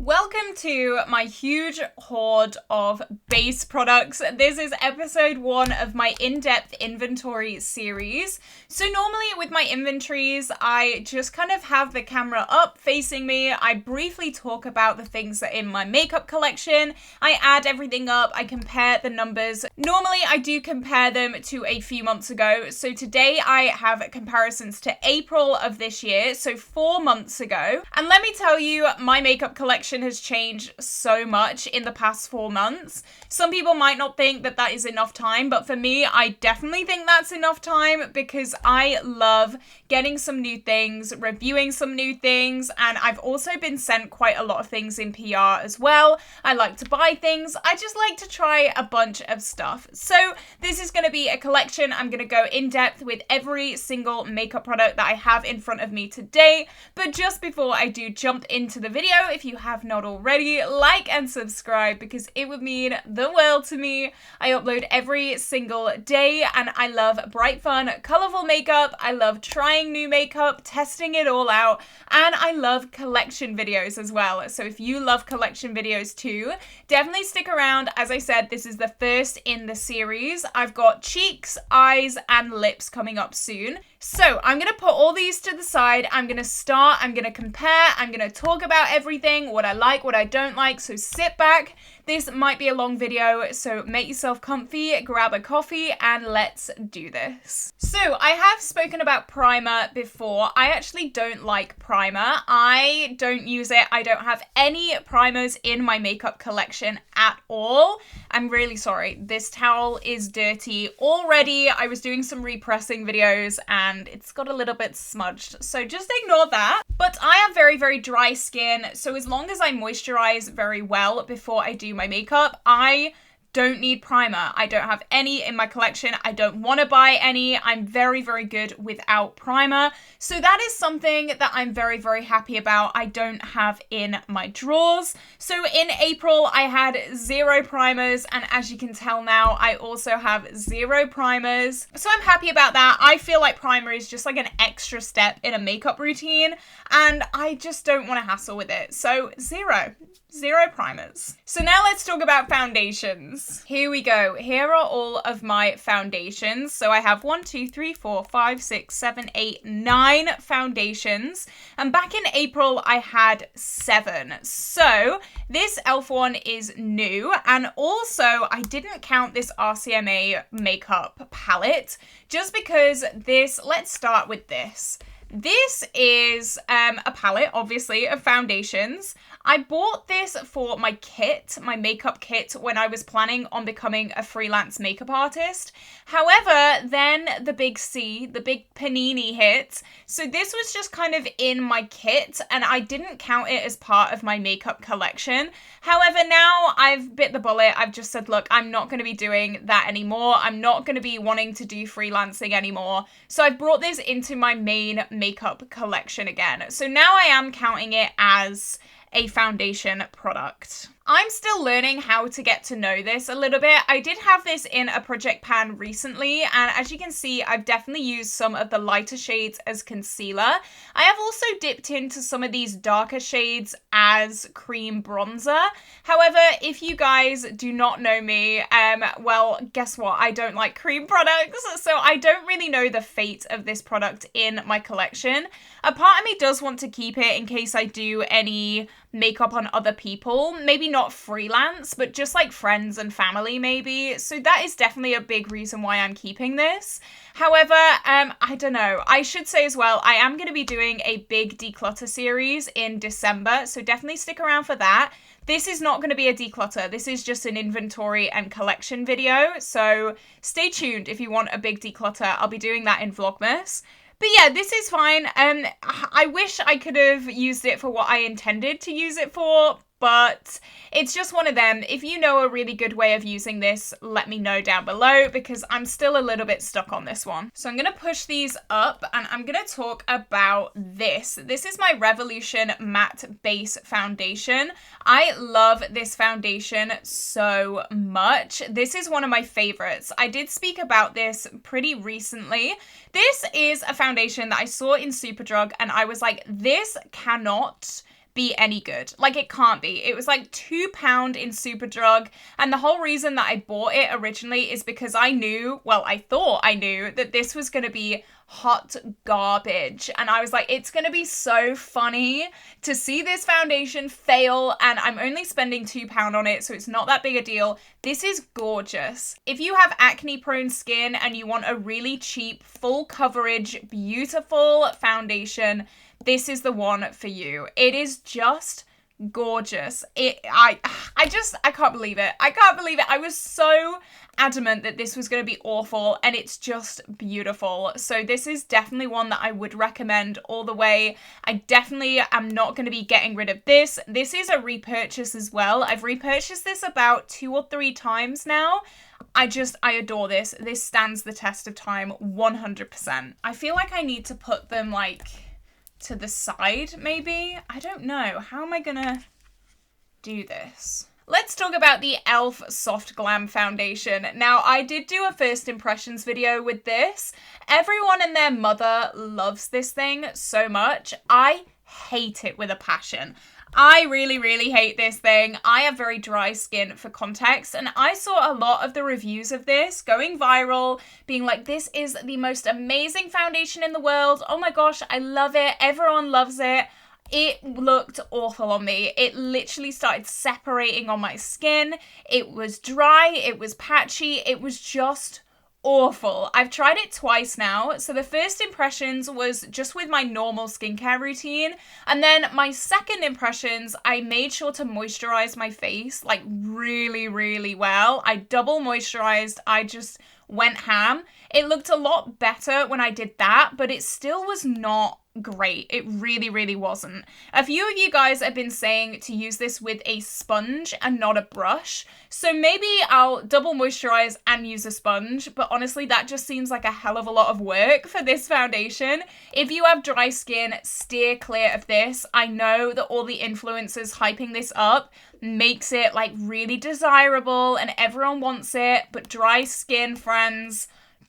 Welcome to my huge hoard of base products. This is episode 1 of my in-depth inventory series. So normally with my inventories, I just kind of have the camera up facing me. I briefly talk about the things that are in my makeup collection. I add everything up. I compare the numbers. Normally I do compare them to a few months ago. So today I have comparisons to April of this year, so 4 months ago. And let me tell you, my makeup collection has changed so much in the past 4 months. Some people might not think that that is enough time, but for me, I definitely think that's enough time because I love getting some new things, reviewing some new things, and I've also been sent quite a lot of things in PR as well. I like to buy things. I just like to try a bunch of stuff. So this is going to be a collection. I'm going to go in depth with every single makeup product that I have in front of me today. But just before I do jump into the video, if you have not already, like and subscribe because it would mean the world to me. I upload every single day and I love bright, fun, colorful makeup. I love trying new makeup, testing it all out, and I love collection videos as well. So if you love collection videos too, definitely stick around. As I said, this is the first in the series. I've got cheeks, eyes, and lips coming up soon. So I'm going to put all these to the side. I'm going to compare, I'm going to talk about everything, what I like, what I don't like. So sit back. This might be a long video, so make yourself comfy, grab a coffee, and let's do this. So I have spoken about primer before. I actually don't like primer. I don't use it. I don't have any primers in my makeup collection at all. I'm really sorry. This towel is dirty already. I was doing some repressing videos and it's got a little bit smudged, so just ignore that. But I have very, very dry skin, so as long as I moisturize very well before I do my makeup, I don't need primer. I don't have any in my collection. I don't want to buy any. I'm very, very good without primer. So that is something that I'm very, very happy about. I don't have in my drawers. So in April, I had 0 primers. And as you can tell now, I also have 0 primers. So I'm happy about that. I feel like primer is just like an extra step in a makeup routine. And I just don't want to hassle with it. So 0 primers. So now let's talk about foundations. Here we go. Here are all of my foundations. So I have 1, 2, 3, 4, 5, 6, 7, 8, 9 foundations. And back in April, I had 7. So this e.l.f. one is new. And also, I didn't count this RCMA makeup palette just because this, let's start with this. This is a palette, obviously, of foundations. I bought this for my kit, my makeup kit, when I was planning on becoming a freelance makeup artist. However, then the big C, the big panini hit. So this was just kind of in my kit and I didn't count it as part of my makeup collection. However, now I've bit the bullet. I've just said, look, I'm not going to be doing that anymore. I'm not going to be wanting to do freelancing anymore. So I've brought this into my main makeup collection again. So now I am counting it as a foundation product. I'm still learning how to get to know this a little bit. I did have this in a project pan recently, and as you can see, I've definitely used some of the lighter shades as concealer. I have also dipped into some of these darker shades as cream bronzer. However, if you guys do not know me, well, guess what? I don't like cream products, so I don't really know the fate of this product in my collection. A part of me does want to keep it in case I do any makeup on other people, maybe not freelance, but just like friends and family maybe. So that is definitely a big reason why I'm keeping this. However, I don't know. I should say as well, I am going to be doing a big declutter series in December, so definitely stick around for that. This is not going to be a declutter. This is just an inventory and collection video, so stay tuned if you want a big declutter. I'll be doing that in Vlogmas. But yeah, this is fine. I wish I could have used it for what I intended to use it for, but it's just one of them. If you know a really good way of using this, let me know down below because I'm still a little bit stuck on this one. So I'm going to push these up and I'm going to talk about this. This is my Revolution Matte Base Foundation. I love this foundation so much. This is one of my favorites. I did speak about this pretty recently. This is a foundation that I saw in Superdrug and I was like, this cannot be any good. Like, it can't be. It was like £2 in Superdrug, and the whole reason that I bought it originally is because I knew, well, I thought I knew that this was going to be hot garbage, and I was like, it's gonna be so funny to see this foundation fail, and I'm only spending £2 on it, so it's not that big a deal. This is gorgeous. If you have acne prone skin and you want a really cheap, full coverage, beautiful foundation, this is the one for you. It is just gorgeous. I can't believe it. I can't believe it. I was so adamant that this was going to be awful, and it's just beautiful. So this is definitely one that I would recommend all the way. I definitely am not going to be getting rid of this. This is a repurchase as well. I've repurchased this about 2 or 3 times now. I adore this. This stands the test of time 100%. I feel like I need to put them like to the side, maybe? I don't know. How am I gonna do this? Let's talk about the e.l.f. Soft Glam Foundation. Now, I did do a first impressions video with this. Everyone and their mother loves this thing so much. I hate it with a passion. I really, really hate this thing. I have very dry skin, for context, and I saw a lot of the reviews of this going viral, being like, this is the most amazing foundation in the world. Oh my gosh, I love it. Everyone loves it. It looked awful on me. It literally started separating on my skin. It was dry. It was patchy. It was just awful. I've tried it twice now. So the first impressions was just with my normal skincare routine. And then my second impressions, I made sure to moisturize my face like really, really well. I double moisturized. I just went ham. It looked a lot better when I did that, but it still was not great. It really, really wasn't. A few of you guys have been saying to use this with a sponge and not a brush. So maybe I'll double moisturize and use a sponge, but honestly, that just seems like a hell of a lot of work for this foundation. If you have dry skin, steer clear of this. I know that all the influencers hyping this up makes it like really desirable and everyone wants it, but dry skin, friends,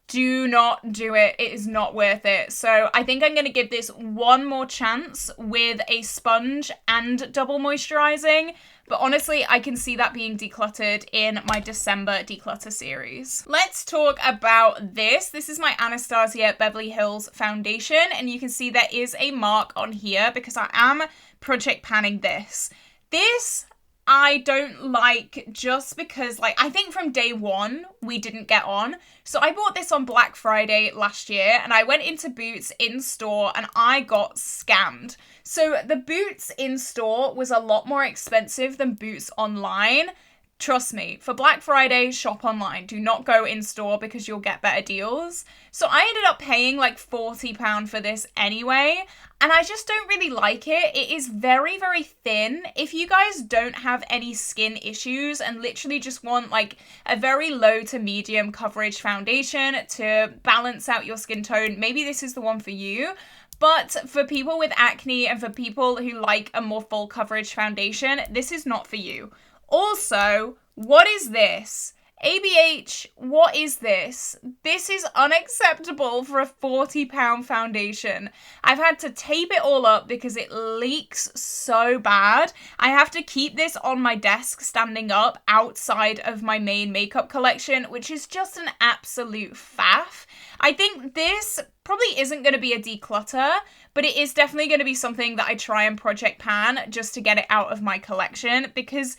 do not do it. It is not worth it. So I think I'm going to give this one more chance with a sponge and double moisturizing. But honestly, I can see that being decluttered in my December declutter series. Let's talk about this. This is my Anastasia Beverly Hills foundation. And you can see there is a mark on here because I am project panning this. This I don't like just because, like, I think from day one, we didn't get on. So I bought this on Black Friday last year and I went into Boots in store and I got scammed. So the Boots in store was a lot more expensive than Boots online. Trust me, for Black Friday, shop online. Do not go in store because you'll get better deals. So I ended up paying like £40 for this anyway, and I just don't really like it. It is very, very thin. If you guys don't have any skin issues and literally just want like a very low to medium coverage foundation to balance out your skin tone, maybe this is the one for you. But for people with acne and for people who like a more full coverage foundation, this is not for you. Also, what is this? ABH, what is this? This is unacceptable for a £40 foundation. I've had to tape it all up because it leaks so bad. I have to keep this on my desk standing up outside of my main makeup collection, which is just an absolute faff. I think this probably isn't going to be a declutter, but it is definitely going to be something that I try and project pan just to get it out of my collection because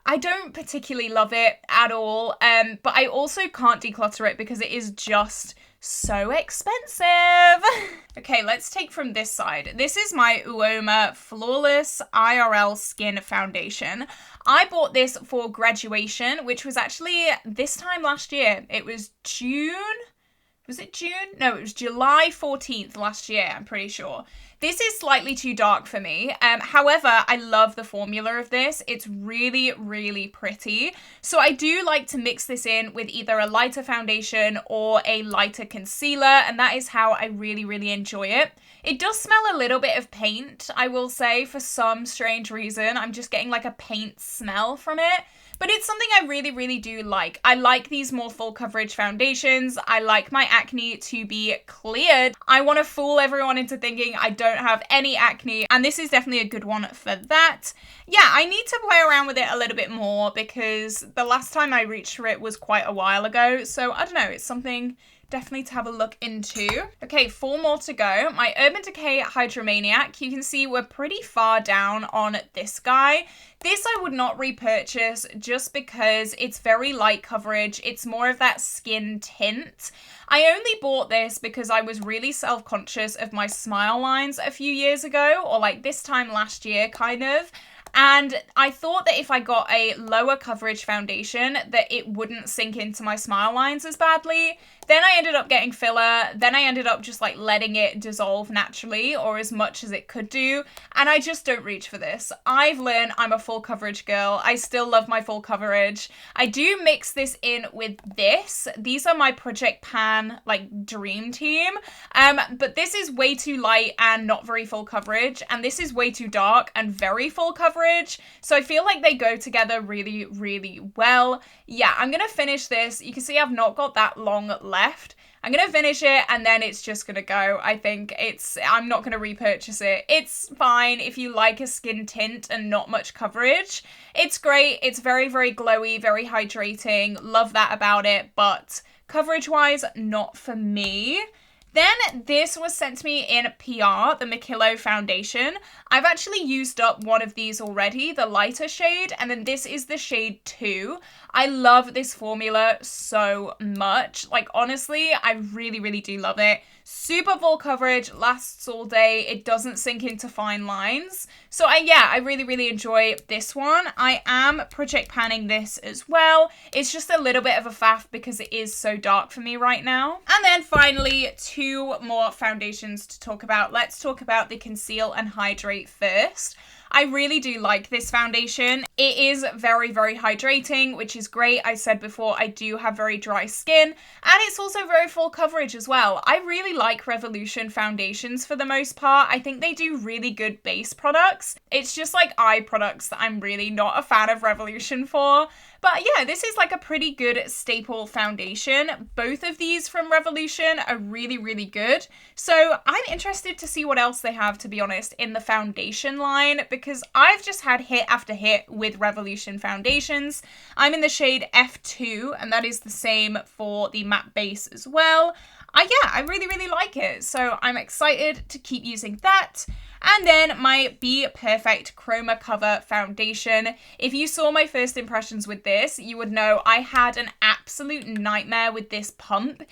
I don't particularly love it at all, but I also can't declutter it because it is just so expensive. Okay, let's take from this side. This is my Uoma Flawless IRL Skin Foundation. I bought this for graduation, which was actually this time last year. It was June? Was it June? No, it was July 14th last year, I'm pretty sure. This is slightly too dark for me. However, I love the formula of this. It's really, really pretty. So I do like to mix this in with either a lighter foundation or a lighter concealer, and that is how I really, really enjoy it. It does smell a little bit of paint, I will say, for some strange reason. I'm just getting like a paint smell from it. But it's something I really, really do like. I like these more full coverage foundations. I like my acne to be cleared. I want to fool everyone into thinking I don't have any acne, and this is definitely a good one for that. Yeah, I need to play around with it a little bit more because the last time I reached for it was quite a while ago. So I don't know, it's something definitely to have a look into. Okay, 4 more to go. My Urban Decay Hydromaniac. You can see we're pretty far down on this guy. This I would not repurchase just because it's very light coverage. It's more of that skin tint. I only bought this because I was really self-conscious of my smile lines a few years ago, or like this time last year kind of. And I thought that if I got a lower coverage foundation that it wouldn't sink into my smile lines as badly. Then I ended up getting filler. Then I ended up just like letting it dissolve naturally or as much as it could do. And I just don't reach for this. I've learned I'm a full coverage girl. I still love my full coverage. I do mix this in with this. These are my Project Pan like dream team. But this is way too light and not very full coverage. And this is way too dark and very full coverage. So I feel like they go together really, really well. Yeah, I'm going to finish this. You can see I've not got that long left. I'm going to finish it and then it's just going to go. I think I'm not going to repurchase it. It's fine if you like a skin tint and not much coverage. It's great. It's very, very glowy, very hydrating. Love that about it. But coverage-wise, not for me. Then this was sent to me in PR, the Makillo foundation. I've actually used up one of these already, the lighter shade, and then this is the shade 2. I love this formula so much. Like, honestly, I really, really do love it. Super full coverage, lasts all day. It doesn't sink into fine lines. So I really, really enjoy this one. I am project panning this as well. It's just a little bit of a faff because it is so dark for me right now. And then finally, 2 more foundations to talk about. Let's talk about the Conceal and Hydrate first. I really do like this foundation. It is very, very hydrating, which is great. I said before, I do have very dry skin, and it's also very full coverage as well. I really like Revolution foundations for the most part. I think they do really good base products. It's just like eye products that I'm really not a fan of Revolution for. But yeah, this is like a pretty good staple foundation. Both of these from Revolution are really, really good. So I'm interested to see what else they have, to be honest, in the foundation line, because I've just had hit after hit with Revolution foundations. I'm in the shade F2, and that is the same for the matte base as well. Yeah, I really, really like it. So I'm excited to keep using that. And then my Be Perfect Chroma Cover Foundation. If you saw my first impressions with this, you would know I had an absolute nightmare with this pump.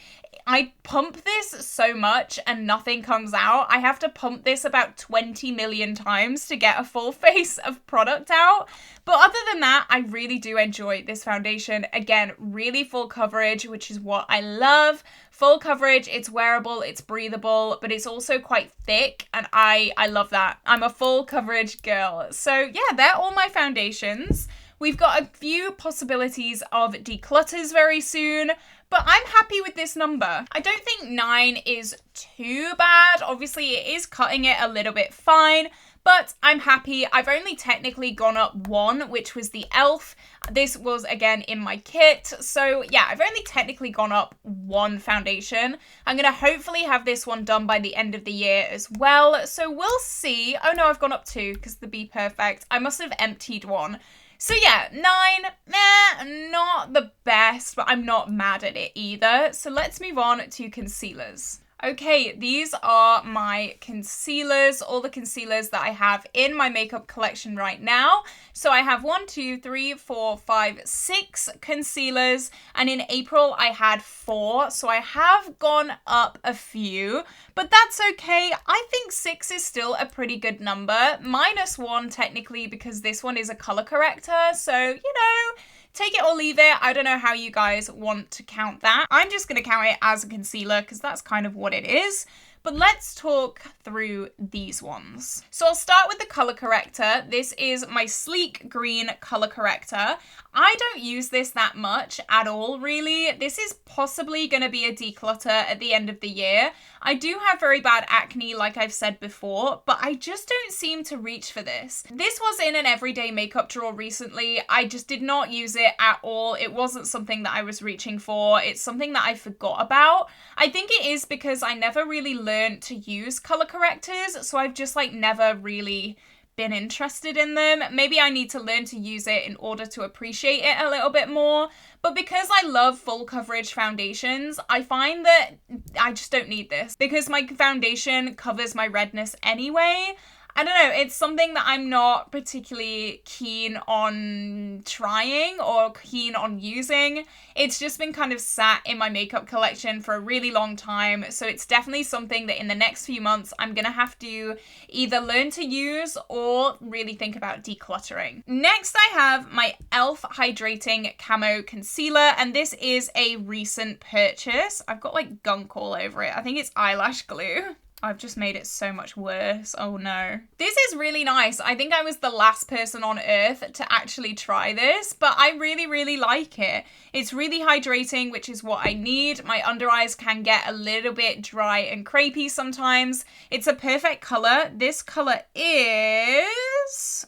I pump this so much and nothing comes out. I have to pump this about 20 million times to get a full face of product out. But other than that, I really do enjoy this foundation. Again, really full coverage, which is what I love. Full coverage, it's wearable, it's breathable, but it's also quite thick, and I love that. I'm a full coverage girl. So yeah, they're all my foundations. We've got a few possibilities of declutters very soon, but I'm happy with this number. I don't think 9 is too bad. Obviously, it is cutting it a little bit fine, but I'm happy. I've only technically gone up 1, which was the e.l.f. This was, again, in my kit. So, yeah, I've only technically gone up 1 foundation. I'm going to hopefully have this one done by the end of the year as well. So, we'll see. Oh, no, I've gone up 2 because the Be Perfect. I must have emptied 1. So yeah, 9, not the best, but I'm not mad at it either. So let's move on to concealers. Okay, these are my concealers, all the concealers that I have in my makeup collection right now. So I have 1, 2, 3, 4, 5, 6 concealers, and in April I had 4, so I have gone up a few, but that's okay. I think 6 is still a pretty good number, -1 technically because this one is a color corrector, so you know, take it or leave it. I don't know how you guys want to count that. I'm just going to count it as a concealer because that's kind of what it is. but let's talk through these ones. So I'll start with the color corrector. This is my Sleek Green color corrector. I don't use this that much at all, really. This is possibly going to be a declutter at the end of the year. I do have very bad acne, like I've said before, but I just don't seem to reach for this. This was in an everyday makeup drawer recently. I just did not use it at all. It wasn't something that I was reaching for. It's something that I forgot about. I think it is because I never really learned to use color correctors, so I've just like never really been interested in them. Maybe I need to learn to use it in order to appreciate it a little bit more. But because I love full coverage foundations, I find that I just don't need this because my foundation covers my redness anyway. I don't know, it's something that I'm not particularly keen on trying or keen on using. It's just been kind of sat in my makeup collection for a really long time, so it's definitely something that in the next few months I'm gonna have to either learn to use or really think about decluttering. Next I have my e.l.f. Hydrating Camo Concealer, and this is a recent purchase. I've got like gunk all over it. I think it's eyelash glue. I've just made it so much worse. Oh no. This is really nice. I think I was the last person on earth to actually try this, but I really, really like it. It's really hydrating, which is what I need. My under eyes can get a little bit dry and crepey sometimes. It's a perfect color. This color is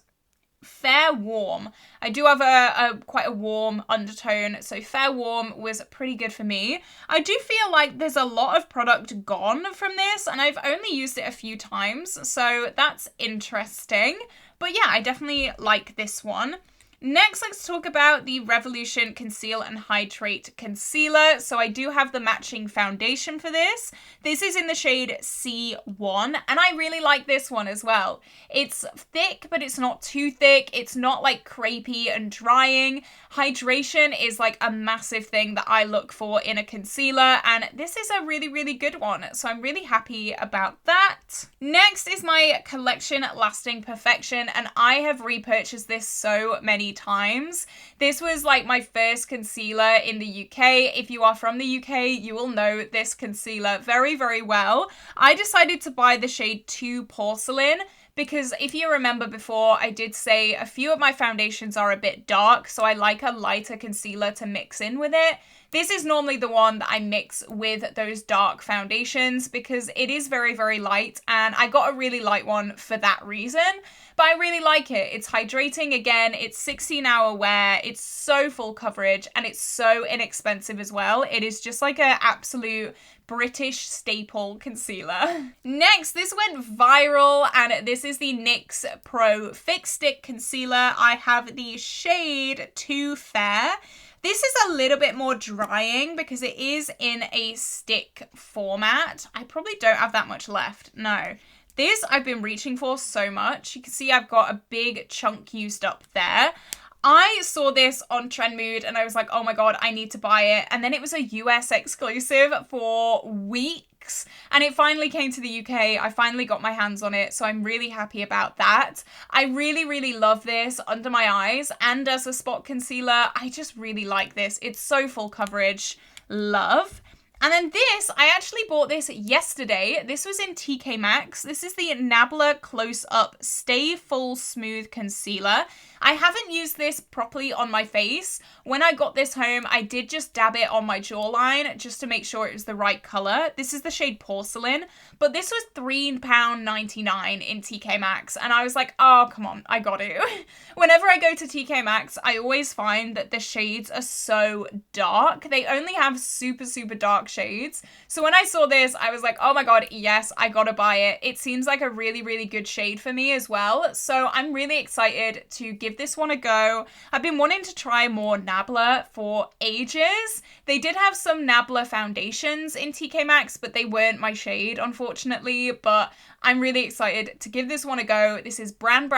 Fair Warm. I do have a quite a warm undertone, so Fair Warm was pretty good for me. I do feel like there's a lot of product gone from this, and I've only used it a few times, so that's interesting. But yeah, I definitely like this one. Next, let's talk about the Revolution Conceal and Hydrate Concealer. So I do have the matching foundation for this. This is in the shade C1, and I really like this one as well. It's thick, but it's not too thick. It's not like crepey and drying. Hydration is like a massive thing that I look for in a concealer, and this is a really, really good one. So I'm really happy about that. Next is my Collection Lasting Perfection, and I have repurchased this so many times. This was like my first concealer in the UK. If you are from the UK, you will know this concealer very, very well. I decided to buy the shade 2 Porcelain because if you remember before, I did say a few of my foundations are a bit dark, so I like a lighter concealer to mix in with it. This is normally the one that I mix with those dark foundations because it is very, very light, and I got a really light one for that reason. But I really like it. It's hydrating again, it's 16-hour wear, it's so full coverage, and it's so inexpensive as well. It is just like an absolute British staple concealer. Next, this went viral, and this is the NYX Pro Fix Stick Concealer. I have the shade Too Fair. This is a little bit more drying because it is in a stick format. I probably don't have that much left, no. This I've been reaching for so much. You can see I've got a big chunk used up there. I saw this on Trendmood and I was like, oh my god, I need to buy it. And then it was a US exclusive for weeks. And it finally came to the UK. I finally got my hands on it, so I'm really happy about that. I really, really love this under my eyes and as a spot concealer. I just really like this. It's so full coverage. Love. And then this, I actually bought this yesterday. This was in TK Maxx. This is the Nabla Close Up Stay Full Smooth Concealer. I haven't used this properly on my face. When I got this home, I did just dab it on my jawline just to make sure it was the right color. This is the shade Porcelain, but this was £3.99 in TK Maxx, and I was like, oh, come on, I got to. Whenever I go to TK Maxx, I always find that the shades are so dark. They only have super, super dark shades. So when I saw this, I was like, oh my god, yes, I gotta buy it. It seems like a really, really good shade for me as well. So I'm really excited to give this one a go. I've been wanting to try more Nabla for ages. They did have some Nabla foundations in TK Maxx, but they weren't my shade, unfortunately. But I'm really excited to give this one a go. This is brand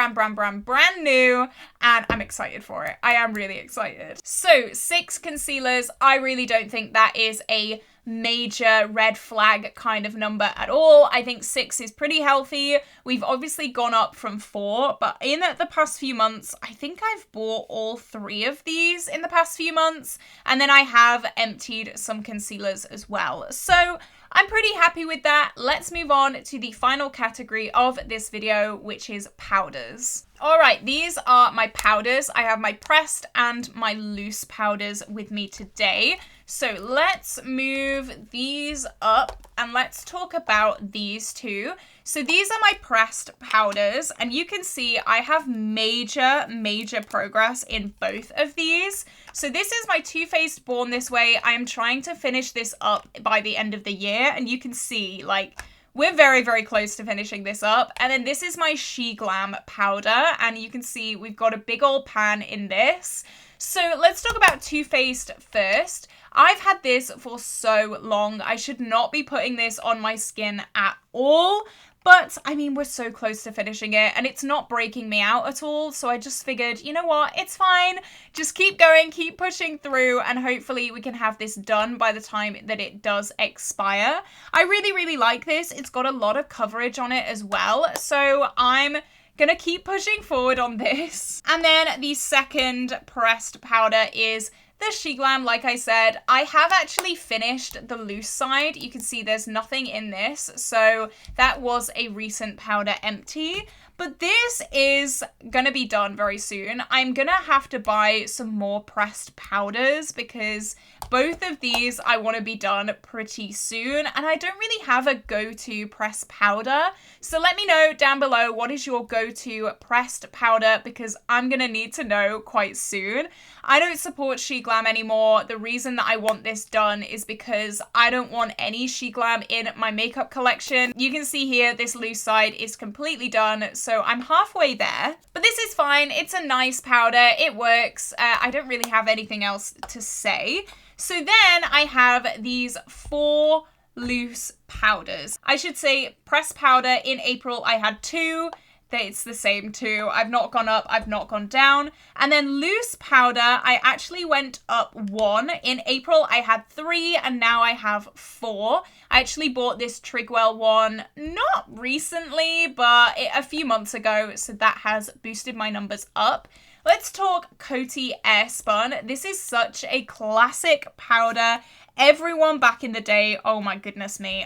new, and I'm excited for it. I am really excited. So 6 concealers. I really don't think that is a major red flag kind of number at all. I think 6 is pretty healthy. We've obviously gone up from 4, but in the past few months, I think I've bought all 3 of these in the past few months, and then I have emptied some concealers as well. So I'm pretty happy with that. Let's move on to the final category of this video, which is powders. All right, these are my powders. I have my pressed and my loose powders with me today. So let's move these up and let's talk about these two. So these are my pressed powders, and you can see I have major progress in both of these. So this is my Too Faced Born This Way. I am trying to finish this up by the end of the year, and you can see, like, we're very close to finishing this up. And then this is my She Glam powder, and you can see we've got a big old pan in this. So let's talk about Too Faced first. I've had this for so long. I should not be putting this on my skin at all. But, I mean, we're so close to finishing it, and it's not breaking me out at all, so I just figured, you know what, it's fine. Just keep going, keep pushing through, and hopefully we can have this done by the time that it does expire. I really like this. It's got a lot of coverage on it as well, so I'm gonna keep pushing forward on this. And then the second pressed powder is the She Glam. Like I said, I have actually finished the loose side. You can see there's nothing in this, so that was a recent powder empty. But this is gonna be done very soon. I'm gonna have to buy some more pressed powders because both of these I want to be done pretty soon, and I don't really have a go-to pressed powder. So let me know down below, what is your go-to pressed powder, because I'm gonna need to know quite soon. I don't support She Glam anymore. The reason that I want this done is because I don't want any She Glam in my makeup collection. You can see here, this loose side is completely done, so I'm halfway there. But this is fine. It's a nice powder. It works. I don't really have anything else to say. So then I have these 4 loose powders. I should say pressed powder in April I had 2. It's the same 2. I've not gone up, I've not gone down. And then loose powder, I actually went up 1. In April I had 3 and now I have 4. I actually bought this Trigwell one not recently, but a few months ago, so that has boosted my numbers up. Let's talk Coty Airspun. This is such a classic powder. Everyone back in the day, oh my goodness me,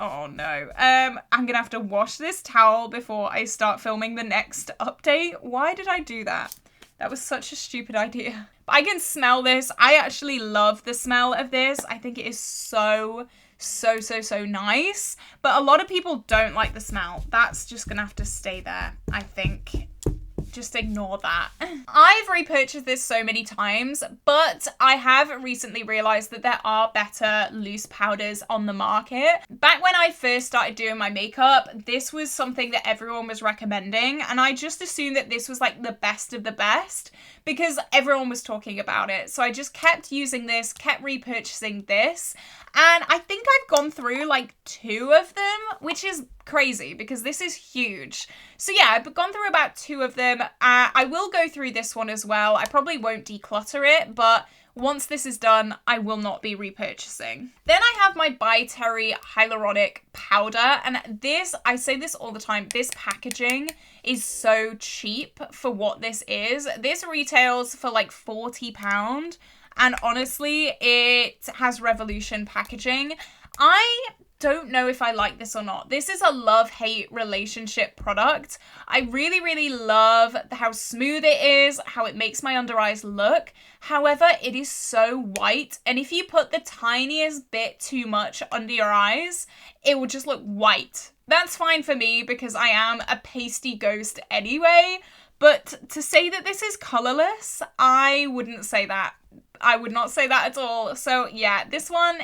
oh no. I'm gonna have to wash this towel before I start filming the next update. Why did I do that? That was such a stupid idea. But I can smell this. I actually love the smell of this. I think it is so nice. But a lot of people don't like the smell. That's just gonna have to stay there, I think. Just ignore that. I've repurchased this so many times, but I have recently realized that there are better loose powders on the market. Back when I first started doing my makeup, this was something that everyone was recommending, and I just assumed that this was like the best of the best because everyone was talking about it. So I just kept using this, kept repurchasing this, and I think I've gone through like 2 of them, which is crazy because this is huge. So yeah, I've gone through about 2 of them. I will go through this one as well. I probably won't declutter it, but once this is done, I will not be repurchasing. Then I have my By Terry Hyaluronic Powder, and this, I say this all the time, this packaging is so cheap for what this is. This retails for like £40, and honestly, it has Revolution packaging. I don't know if I like this or not. This is a love-hate relationship product. I really love how smooth it is, how it makes my under eyes look. However, it is so white, and if you put the tiniest bit too much under your eyes, it will just look white. That's fine for me because I am a pasty ghost anyway, but to say that this is colorless, I wouldn't say that. I would not say that at all. So yeah, this one,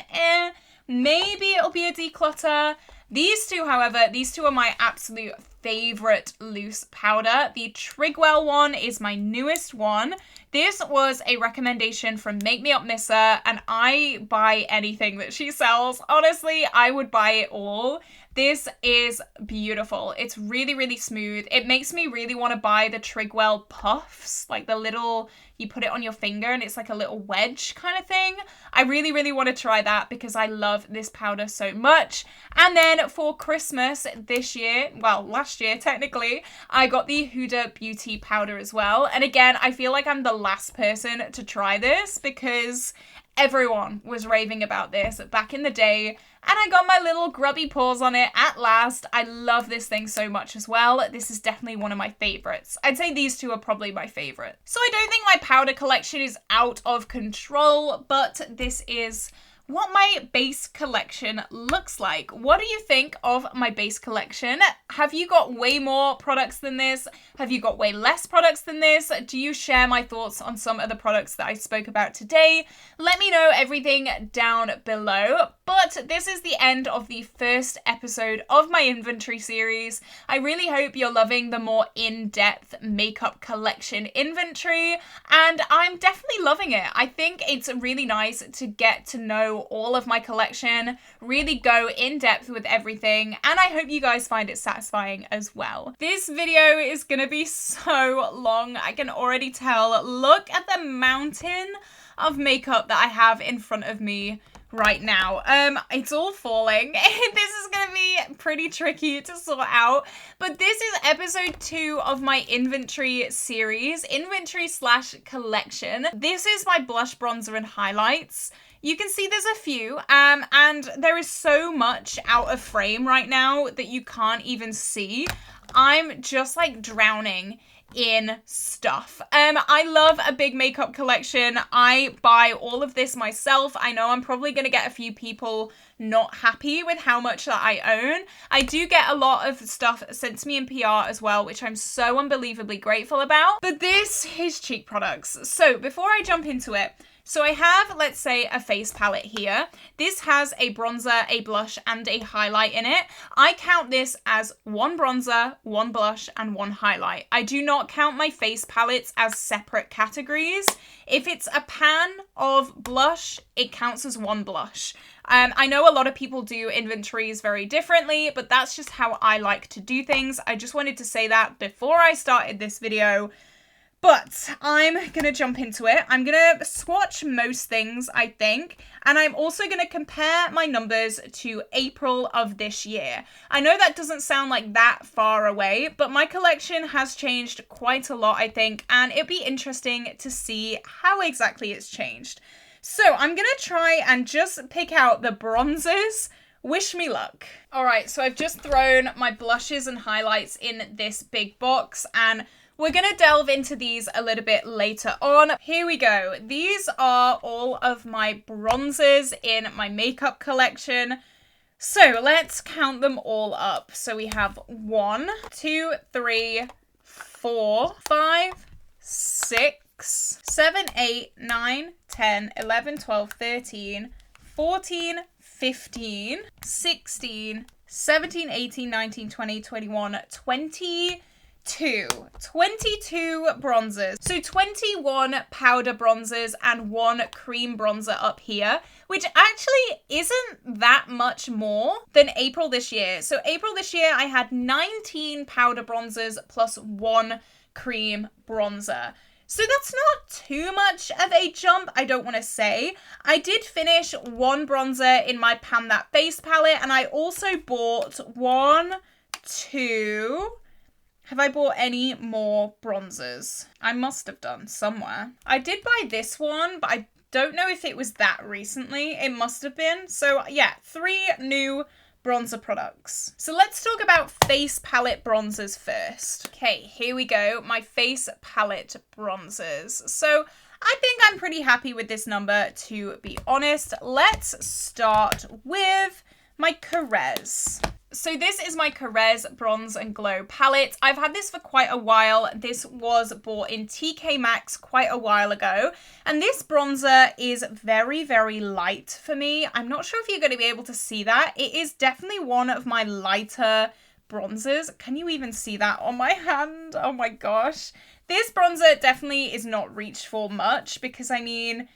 maybe it'll be a declutter. These two, however, these two are my absolute favorite loose powder. The Trigwell one is my newest one. This was a recommendation from Make Me Up Missa, and I buy anything that she sells. Honestly, I would buy it all. This is beautiful. It's really, really smooth. It makes me really want to buy the Trigwell puffs, like the little, you put it on your finger and it's like a little wedge kind of thing. I really, really want to try that because I love this powder so much. And then for Christmas this year, well, last year technically, I got the Huda Beauty powder as well. And again, I feel like I'm the last person to try this because everyone was raving about this back in the day. And I got my little grubby paws on it at last. I love this thing so much as well. This is definitely one of my favorites. I'd say these two are probably my favorite. So I don't think my powder collection is out of control, but this is what my base collection looks like. What do you think of my base collection? Have you got way more products than this? Have you got way less products than this? Do you share my thoughts on some of the products that I spoke about today? Let me know everything down below. But this is the end of the first episode of my inventory series. I really hope you're loving the more in-depth makeup collection inventory, and I'm definitely loving it. I think it's really nice to get to know all of my collection, really go in depth with everything, and I hope you guys find it satisfying as well. This video is gonna be so long, I can already tell. Look at the mountain of makeup that I have in front of me right now. It's all falling. This is gonna be pretty tricky to sort out, but this is episode 2 of my inventory series, inventory/collection. This is my blush, bronzer, and highlights. You can see there's a few, and there is so much out of frame right now that you can't even see. I'm just like drowning in stuff. I love a big makeup collection. I buy all of this myself. I know I'm probably gonna get a few people not happy with how much that I own. I do get a lot of stuff sent to me in PR as well, which I'm so unbelievably grateful about. But this is cheek products. So before I jump into it, so I have, let's say, a face palette here. This has a bronzer, a blush, and a highlight in it. I count this as one bronzer, one blush, and one highlight. I do not count my face palettes as separate categories. If it's a pan of blush, it counts as one blush. I know a lot of people do inventories very differently, but that's just how I like to do things. I just wanted to say that before I started this video. But I'm going to jump into it. I'm going to swatch most things, I think. And I'm also going to compare my numbers to April of this year. I know that doesn't sound like that far away, but my collection has changed quite a lot, I think. And it'd be interesting to see how exactly it's changed. So I'm going to try and just pick out the bronzers. Wish me luck. All right, so I've just thrown my blushes and highlights in this big box, and we're going to delve into these a little bit later on. Here we go. These are all of my bronzers in my makeup collection. So let's count them all up. So we have 1, 2, 3, 4, 5, 6, 7, 8, 9, 10, 11, 12, 13, 14, 15, 16, 17, 18, 19, 20, 21, 22 bronzers. So 21 powder bronzers and 1 cream bronzer up here, which actually isn't that much more than April this year. So April this year, I had 19 powder bronzers plus 1 cream bronzer. So that's not too much of a jump, I don't want to say. I did finish 1 bronzer in my Pan That Face palette, and I also bought 1, 2... Have I bought any more bronzers? I must have done somewhere. I did buy this one, but I don't know if it was that recently. It must have been. So yeah, 3 new bronzer products. So let's talk about face palette bronzers first. Okay, here we go. My face palette bronzers. So I think I'm pretty happy with this number, to be honest. Let's start with my Carrez. So this is my Carrez Bronze and Glow palette. I've had this for quite a while. This was bought in TK Maxx quite a while ago. And this bronzer is very, very light for me. I'm not sure if you're going to be able to see that. It is definitely one of my lighter bronzers. Can you even see that on my hand? Oh my gosh. This bronzer definitely is not reached for much because, I mean,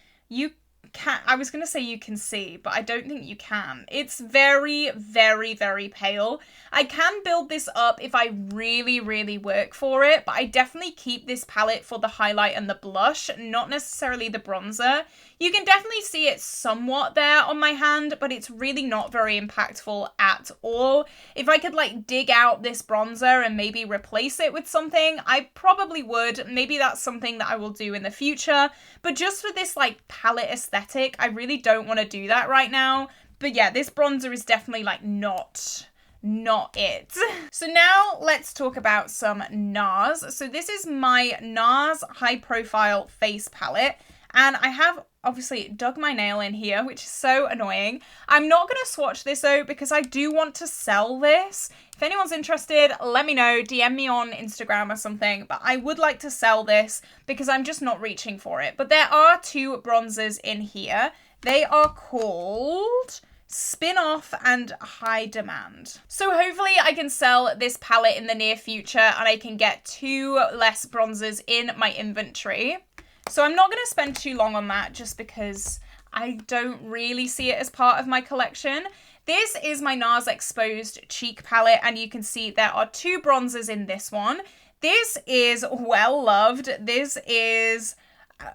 I was going to say you can see, but I don't think you can. It's very, very, very pale. I can build this up if I really, really work for it, but I definitely keep this palette for the highlight and the blush, not necessarily the bronzer. You can definitely see it somewhat there on my hand, but it's really not very impactful at all. If I could like dig out this bronzer and maybe replace it with something, I probably would. Maybe that's something that I will do in the future, but just for this like palette aesthetic, I really don't want to do that right now. But yeah, this bronzer is definitely like not it. So now let's talk about some NARS. So this is my NARS High Profile Face Palette, and I have obviously dug my nail in here, which is so annoying. I'm not going to swatch this though, because I do want to sell this. If anyone's interested, let me know, DM me on Instagram or something, but I would like to sell this because I'm just not reaching for it. But there are two bronzers in here. They are called Spin-Off and High Demand. So hopefully I can sell this palette in the near future and I can get two less bronzers in my inventory. So I'm not going to spend too long on that just because I don't really see it as part of my collection. This is my NARS Exposed Cheek Palette, and you can see there are two bronzers in this one. This is well loved. This is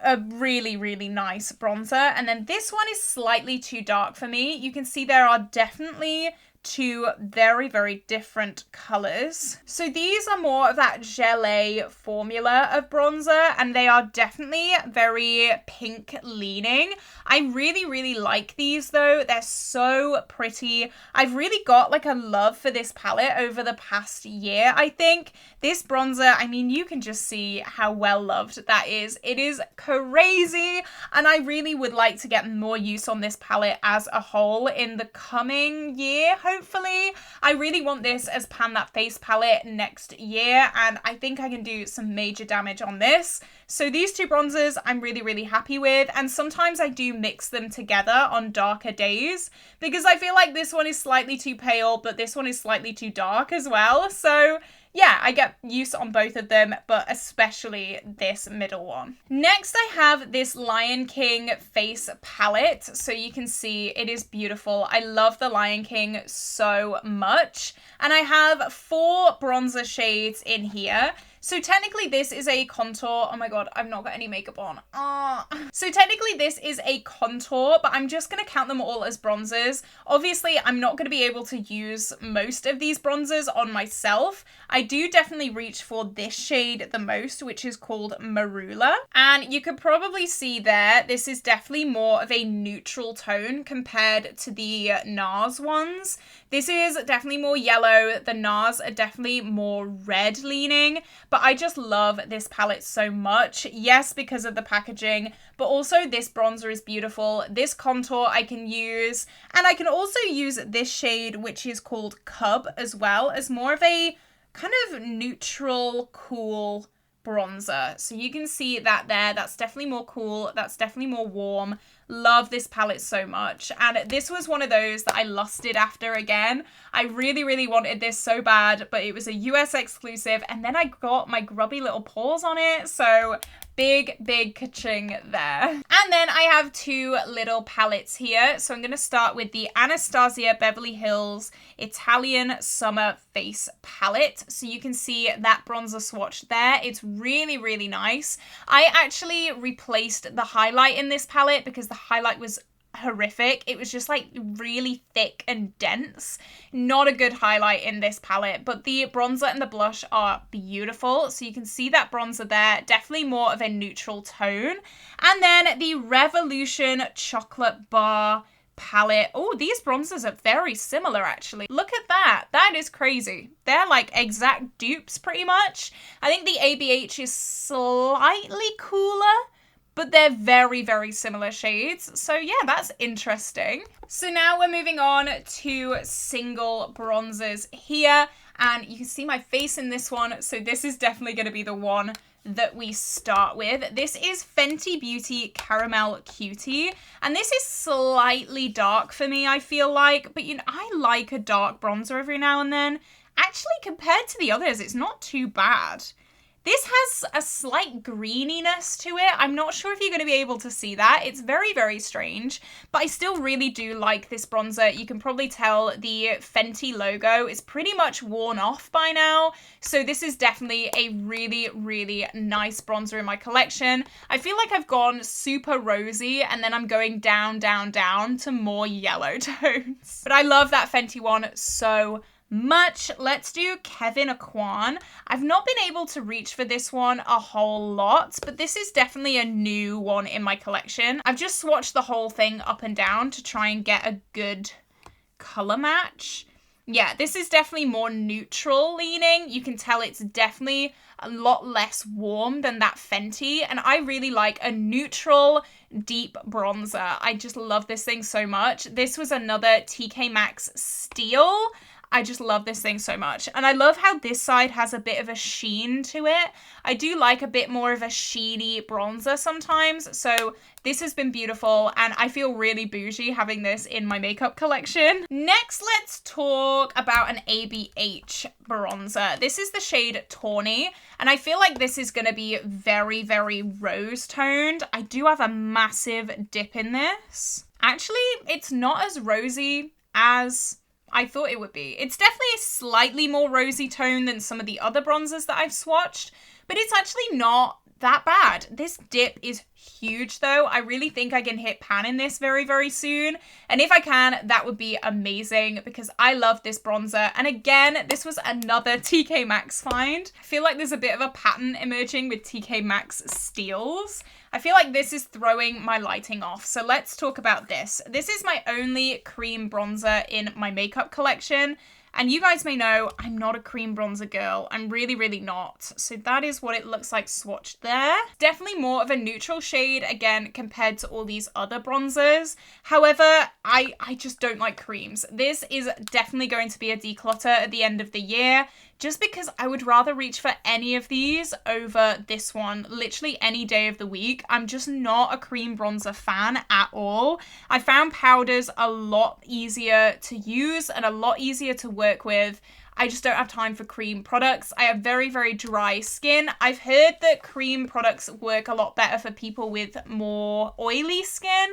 a really, really nice bronzer. And then this one is slightly too dark for me. You can see there are definitely two very, very different colors. So these are more of that gelée formula of bronzer, and they are definitely very pink leaning. I really, really like these though. They're so pretty. I've really got like a love for this palette over the past year, I think. This bronzer, I mean, you can just see how well loved that is. It is crazy, and I really would like to get more use on this palette as a whole in the coming year, hopefully. I really want this as Pan That Face palette next year, and I think I can do some major damage on this. So these two bronzers I'm really, really happy with, and sometimes I do mix them together on darker days because I feel like this one is slightly too pale, but this one is slightly too dark as well. So yeah, I get use on both of them, but especially this middle one. Next, I have this Lion King face palette. So you can see it is beautiful. I love the Lion King so much. And I have 4 bronzer shades in here. So technically this is a contour. Oh my god, I've not got any makeup on. So technically this is a contour, but I'm just going to count them all as bronzers. Obviously, I'm not going to be able to use most of these bronzers on myself. I do definitely reach for this shade the most, which is called Marula. And you could probably see there, this is definitely more of a neutral tone compared to the NARS ones. This is definitely more yellow. The NARS are definitely more red leaning. But I just love this palette so much. Yes, because of the packaging, but also this bronzer is beautiful. This contour I can use, and I can also use this shade, which is called Cub, as well, as more of a kind of neutral, cool bronzer. So you can see that there. That's definitely more cool. That's definitely more warm. Love this palette so much. And this was one of those that I lusted after again. I really, really wanted this so bad, but it was a US exclusive, and then I got my grubby little paws on it. So big, big ka-ching there. And then I have 2 little palettes here. So I'm going to start with the Anastasia Beverly Hills Italian Summer Face Palette. So you can see that bronzer swatch there. It's really, really nice. I actually replaced the highlight in this palette because the highlight was horrific. It was just like really thick and dense. Not a good highlight in this palette, but the bronzer and the blush are beautiful. So you can see that bronzer there, definitely more of a neutral tone. And then the Revolution Chocolate Bar palette. Oh, these bronzers are very similar actually. Look at that. That is crazy. They're like exact dupes pretty much. I think the ABH is slightly cooler, but they're very, very similar shades. So yeah, that's interesting. So now we're moving on to single bronzers here. And you can see my face in this one. So this is definitely going to be the one that we start with. This is Fenty Beauty Caramel Cutie. And this is slightly dark for me, I feel like. But you know, I like a dark bronzer every now and then. Actually, compared to the others, it's not too bad. This has a slight greeniness to it. I'm not sure if you're going to be able to see that. It's very, very strange, but I still really do like this bronzer. You can probably tell the Fenty logo is pretty much worn off by now. So this is definitely a really, really nice bronzer in my collection. I feel like I've gone super rosy and then I'm going down, down, down to more yellow tones. But I love that Fenty one so much. Let's do Kevyn Aucoin. I've not been able to reach for this one a whole lot, but this is definitely a new one in my collection. I've just swatched the whole thing up and down to try and get a good color match. Yeah, this is definitely more neutral leaning. You can tell it's definitely a lot less warm than that Fenty, and I really like a neutral, deep bronzer. I just love this thing so much. This was another TK Maxx steal. I just love this thing so much. And I love how this side has a bit of a sheen to it. I do like a bit more of a sheeny bronzer sometimes. So this has been beautiful and I feel really bougie having this in my makeup collection. Next, let's talk about an ABH bronzer. This is the shade Tawny and I feel like this is going to be very, very rose toned. I do have a massive dip in this. Actually, it's not as rosy as I thought it would be. It's definitely a slightly more rosy tone than some of the other bronzers that I've swatched, but it's actually not that bad. This dip is huge though. I really think I can hit pan in this very, very soon. And if I can, that would be amazing because I love this bronzer. And again, this was another TK Maxx find. I feel like there's a bit of a pattern emerging with TK Maxx steals. I feel like this is throwing my lighting off. So let's talk about this. This is my only cream bronzer in my makeup collection. And you guys may know I'm not a cream bronzer girl. I'm really, really not. So that is what it looks like swatched there. Definitely more of a neutral shade, again, compared to all these other bronzers. However, I just don't like creams. This is definitely going to be a declutter at the end of the year, just because I would rather reach for any of these over this one, literally any day of the week. I'm just not a cream bronzer fan at all. I found powders a lot easier to use and a lot easier to work with. I just don't have time for cream products. I have very, very dry skin. I've heard that cream products work a lot better for people with more oily skin.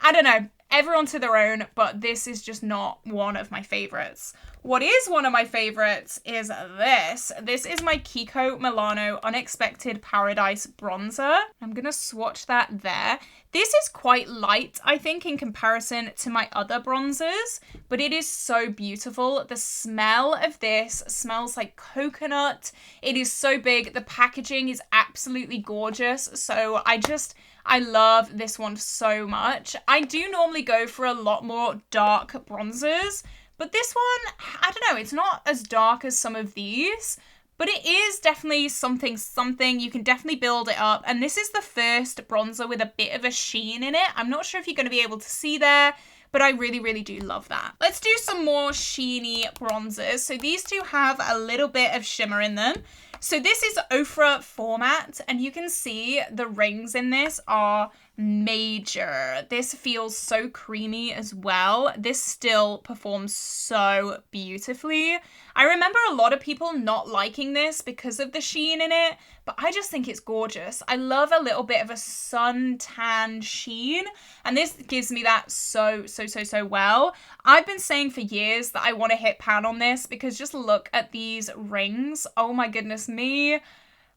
I don't know. Everyone to their own, but this is just not one of my favorites. What is one of my favorites is this. This is my Kiko Milano Unexpected Paradise Bronzer. I'm gonna swatch that there. This is quite light, I think, in comparison to my other bronzers, but it is so beautiful. The smell of this smells like coconut. It is so big. The packaging is absolutely gorgeous. So I love this one so much. I do normally go for a lot more dark bronzers, but this one, I don't know, it's not as dark as some of these, but it is definitely something. You can definitely build it up. And this is the first bronzer with a bit of a sheen in it. I'm not sure if you're going to be able to see there, but I really, really do love that. Let's do some more sheeny bronzers. So these two have a little bit of shimmer in them. So this is Ofra Format, and you can see the rings in this are major. This feels so creamy as well. This still performs so beautifully. I remember a lot of people not liking this because of the sheen in it, but I just think it's gorgeous. I love a little bit of a suntan sheen, and this gives me that so well. I've been saying for years that I want to hit pan on this because just look at these rings. Oh my goodness me.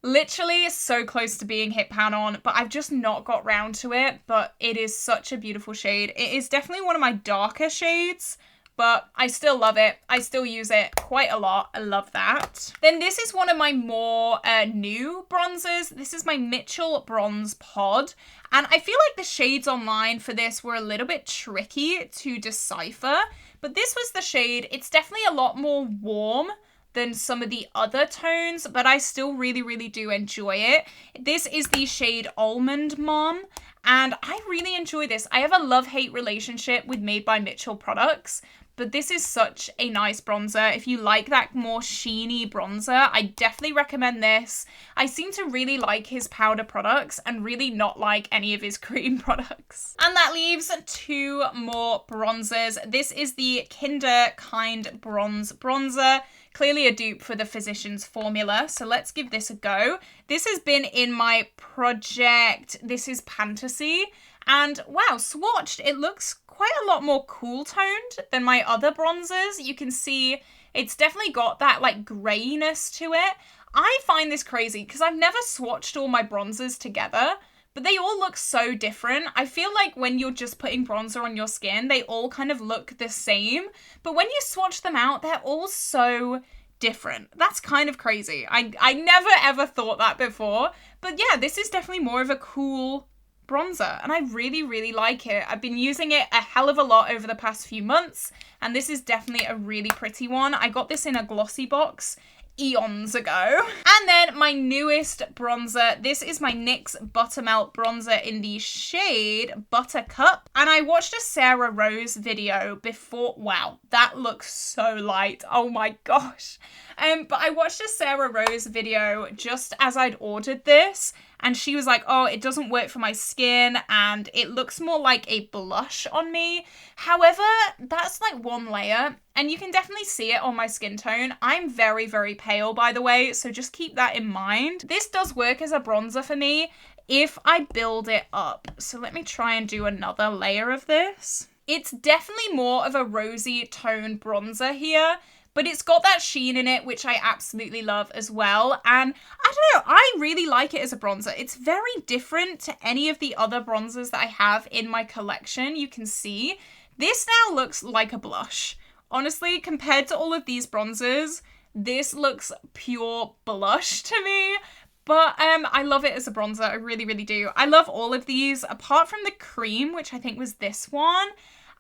Literally so close to being hit pan on, but I've just not got round to it. But it is such a beautiful shade. It is definitely one of my darker shades, but I still love it. I still use it quite a lot. I love that. Then this is one of my more new bronzers. This is my Mitchell Bronze Pod. And I feel like the shades online for this were a little bit tricky to decipher, but this was the shade. It's definitely a lot more warm than some of the other tones, but I still really, really do enjoy it. This is the shade Almond Mom, and I really enjoy this. I have a love-hate relationship with Made by Mitchell products, but this is such a nice bronzer. If you like that more sheeny bronzer, I definitely recommend this. I seem to really like his powder products and really not like any of his cream products. And that leaves 2 more bronzers. This is the Kinder Kind Bronze Bronzer. Clearly a dupe for the Physicians Formula, so let's give this a go. This has been in my project. This is Fantasy, and wow, swatched, it looks quite a lot more cool toned than my other bronzers. You can see it's definitely got that like grayness to it. I find this crazy because I've never swatched all my bronzers together, but they all look so different. I feel like when you're just putting bronzer on your skin, they all kind of look the same. But when you swatch them out, they're all so different. That's kind of crazy. I never ever thought that before. But yeah, this is definitely more of a cool bronzer. And I really, really like it. I've been using it a hell of a lot over the past few months. And this is definitely a really pretty one. I got this in a glossy box eons ago. And then my newest bronzer, this is my NYX Buttermelt bronzer in the shade Buttercup, and I watched a Sarah Rose video before. Wow, that looks so light, oh my gosh. But I watched a Sarah Rose video just as I'd ordered this, and she was like, oh, it doesn't work for my skin and it looks more like a blush on me. However, that's like one layer and you can definitely see it on my skin tone. I'm very, very pale, by the way, so just keep that in mind. This does work as a bronzer for me if I build it up. So let me try and do another layer of this. It's definitely more of a rosy tone bronzer here, but it's got that sheen in it, which I absolutely love as well. And I don't know, I really like it as a bronzer. It's very different to any of the other bronzers that I have in my collection. You can see this now looks like a blush. Honestly, compared to all of these bronzers, this looks pure blush to me. But I love it as a bronzer. I really, really do. I love all of these, apart from the cream, which I think was this one.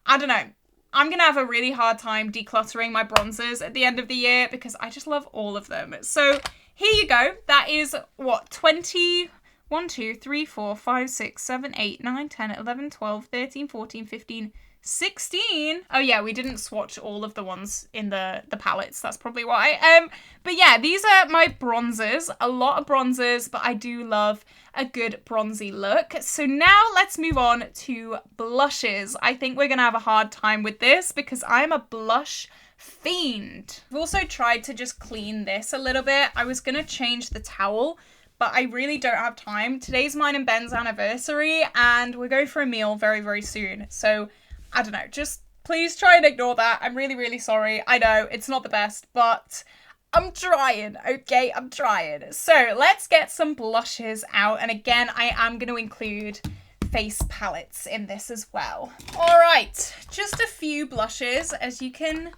I don't know. I'm going to have a really hard time decluttering my bronzers at the end of the year because I just love all of them. So here you go. That is, what, 20, 1, 2, 3, 4, 5, 6, 7, 8, 9, 10, 11, 12, 13, 14, 15, 16. Oh yeah, we didn't swatch all of the ones in the palettes. That's probably why. But yeah, these are my bronzers. A lot of bronzers, but I do love a good bronzy look. So now let's move on to blushes. I think we're gonna have a hard time with this because I'm a blush fiend. I've also tried to just clean this a little bit. I was gonna change the towel, but I really don't have time. Today's mine and Ben's anniversary and we're going for a meal very, very soon. So I don't know, just please try and ignore that. I'm really, really sorry. I know it's not the best, but I'm trying, okay? I'm trying. So let's get some blushes out. And again, I am going to include face palettes in this as well. All right, just a few blushes, as you can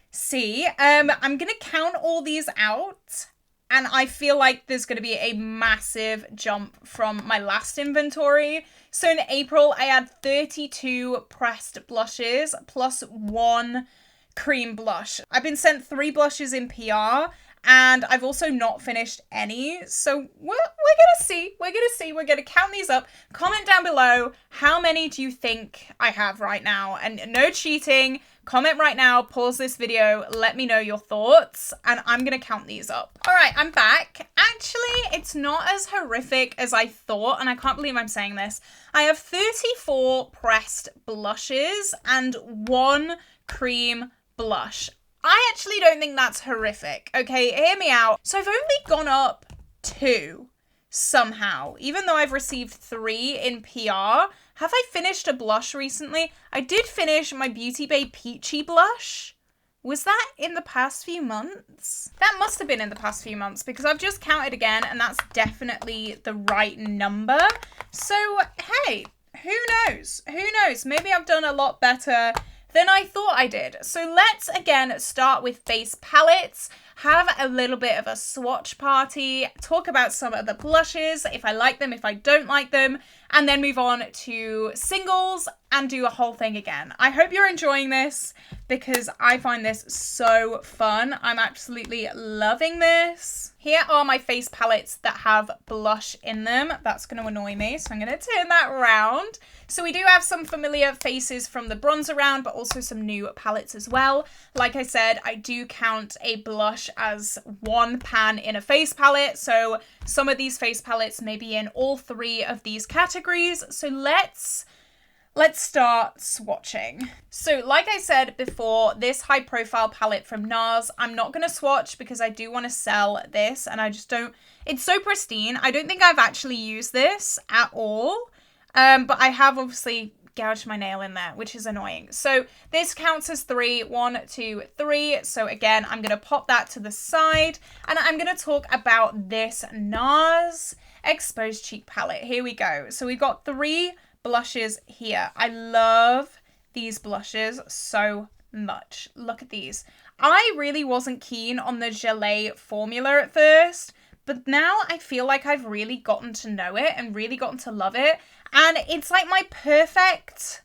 see. I'm going to count all these out. And I feel like there's going to be a massive jump from my last inventory. So in April, I had 32 pressed blushes plus 1 cream blush. I've been sent 3 blushes in PR and I've also not finished any. So we're going to see. We're going to see. We're going to count these up. Comment down below, how many do you think I have right now? And no cheating. Comment right now, pause this video, let me know your thoughts, and I'm gonna count these up. All right, I'm back. Actually, it's not as horrific as I thought, and I can't believe I'm saying this. I have 34 pressed blushes and 1 cream blush. I actually don't think that's horrific, okay? Hear me out. So I've only gone up 2 somehow, even though I've received 3 in PR. Have I finished a blush recently? I did finish my Beauty Bay Peachy blush. Was that in the past few months? That must have been in the past few months because I've just counted again and that's definitely the right number. So, hey, who knows? Who knows? Maybe I've done a lot better than I thought I did. So let's again start with base palettes, have a little bit of a swatch party, talk about some of the blushes, if I like them, if I don't like them, and then move on to singles and do a whole thing again. I hope you're enjoying this because I find this so fun. I'm absolutely loving this. Here are my face palettes that have blush in them. That's going to annoy me, so I'm going to turn that around. So we do have some familiar faces from the bronzer round, but also some new palettes as well. Like I said, I do count a blush as one pan in a face palette. So some of these face palettes may be in all three of these categories. So let's start swatching. So like I said before, this high profile palette from NARS, I'm not going to swatch because I do want to sell this and I just don't, it's so pristine. I don't think I've actually used this at all. But I have obviously gouged my nail in there, which is annoying. So this counts as 3, 1, 2, 3. So again, I'm going to pop that to the side and I'm going to talk about this NARS Exposed Cheek palette. Here we go. So we've got 3 blushes here. I love these blushes so much. Look at these. I really wasn't keen on the Gelée formula at first, but now I feel like I've really gotten to know it and really gotten to love it. And it's like my perfect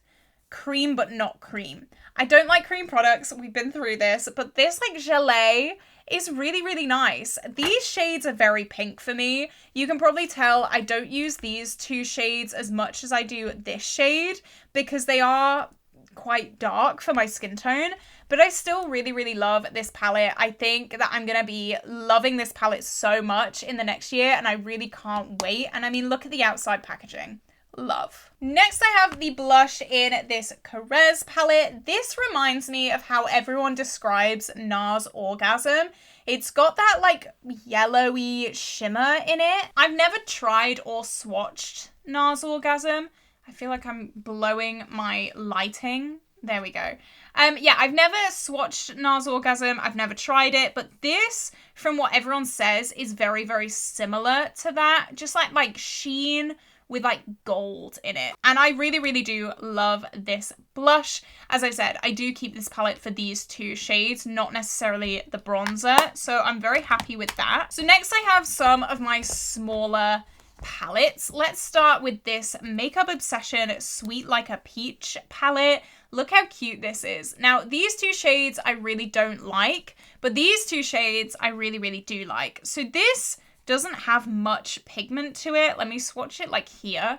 cream, but not cream. I don't like cream products. We've been through this, but this like Gelée is really, really nice. These shades are very pink for me. You can probably tell I don't use these 2 shades as much as I do this shade because they are quite dark for my skin tone, but I still really, really love this palette. I think that I'm going to be loving this palette so much in the next year and I really can't wait. And I mean, look at the outside packaging. Love. Next, I have the blush in this Caress palette. This reminds me of how everyone describes NARS Orgasm. It's got that like yellowy shimmer in it. I've never tried or swatched NARS Orgasm. I feel like I'm blowing my lighting. There we go. Yeah, I've never swatched NARS Orgasm. I've never tried it, but this, from what everyone says, is very, very similar to that. Just like sheen with like gold in it. And I really, really do love this blush. As I said, I do keep this palette for these 2 shades, not necessarily the bronzer. So I'm very happy with that. So next I have some of my smaller palettes. Let's start with this Makeup Obsession Sweet Like a Peach palette. Look how cute this is. Now, these 2 shades I really don't like, but these 2 shades I really, really do like. So this doesn't have much pigment to it. Let me swatch it like here.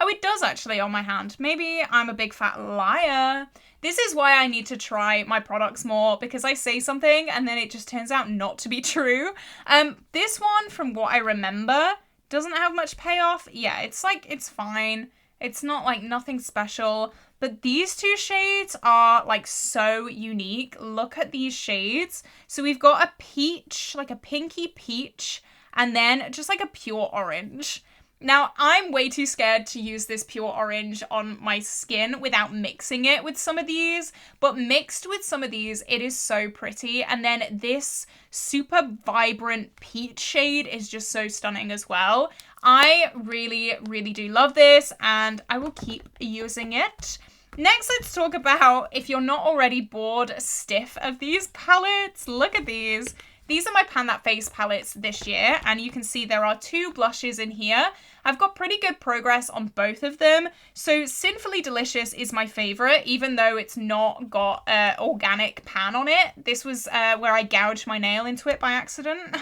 Oh, it does actually on my hand. Maybe I'm a big fat liar. This is why I need to try my products more because I say something and then it just turns out not to be true. This one, from what I remember, doesn't have much payoff. Yeah, it's like, it's fine. It's not like nothing special, but these 2 shades are like so unique. Look at these shades. So we've got a peach, like a pinky peach, and then just like a pure orange. Now, I'm way too scared to use this pure orange on my skin without mixing it with some of these, but mixed with some of these, it is so pretty. And then this super vibrant peach shade is just so stunning as well. I really, really do love this and I will keep using it. Next, let's talk about, if you're not already bored stiff of these palettes, look at these. These are my Pan That Face palettes this year, and you can see there are 2 blushes in here. I've got pretty good progress on both of them. So Sinfully Delicious is my favorite, even though it's not got organic pan on it. This was where I gouged my nail into it by accident.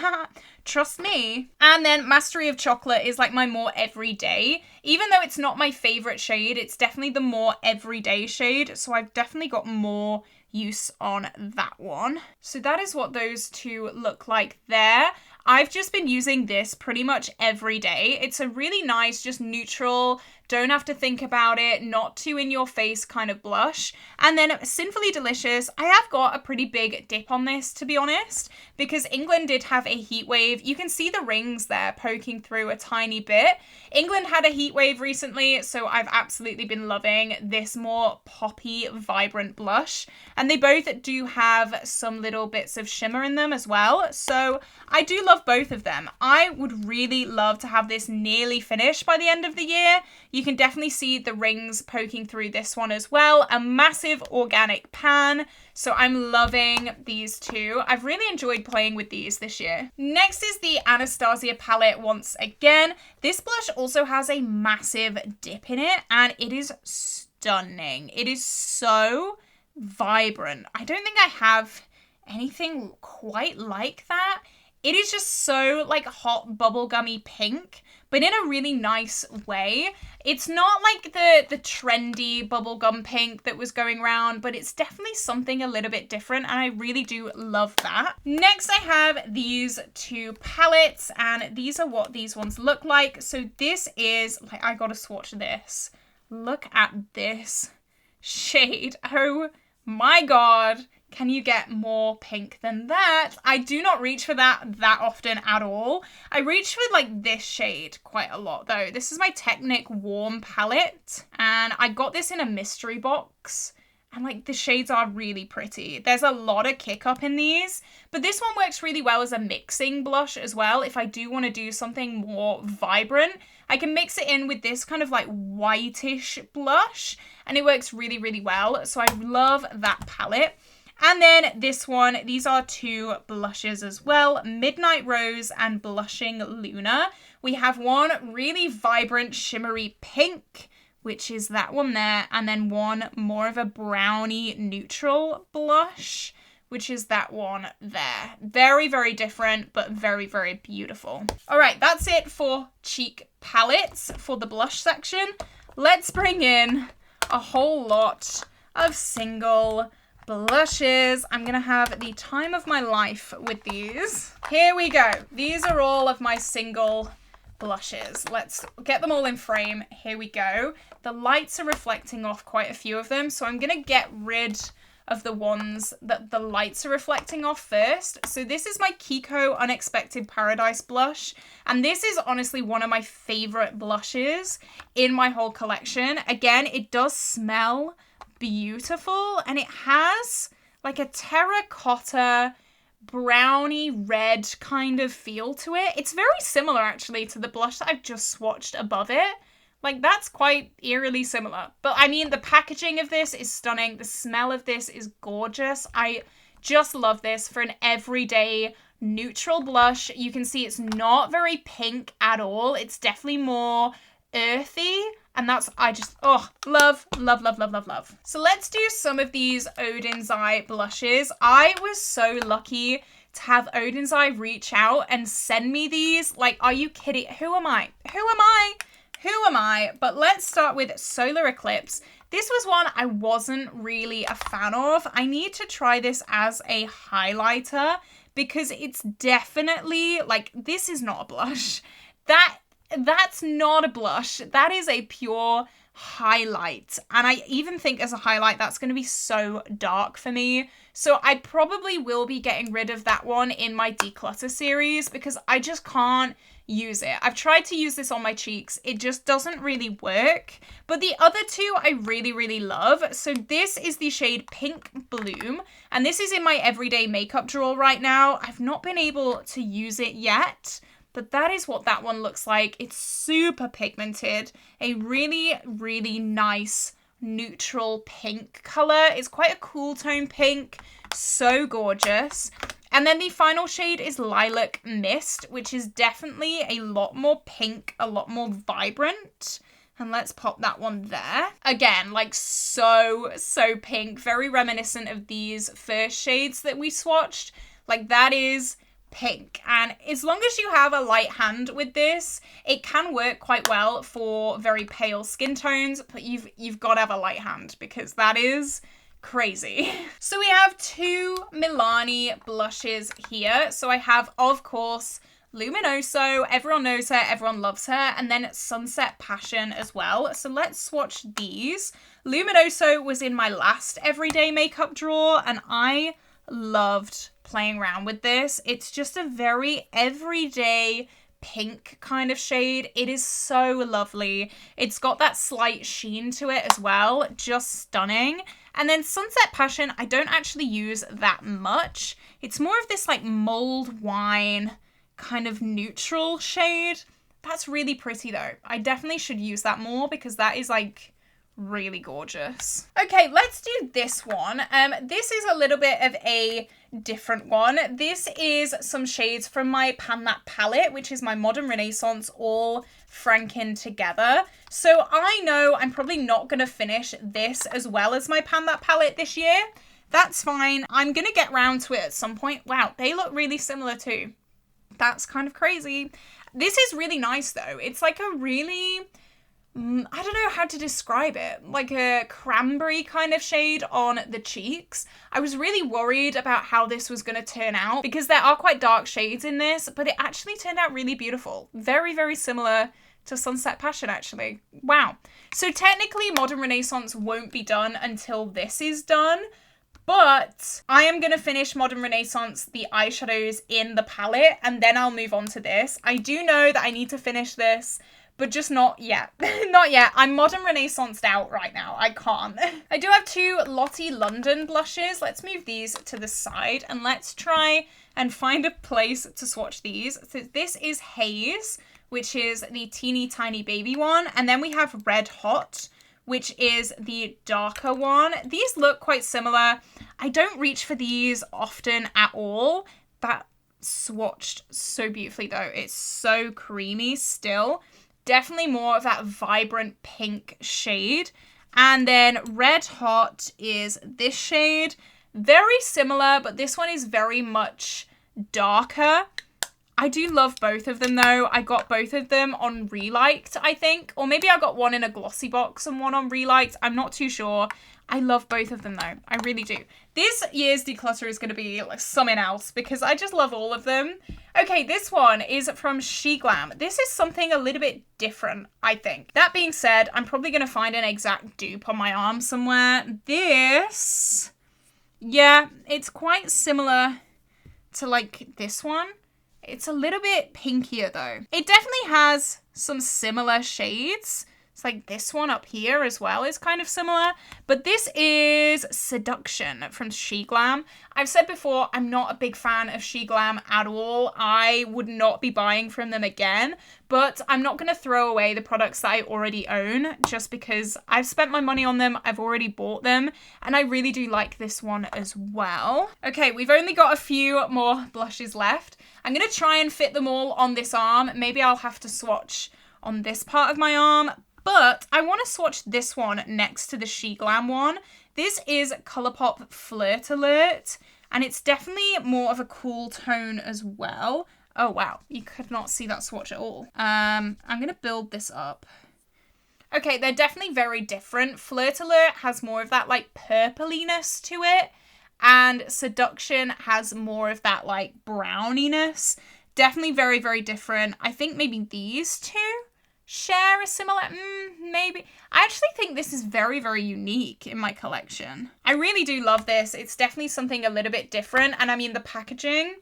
Trust me. And then Mastery of Chocolate is like my more everyday. Even though it's not my favorite shade, it's definitely the more everyday shade. So I've definitely got more use on that one. So that is what those 2 look like there. I've just been using this pretty much every day. It's a really nice, just neutral, don't have to think about it, not too in your face kind of blush. And then Sinfully Delicious, I have got a pretty big dip on this, to be honest, because England did have a heat wave. You can see the rings there poking through a tiny bit. England had a heat wave recently, so I've absolutely been loving this more poppy, vibrant blush. And they both do have some little bits of shimmer in them as well. So I do love both of them. I would really love to have this nearly finished by the end of the year. You can definitely see the rings poking through this one as well. A massive organic pan. So I'm loving these 2. I've really enjoyed playing with these this year. Next is the Anastasia palette once again. This blush also has a massive dip in it and it is stunning. stunning. It is so vibrant. I don't think I have anything quite like that. It is just so like hot bubblegummy pink, but in a really nice way. It's not like the trendy bubblegum pink that was going around, but it's definitely something a little bit different, and I really do love that. Next, I have these two palettes, and these are what these ones look like. So this is, like, I gotta swatch this. Look at this shade. Oh my god. Can you get more pink than that? I do not reach for that often at all. I reach for like this shade quite a lot though. This is my Technic Warm palette, and I got this in a mystery box. And like the shades are really pretty. There's a lot of kick up in these, but this one works really well as a mixing blush as well. If I do want to do something more vibrant, I can mix it in with this kind of like whitish blush, and it works really, really well. So I love that palette. And then this one, these are two blushes as well, Midnight Rose and Blushing Luna. We have one really vibrant shimmery pink, which is that one there, and then one more of a brownie neutral blush, which is that one there. Very, very different, but very, very beautiful. All right, that's it for cheek palettes for the blush section. Let's bring in a whole lot of single blushes. I'm gonna have the time of my life with these. Here we go. These are all of my single blushes. Let's get them all in frame. Here we go. The lights are reflecting off quite a few of them, so I'm gonna get rid of the ones that the lights are reflecting off first. So this is my Kiko Unexpected Paradise blush, and this is honestly one of my favorite blushes in my whole collection. Again, it does smell beautiful, and it has like a terracotta brownie red kind of feel to it. It's very similar actually to the blush that I've just swatched above it. Like that's quite eerily similar. But I mean, the packaging of this is stunning. The smell of this is gorgeous. I just love this for an everyday neutral blush. You can see it's not very pink at all. It's definitely more earthy. And that's, I just, oh, love, love, love, love, love, love. So let's do some of these Odin's Eye blushes. I was so lucky to have Odin's Eye reach out and send me these. Like, are you kidding? Who am I? Who am I? Who am I? But let's start with Solar Eclipse. This was one I wasn't really a fan of. I need to try this as a highlighter because it's definitely, like, this is not a blush. That's not a blush. That is a pure highlight. And I even think as a highlight, that's going to be so dark for me. So I probably will be getting rid of that one in my declutter series because I just can't use it. I've tried to use this on my cheeks. It just doesn't really work. But the other two I really, really love. So this is the shade Pink Bloom. And this is in my everyday makeup drawer right now. I've not been able to use it yet, but that is what that one looks like. It's super pigmented, a really, really nice neutral pink color. It's quite a cool tone pink, so gorgeous. And then the final shade is Lilac Mist, which is definitely a lot more pink, a lot more vibrant. And let's pop that one there. Again, like so pink, very reminiscent of these first shades that we swatched. Like that is pink, and as long as you have a light hand with this, it can work quite well for very pale skin tones, but you've got to have a light hand because that is crazy. So we have two Milani blushes here. So I have, of course, Luminoso. Everyone knows her, everyone loves her, and then Sunset Passion as well. So let's swatch these. Luminoso was in my last everyday makeup drawer, and I loved playing around with this. It's just a very everyday pink kind of shade. It is so lovely. It's got that slight sheen to it as well. Just stunning. And then Sunset Passion, I don't actually use that much. It's more of this like mulled wine kind of neutral shade. That's really pretty though. I definitely should use that more because that is like really gorgeous. Okay, let's do this one. This is a little bit of a different one. This is some shades from my Pan That palette, which is my Modern Renaissance all Franken together. So I know I'm probably not going to finish this as well as my Pan That palette this year. That's fine. I'm going to get round to it at some point. Wow, they look really similar too. That's kind of crazy. This is really nice though. It's like a really, I don't know how to describe it, like a cranberry kind of shade on the cheeks. I was really worried about how this was going to turn out because there are quite dark shades in this, but it actually turned out really beautiful. Very, very similar to Sunset Passion actually. Wow. So technically Modern Renaissance won't be done until this is done. But I am going to finish Modern Renaissance, the eyeshadows in the palette, and then I'll move on to this. I do know that I need to finish this, but just not yet. Not yet. I'm Modern Renaissanced out right now. I can't. I do have two Lottie London blushes. Let's move these to the side and let's try and find a place to swatch these. So this is Haze, which is the teeny tiny baby one. And then we have Red Hot, which is the darker one. These look quite similar. I don't reach for these often at all. That swatched so beautifully though. It's so creamy still. Definitely more of that vibrant pink shade. And then Red Hot is this shade. Very similar, but this one is very much darker. I do love both of them though. I got both of them on Reliked, I think. Or maybe I got one in a glossy box and one on Reliked. I'm not too sure. I love both of them though. I really do. This year's declutter is going to be like something else because I just love all of them. Okay, this one is from She Glam. This is something a little bit different, I think. That being said, I'm probably going to find an exact dupe on my arm somewhere. This, yeah, it's quite similar to like this one. It's a little bit pinkier though. It definitely has some similar shades. It's like this one up here as well is kind of similar. But this is Seduction from She Glam. I've said before, I'm not a big fan of She Glam at all. I would not be buying from them again. But I'm not going to throw away the products that I already own just because I've spent my money on them. I've already bought them. And I really do like this one as well. Okay, we've only got a few more blushes left. I'm going to try and fit them all on this arm. Maybe I'll have to swatch on this part of my arm. But I want to swatch this one next to the She Glam one. This is Colourpop Flirt Alert. And it's definitely more of a cool tone as well. Oh, wow. You could not see that swatch at all. I'm going to build this up. Okay, they're definitely very different. Flirt Alert has more of that, like, purpliness to it. And Seduction has more of that, like, browniness. Definitely very, very different. I think maybe these two share a similar, maybe. I actually think this is very, very unique in my collection. I really do love this. It's definitely something a little bit different. And I mean, the packaging,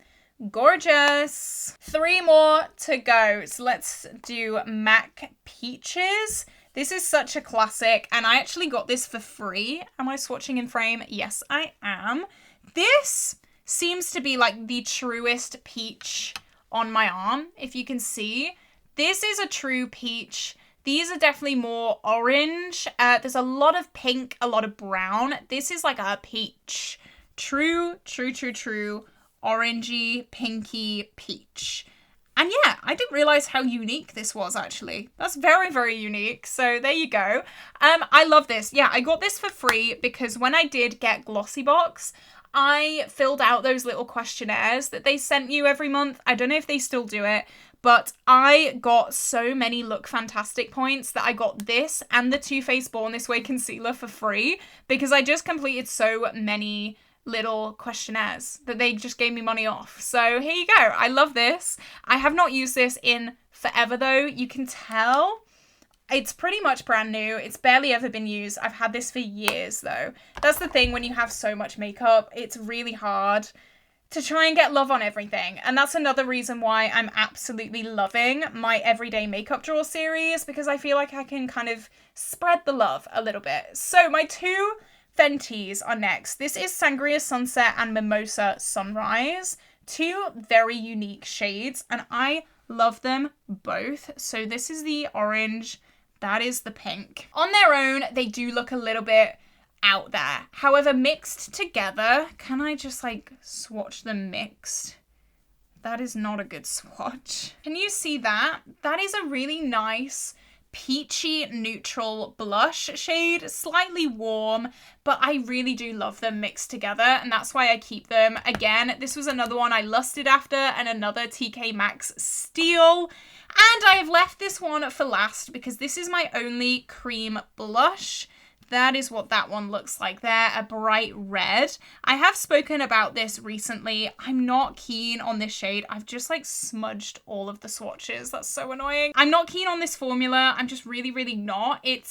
gorgeous. 3 more to go. So let's do MAC Peaches. This is such a classic. And I actually got this for free. Am I swatching in frame? Yes, I am. This seems to be like the truest peach on my arm, if you can see. This is a true peach. These are definitely more orange. There's a lot of pink, a lot of brown. This is like a peach. True, orangey, pinky peach. And yeah, I didn't realize how unique this was actually. That's very, very unique. So there you go. I love this. Yeah, I got this for free because when I did get Glossy Box, I filled out those little questionnaires that they sent you every month. I don't know if they still do it, but I got so many Look Fantastic points that I got this and the Too Faced Born This Way concealer for free because I just completed so many little questionnaires that they just gave me money off. So here you go. I love this. I have not used this in forever though. You can tell it's pretty much brand new. It's barely ever been used. I've had this for years though. That's the thing when you have so much makeup. It's really hard to try and get love on everything. And that's another reason why I'm absolutely loving my Everyday Makeup Drawer series because I feel like I can kind of spread the love a little bit. So my 2 Fenties are next. This is Sangria Sunset and Mimosa Sunrise. 2 very unique shades and I love them both. So this is the orange That is the pink. On their own, they do look a little bit out there. However, mixed together, can I just like swatch them mixed? That is not a good swatch. Can you see that? That is a really nice peachy neutral blush shade, slightly warm, but I really do love them mixed together, and that's why I keep them. Again, this was another one I lusted after, and another TK Maxx steal, and I have left this one for last because this is my only cream blush. That is what that one looks like there, a bright red. I have spoken about this recently. I'm not keen on this shade. I've just like smudged all of the swatches. That's so annoying. I'm not keen on this formula. I'm just really, really not. I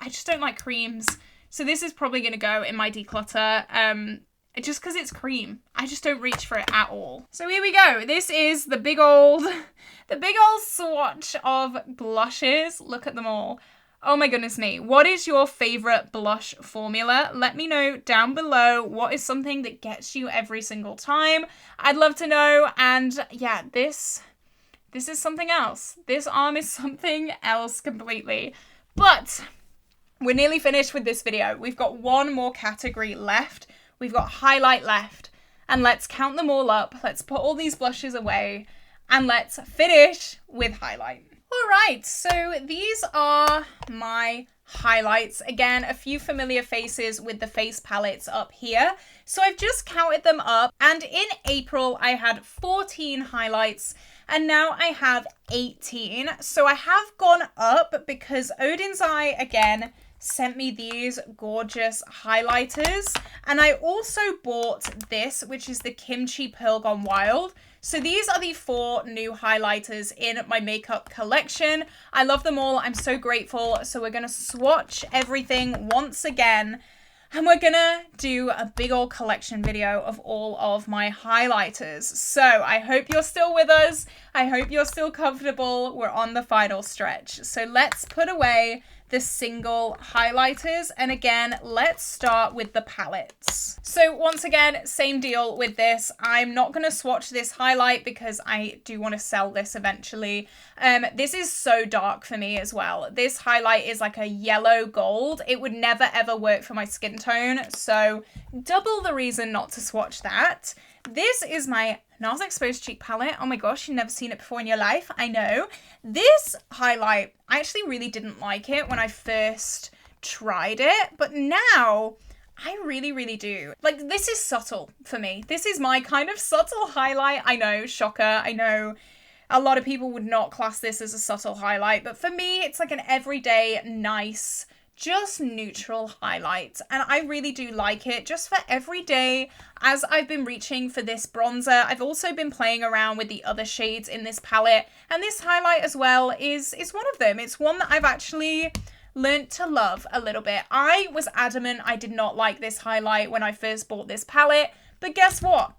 just don't like creams. So this is probably going to go in my declutter. Just because it's cream. I just don't reach for it at all. So here we go. This is the big old swatch of blushes. Look at them all. Oh my goodness me. What is your favorite blush formula? Let me know down below. What is something that gets you every single time? I'd love to know. And yeah, this is something else. This arm is something else completely. But we're nearly finished with this video. We've got one more category left. We've got highlight left. And let's count them all up. Let's put all these blushes away. And let's finish with highlight. All right, so these are my highlights. Again, a few familiar faces with the face palettes up here. So I've just counted them up, and in April I had 14 highlights, and now I have 18. So I have gone up because Odin's Eye, again, sent me these gorgeous highlighters. And I also bought this, which is the Kimchi Pearl Gone Wild. So these are the 4 new highlighters in my makeup collection. I love them all. I'm so grateful. So we're going to swatch everything once again. And we're going to do a big old collection video of all of my highlighters. So I hope you're still with us. I hope you're still comfortable. We're on the final stretch. So let's put away the single highlighters, and again, let's start with the palettes. So once again, same deal with this. I'm not going to swatch this highlight because I do want to sell this eventually. This is so dark for me as well. This highlight is like a yellow gold. It would never ever work for my skin tone, so double the reason not to swatch that. This is my NARS Exposed Cheek palette. Oh my gosh, you've never seen it before in your life. I know. This highlight, I actually really didn't like it when I first tried it, but now I really, really do. Like, this is subtle for me. This is my kind of subtle highlight. I know, shocker. I know a lot of people would not class this as a subtle highlight, but for me, it's like an everyday, nice, just neutral highlight, and I really do like it just for every day. As I've been reaching for this bronzer, I've also been playing around with the other shades in this palette, and this highlight as well is one of them. It's one that I've actually learnt to love a little bit. I was adamant I did not like this highlight when I first bought this palette, but guess what?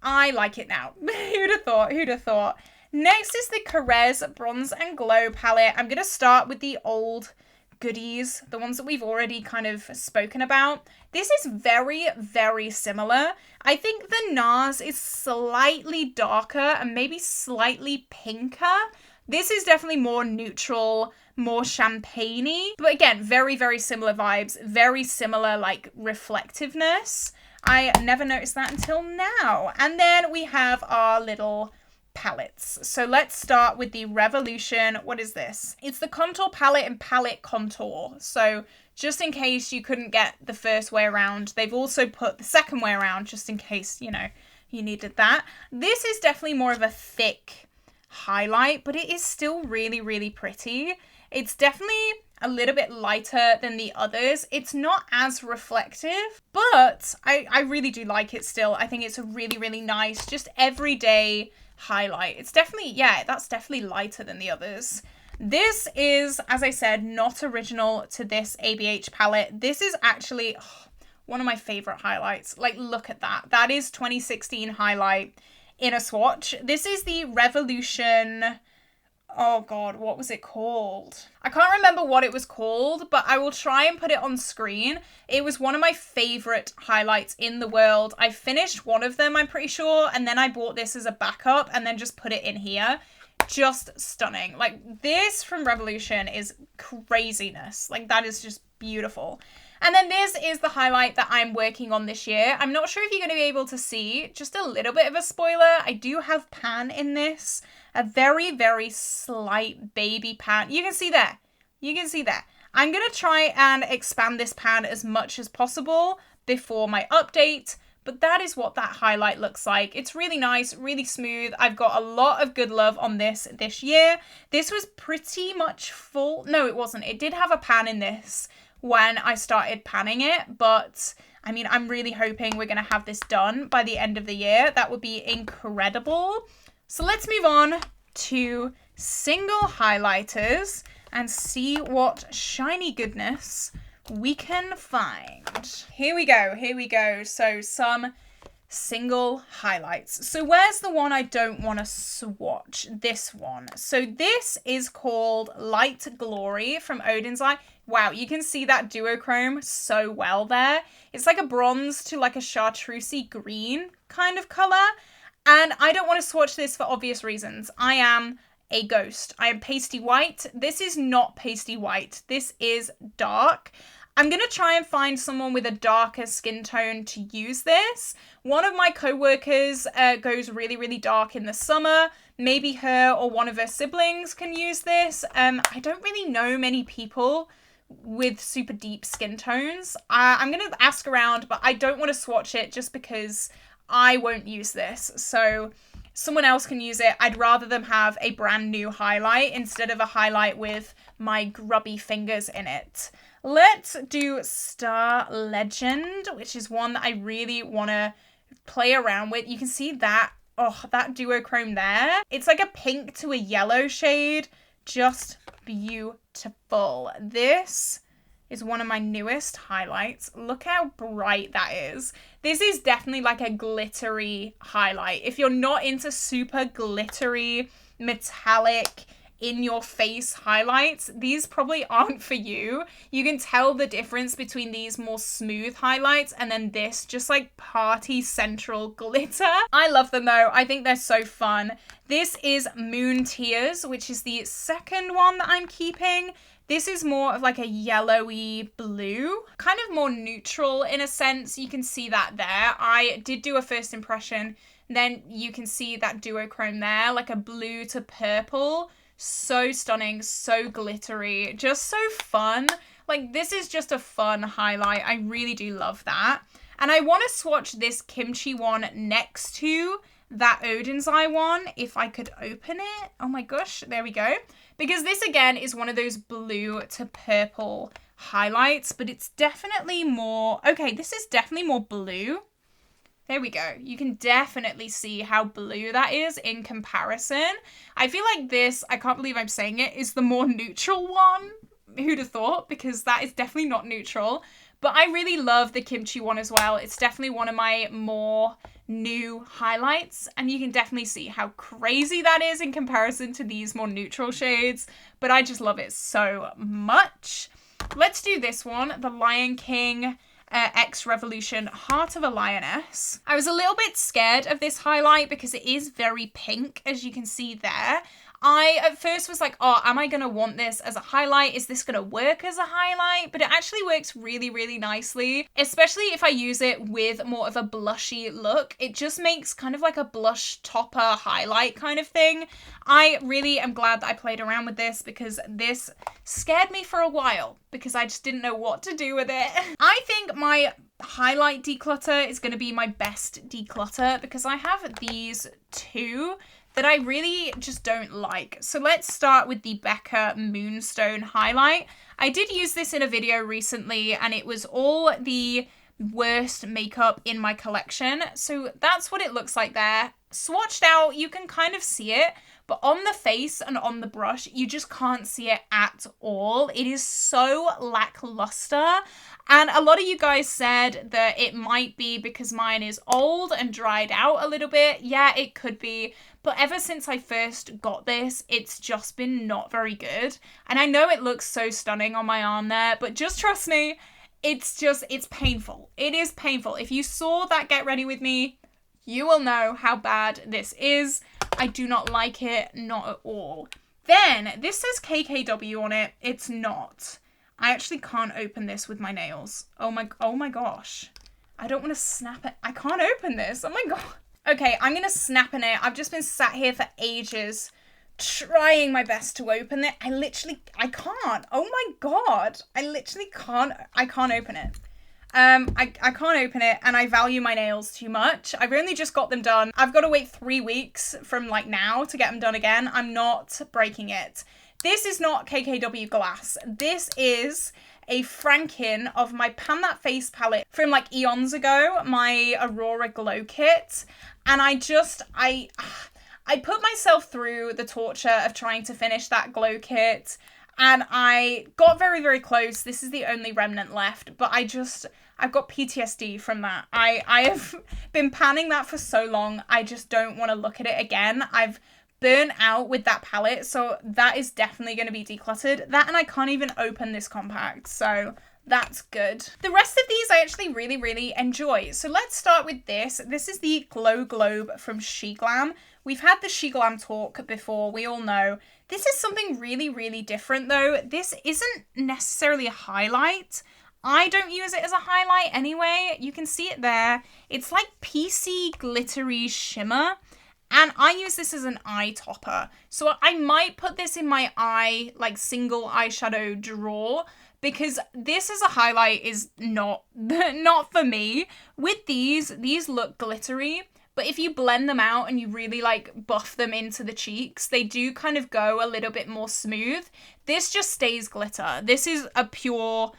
I like it now. Who'd have thought? Who'd have thought? Next is the Carez Bronze and Glow palette. I'm going to start with the old goodies, the ones that we've already kind of spoken about. This is very, very similar. I think the NARS is slightly darker and maybe slightly pinker. This is definitely more neutral, more champagne-y, but again, very, very similar vibes, very similar like reflectiveness. I never noticed that until now. And then we have our little palettes. So let's start with the Revolution. What is this? It's the Contour Palette and Palette Contour. So just in case you couldn't get the first way around, they've also put the second way around just in case, you know, you needed that. This is definitely more of a thick highlight, but it is still really, really pretty. It's definitely a little bit lighter than the others. It's not as reflective, but I really do like it still. I think it's a really, really nice, just everyday highlight. It's definitely, yeah, that's definitely lighter than the others. This is, as I said, not original to this ABH palette. This is actually one of my favorite highlights. Like, look at that. That is 2016 highlight in a swatch. This is the Revolution. Oh God, what was it called? I can't remember what it was called, but I will try and put it on screen. It was one of my favorite highlights in the world. I finished one of them, I'm pretty sure, and then I bought this as a backup and then just put it in here. just stunning. Like, this from Revolution is craziness. Like, that is just beautiful. And then this is the highlight that I'm working on this year. I'm not sure if you're going to be able to see, just a little bit of a spoiler. I do have pan in this, a very, very slight baby pan. You can see there. You can see there. I'm going to try and expand this pan as much as possible before my update. But that is what that highlight looks like. It's really nice, really smooth. I've got a lot of good love on this year. This was pretty much full. No, it wasn't. It did have a pan in this when I started panning it. But, I mean, I'm really hoping we're going to have this done by the end of the year. That would be incredible. So let's move on to single highlighters and see what shiny goodness we can find. Here we go, here we go. So some single highlights. So where's the one I don't want to swatch? This one. So this is called Light Glory from Odin's Eye. Wow, you can see that duochrome so well there. It's like a bronze to like a chartreusey green kind of color. And I don't want to swatch this for obvious reasons. I am a ghost. I am pasty white. This is not pasty white. This is dark. I'm going to try and find someone with a darker skin tone to use this. One of my co-workers goes really, really dark in the summer. Maybe her or one of her siblings can use this. I don't really know many people with super deep skin tones. I'm going to ask around, but I don't want to swatch it just because I won't use this. So someone else can use it. I'd rather them have a brand new highlight instead of a highlight with my grubby fingers in it. Let's do Star Legend, which is one that I really want to play around with. You can see that, oh, that duochrome there. It's like a pink to a yellow shade. Just beautiful. This is one of my newest highlights. Look how bright that is. This is definitely like a glittery highlight. If you're not into super glittery, metallic, in your face highlights, these probably aren't for you. You can tell the difference between these more smooth highlights and then this just like party central glitter. I love them though. I think they're so fun. This is Moon Tears, which is the second one that I'm keeping. This is more of like a yellowy blue, kind of more neutral in a sense. You can see that there. I did do a first impression. Then you can see that duochrome there, like a blue to purple. So stunning, so glittery, just so fun. Like, this is just a fun highlight. I really do love that. And I want to swatch this kimchi one next to that Odin's Eye one, if I could open it. Oh my gosh, there we go. Because this, again, is one of those blue to purple highlights, but it's definitely more... Okay, this is definitely more blue. There we go. You can definitely see how blue that is in comparison. I feel like this, I can't believe I'm saying it, is the more neutral one. Who'd have thought? Because that is definitely not neutral. But I really love the kimchi one as well. It's definitely one of my more new highlights. And you can definitely see how crazy that is in comparison to these more neutral shades. But I just love it so much. Let's do this one, the Lion King X Revolution Heart of a Lioness. I was a little bit scared of this highlight because it is very pink, as you can see there. I at first was like, oh, am I going to want this as a highlight? Is this going to work as a highlight? But it actually works really, really nicely, especially if I use it with more of a blushy look. It just makes kind of like a blush topper highlight kind of thing. I really am glad that I played around with this because this scared me for a while because I just didn't know what to do with it. I think my highlight declutter is going to be my best declutter because I have these two that I really just don't like. So let's start with the Becca Moonstone highlight. I did use this in a video recently and it was all the worst makeup in my collection. So that's what it looks like there. Swatched out, you can kind of see it, but on the face and on the brush, you just can't see it at all. It is so lackluster. And a lot of you guys said that it might be because mine is old and dried out a little bit. Yeah, it could be. But ever since I first got this, it's just been not very good. And I know it looks so stunning on my arm there, but just trust me, it's painful. It is painful. If you saw that Get Ready With Me, you will know how bad this is. I do not like it, not at all. Then, this says KKW on it. It's not. I actually can't open this with my nails. Oh my gosh. I don't want to snap it. I can't open this. Oh my god. Okay, I'm going to snap in it. I've just been sat here for ages trying my best to open it. I can't. Oh my god. I literally can't. I can't open it. I can't open it, and I value my nails too much. I've only just got them done. I've got to wait 3 weeks from like now to get them done again. I'm not breaking it. This is not KKW glass. This is a Franken of my Pan That Face palette from like eons ago, my Aurora Glow Kit. And I put myself through the torture of trying to finish that glow kit, and I got very, very close. This is the only remnant left, but I've got PTSD from that. I have been panning that for so long. I just don't want to look at it again. I've burnt out with that palette, so that is definitely going to be decluttered. That, and I can't even open this compact, so that's good. The rest of these I actually really, really enjoy. So let's start with this. This is the Glow Globe from SheGlam. We've had the SheGlam talk before, we all know. This is something really, really different though. This isn't necessarily a highlight. I don't use it as a highlight anyway. You can see it there. It's like PC glittery shimmer. And I use this as an eye topper. So I might put this in my eye, like single eyeshadow drawer, because this as a highlight is not for me. With these look glittery, but if you blend them out and you really like buff them into the cheeks, they do kind of go a little bit more smooth. This just stays glitter. This is a pure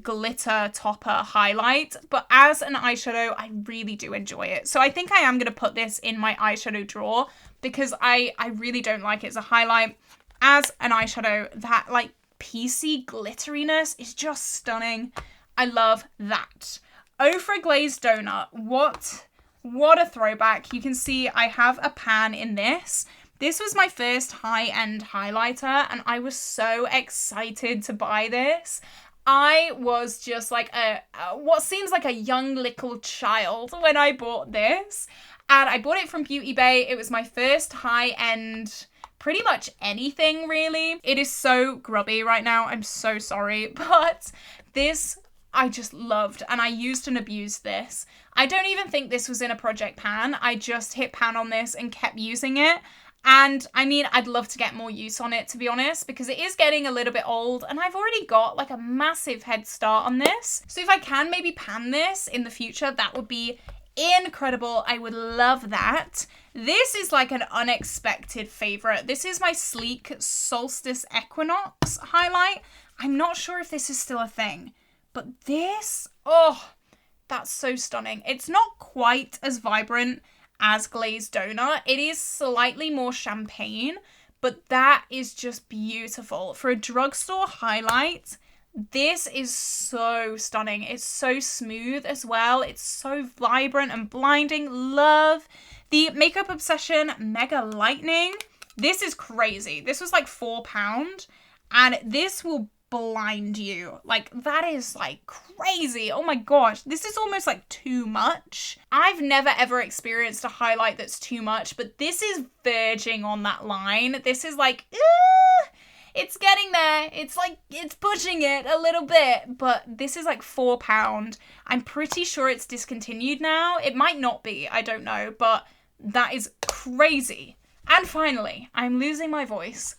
glitter topper highlight, but as an eyeshadow I really do enjoy it. So I think I am going to put this in my eyeshadow drawer because I really don't like it as a highlight. As an eyeshadow, that like PC glitteriness is just stunning. I love that. Oh, for a glazed donut. What a throwback. You can see I have a pan in this. This was my first high-end highlighter and I was so excited to buy this. I was just like what seems like a young little child when I bought this. And I bought it from Beauty Bay. It was my first high-end pretty much anything really. It is so grubby right now. I'm so sorry. But this I just loved and I used and abused this. I don't even think this was in a project pan. I just hit pan on this and kept using it. And I mean, I'd love to get more use on it, to be honest, because it is getting a little bit old and I've already got like a massive head start on this. So if I can maybe pan this in the future, that would be incredible. I would love that. This is like an unexpected favorite. This is my Sleek Solstice Equinox highlight. I'm not sure if this is still a thing, but this, oh, that's so stunning. It's not quite as vibrant as glazed donut. It is slightly more champagne, but that is just beautiful. For a drugstore highlight, this is so stunning. It's so smooth as well. It's so vibrant and blinding. Love the Makeup Obsession Mega Lightning. This is crazy. This was like £4 and this will blind you. Like, that is like crazy. Oh my gosh, this is almost like too much. I've never ever experienced a highlight that's too much, but this is verging on that line. This is like, it's getting there. It's like, it's pushing it a little bit, but this is like £4. I'm pretty sure it's discontinued now. It might not be, I don't know, but that is crazy. And finally, I'm losing my voice.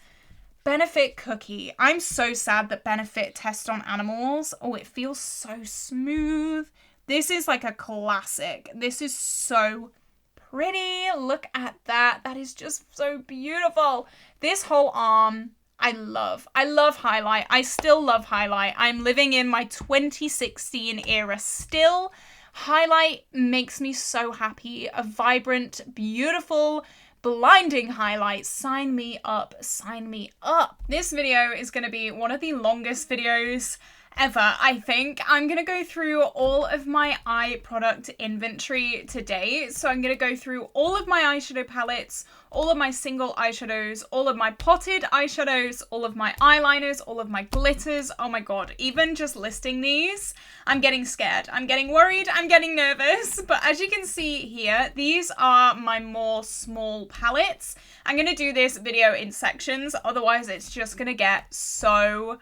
Benefit Cookie. I'm so sad that Benefit test on animals. Oh, it feels so smooth. This is like a classic. This is so pretty. Look at that. That is just so beautiful. This whole arm, I love. I love highlight. I still love highlight. I'm living in my 2016 era still. Highlight makes me so happy. A vibrant, beautiful, blinding highlight. Sign me up. Sign me up. This video is going to be one of the longest videos ever, I think. I'm going to go through all of my eye product inventory today. So I'm going to go through all of my eyeshadow palettes, all of my single eyeshadows, all of my potted eyeshadows, all of my eyeliners, all of my glitters. Oh my god, even just listing these, I'm getting scared. I'm getting worried. I'm getting nervous. But as you can see here, these are my more small palettes. I'm going to do this video in sections, otherwise it's just going to get so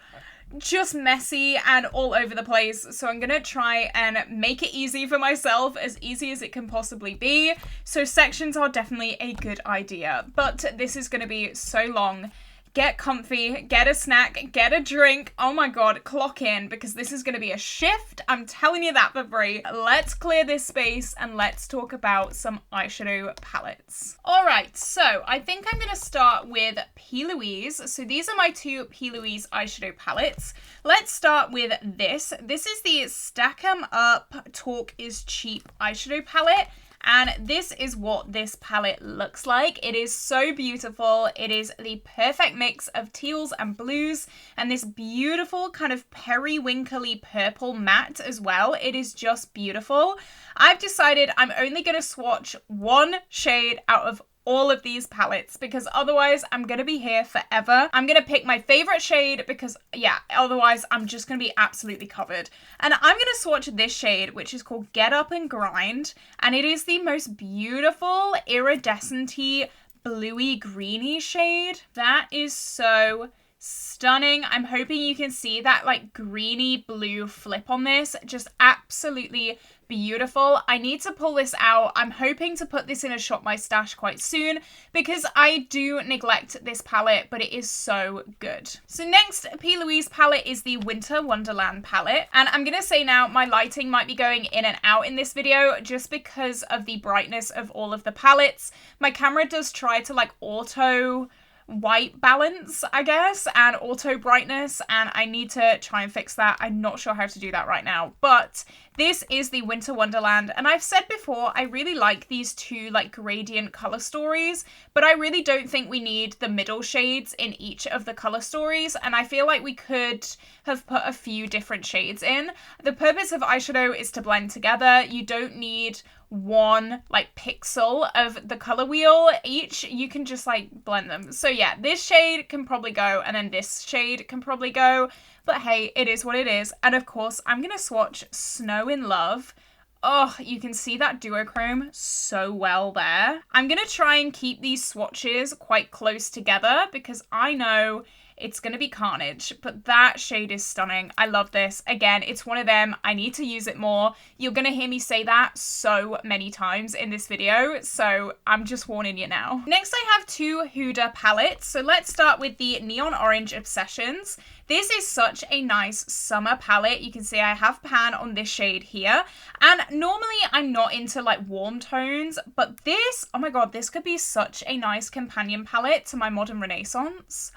just messy and all over the place. So I'm gonna try and make it easy for myself, as easy as it can possibly be. So sections are definitely a good idea, but this is gonna be so long. Get comfy, get a snack, get a drink. Oh my god, clock in, because this is going to be a shift. I'm telling you that for free. Let's clear this space and let's talk about some eyeshadow palettes. All right, so I think I'm going to start with P. Louise. So these are my two P. Louise eyeshadow palettes. Let's start with this. This is the Stack 'em Up Talk is Cheap eyeshadow palette. And this is what this palette looks like. It is so beautiful. It is the perfect mix of teals and blues and this beautiful kind of periwinkly purple matte as well. It is just beautiful. I've decided I'm only going to swatch one shade out of all of these palettes because otherwise I'm gonna be here forever. I'm gonna pick my favorite shade because yeah, otherwise I'm just gonna be absolutely covered. And I'm gonna swatch this shade, which is called Get Up and Grind, and it is the most beautiful iridescent-y bluey greeny shade. That is so stunning. I'm hoping you can see that like greeny blue flip on this. Just absolutely beautiful. I need to pull this out. I'm hoping to put this in a Shop My Stash quite soon because I do neglect this palette, but it is so good. So next P. Louise palette is the Winter Wonderland palette. And I'm going to say now my lighting might be going in and out in this video just because of the brightness of all of the palettes. My camera does try to like auto white balance, I guess, and auto brightness, and I need to try and fix that. I'm not sure how to do that right now, but this is the Winter Wonderland, and I've said before, I really like these two like gradient color stories, but I really don't think we need the middle shades in each of the color stories, and I feel like we could have put a few different shades in. The purpose of eyeshadow is to blend together. You don't need one like pixel of the color wheel each. You can just like blend them. So yeah, this shade can probably go and then this shade can probably go, but hey, it is what it is. And of course I'm gonna swatch Snow in Love. Oh, you can see that duochrome so well there. I'm gonna try and keep these swatches quite close together because I know it's going to be carnage, but that shade is stunning. I love this. Again, it's one of them. I need to use it more. You're going to hear me say that so many times in this video, so I'm just warning you now. Next, I have two Huda palettes. So let's start with the Neon Orange Obsessions. This is such a nice summer palette. You can see I have pan on this shade here. And normally I'm not into like warm tones, but this, oh my god, this could be such a nice companion palette to my Modern Renaissance.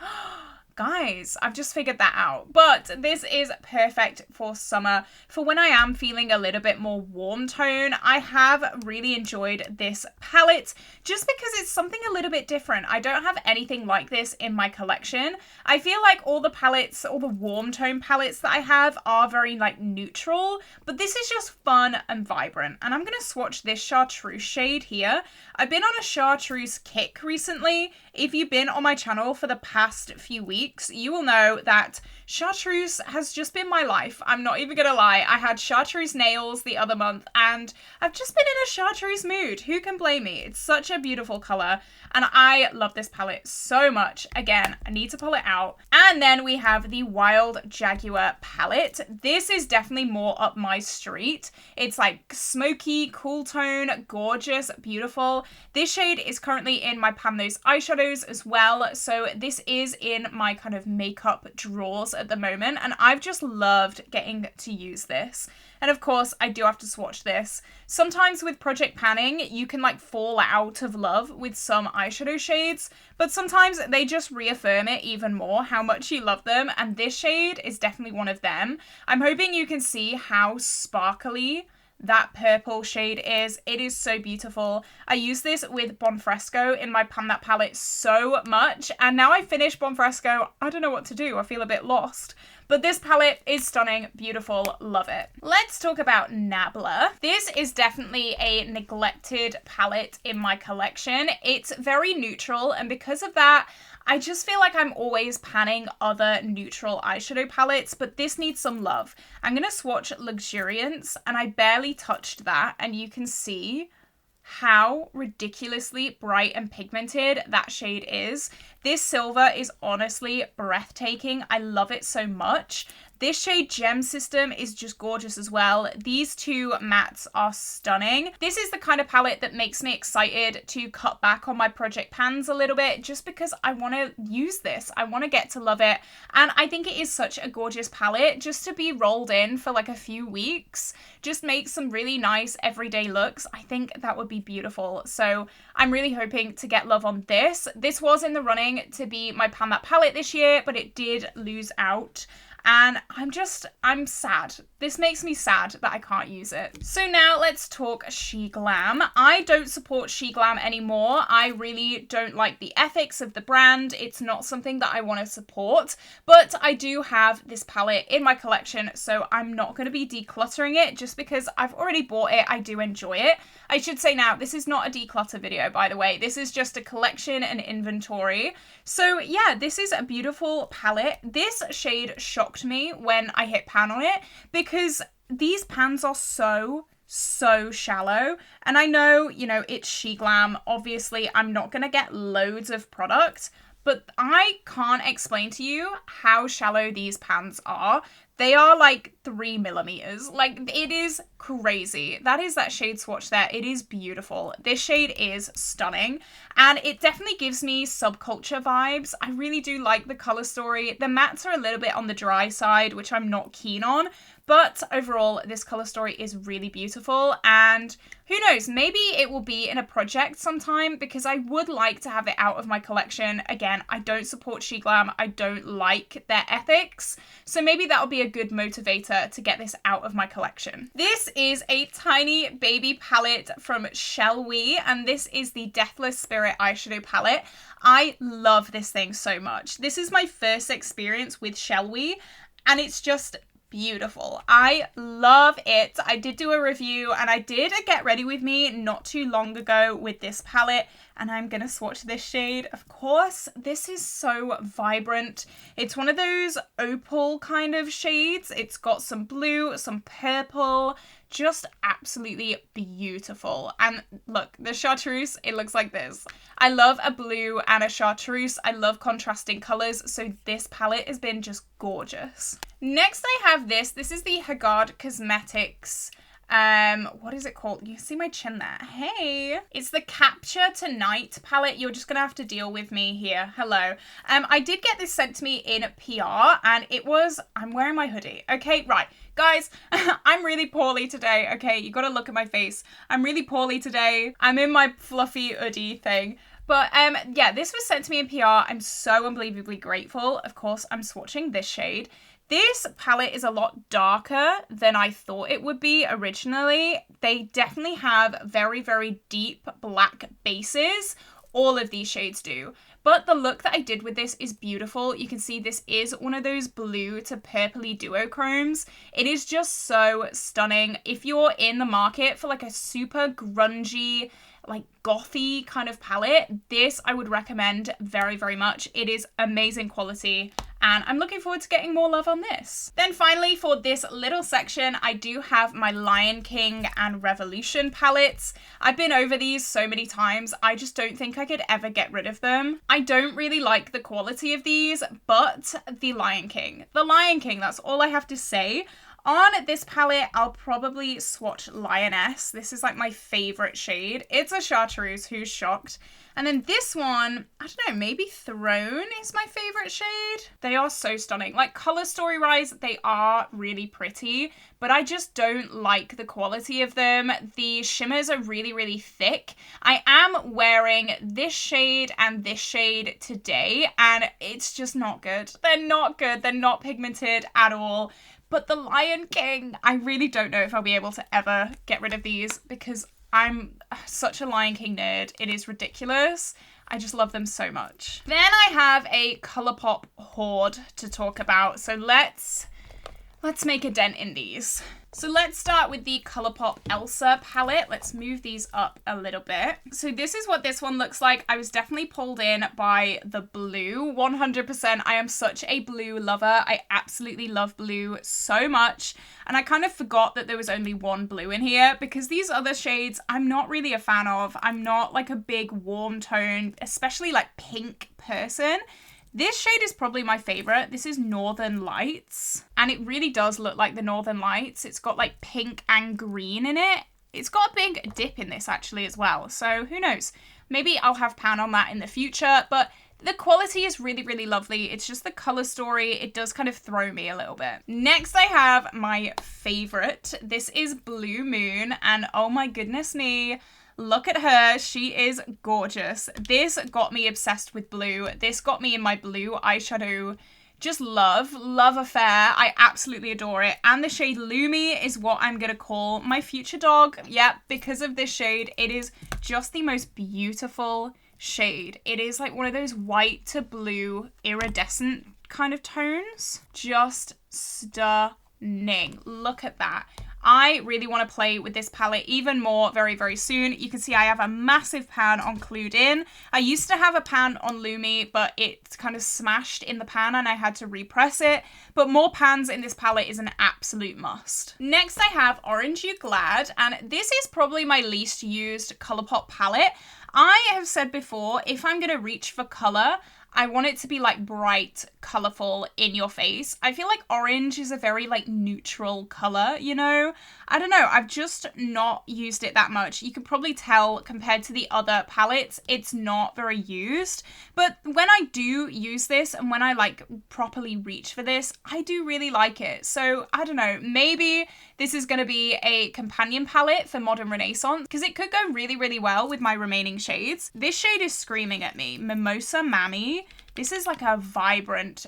Guys, I've just figured that out. But this is perfect for summer. For when I am feeling a little bit more warm tone, I have really enjoyed this palette just because it's something a little bit different. I don't have anything like this in my collection. I feel like all the palettes, all the warm tone palettes that I have are very like neutral, but this is just fun and vibrant. And I'm going to swatch this chartreuse shade here. I've been on a chartreuse kick recently. If you've been on my channel for the past few weeks, you will know that chartreuse has just been my life. I'm not even gonna lie. I had chartreuse nails the other month and I've just been in a chartreuse mood. Who can blame me? It's such a beautiful color and I love this palette so much. Again, I need to pull it out. And then we have the Wild Jaguar palette. This is definitely more up my street. It's like smoky, cool tone, gorgeous, beautiful. This shade is currently in my Pan Those Eyeshadows as well. So this is in my kind of makeup drawers at the moment. And I've just loved getting to use this. And of course, I do have to swatch this. Sometimes with project panning, you can like fall out of love with some eyeshadow shades, but sometimes they just reaffirm it even more how much you love them. And this shade is definitely one of them. I'm hoping you can see how sparkly that purple shade is. It is so beautiful. I use this with Bonfresco in my Pan That palette so much, and now I finished Bonfresco, I don't know what to do. I feel a bit lost. But this palette is stunning, beautiful, love it. Let's talk about Nabla. This is definitely a neglected palette in my collection. It's very neutral, and because of that, I just feel like I'm always panning other neutral eyeshadow palettes, but this needs some love. I'm going to swatch Luxuriance, and I barely touched that, and you can see how ridiculously bright and pigmented that shade is. This silver is honestly breathtaking. I love it so much. This shade Gem System is just gorgeous as well. These two mattes are stunning. This is the kind of palette that makes me excited to cut back on my project pans a little bit, just because I want to use this. I want to get to love it. And I think it is such a gorgeous palette just to be rolled in for like a few weeks. Just make some really nice everyday looks. I think that would be beautiful. So I'm really hoping to get love on this. This was in the running to be my Pan That palette this year, but it did lose out. And I'm sad. This makes me sad that I can't use it. So now let's talk She Glam. I don't support She Glam anymore. I really don't like the ethics of the brand. It's not something that I want to support, but I do have this palette in my collection, so I'm not going to be decluttering it just because I've already bought it. I do enjoy it. I should say now, this is not a declutter video, by the way. This is just a collection and inventory. So yeah, this is a beautiful palette. This shade shocked me when I hit pan on it because these pans are so shallow. And I know, you know, it's She Glam. Obviously, I'm not going to get loads of product, but I can't explain to you how shallow these pans are. They are like 3 millimeters. Like, it is crazy. That is that shade swatch there. It is beautiful. This shade is stunning, and it definitely gives me Subculture vibes. I really do like the color story. The mattes are a little bit on the dry side, which I'm not keen on, but overall, this color story is really beautiful, and who knows, maybe it will be in a project sometime because I would like to have it out of my collection. Again, I don't support She Glam. I don't like their ethics, so maybe that'll be a good motivator to get this out of my collection. This is a tiny baby palette from Shall We, and this is the Deathless Spirit eyeshadow palette. I love this thing so much. This is my first experience with Shall We, and it's just beautiful. I love it. I did do a review and I did a Get Ready With Me not too long ago with this palette, and I'm gonna swatch this shade. Of course, this is so vibrant. It's one of those opal kind of shades. It's got some blue, some purple, just absolutely beautiful. And look, the chartreuse, it looks like this. I love a blue and a chartreuse. I love contrasting colors, so this palette has been just gorgeous. Next I have this. This is the Haggard Cosmetics, what is it called? You see my chin there. Hey, it's the Capture Tonight palette. You're just gonna have to deal with me here. Hello. I did get this sent to me in PR, and it was, I'm wearing my hoodie. Okay, right. Guys, I'm really poorly today, okay? You gotta look at my face. I'm really poorly today. I'm in my fluffy hoodie thing. But yeah, this was sent to me in PR. I'm so unbelievably grateful. Of course, I'm swatching this shade. This palette is a lot darker than I thought it would be originally. They definitely have very, very deep black bases. All of these shades do. But the look that I did with this is beautiful. You can see this is one of those blue to purpley duochromes. It is just so stunning. If you're in the market for like a super grungy, like gothy kind of palette, this I would recommend very, very much. It is amazing quality, and I'm looking forward to getting more love on this. Then finally, for this little section, I do have my Lion King and Revolution palettes. I've been over these so many times, I just don't think I could ever get rid of them. I don't really like the quality of these, but the Lion King, that's all I have to say. On this palette, I'll probably swatch Lioness. This is like my favorite shade. It's a chartreuse, who's shocked? And then this one, I don't know, maybe Throne is my favorite shade. They are so stunning. Like, color story wise, they are really pretty, but I just don't like the quality of them. The shimmers are really, really thick. I am wearing this shade and this shade today, and it's just not good. They're not good. They're not pigmented at all. But the Lion King, I really don't know if I'll be able to ever get rid of these because I'm such a Lion King nerd. It is ridiculous. I just love them so much. Then I have a ColourPop hoard to talk about. So let's make a dent in these. So let's start with the ColourPop Elsa palette. Let's move these up a little bit. So this is what this one looks like. I was definitely pulled in by the blue, 100%. I am such a blue lover. I absolutely love blue so much. And I kind of forgot that there was only one blue in here because these other shades I'm not really a fan of. I'm not like a big warm tone, especially like pink person. This shade is probably my favorite. This is Northern Lights, and it really does look like the Northern Lights. It's got like pink and green in it. It's got a big dip in this actually as well, so who knows? Maybe I'll have pan on that in the future, but the quality is really, really lovely. It's just the color story. It does kind of throw me a little bit. Next, I have my favorite. This is Blue Moon, and oh my goodness me. Look at her. She is gorgeous. This got me obsessed with blue. This got me in my blue eyeshadow just love affair. I absolutely adore it. And the shade Lumi is what I'm going to call my future dog. Yeah, because of this shade, it is just the most beautiful shade. It is like one of those white to blue iridescent kind of tones. Just stunning. Look at that. I really want to play with this palette even more very, very soon. You can see I have a massive pan on Clued In. I used to have a pan on Lumi, but it's kind of smashed in the pan and I had to repress it. But more pans in this palette is an absolute must. Next, I have Orange You Glad, and this is probably my least used ColourPop palette. I have said before, if I'm going to reach for color, I want it to be like bright, colorful, in your face. I feel like orange is a very like neutral color, you know? I don't know, I've just not used it that much. You can probably tell compared to the other palettes, it's not very used. But when I do use this and when I like properly reach for this, I do really like it. So I don't know, maybe this is going to be a companion palette for Modern Renaissance because it could go really, really well with my remaining shades. This shade is screaming at me, Mimosa Mammy. This is like a vibrant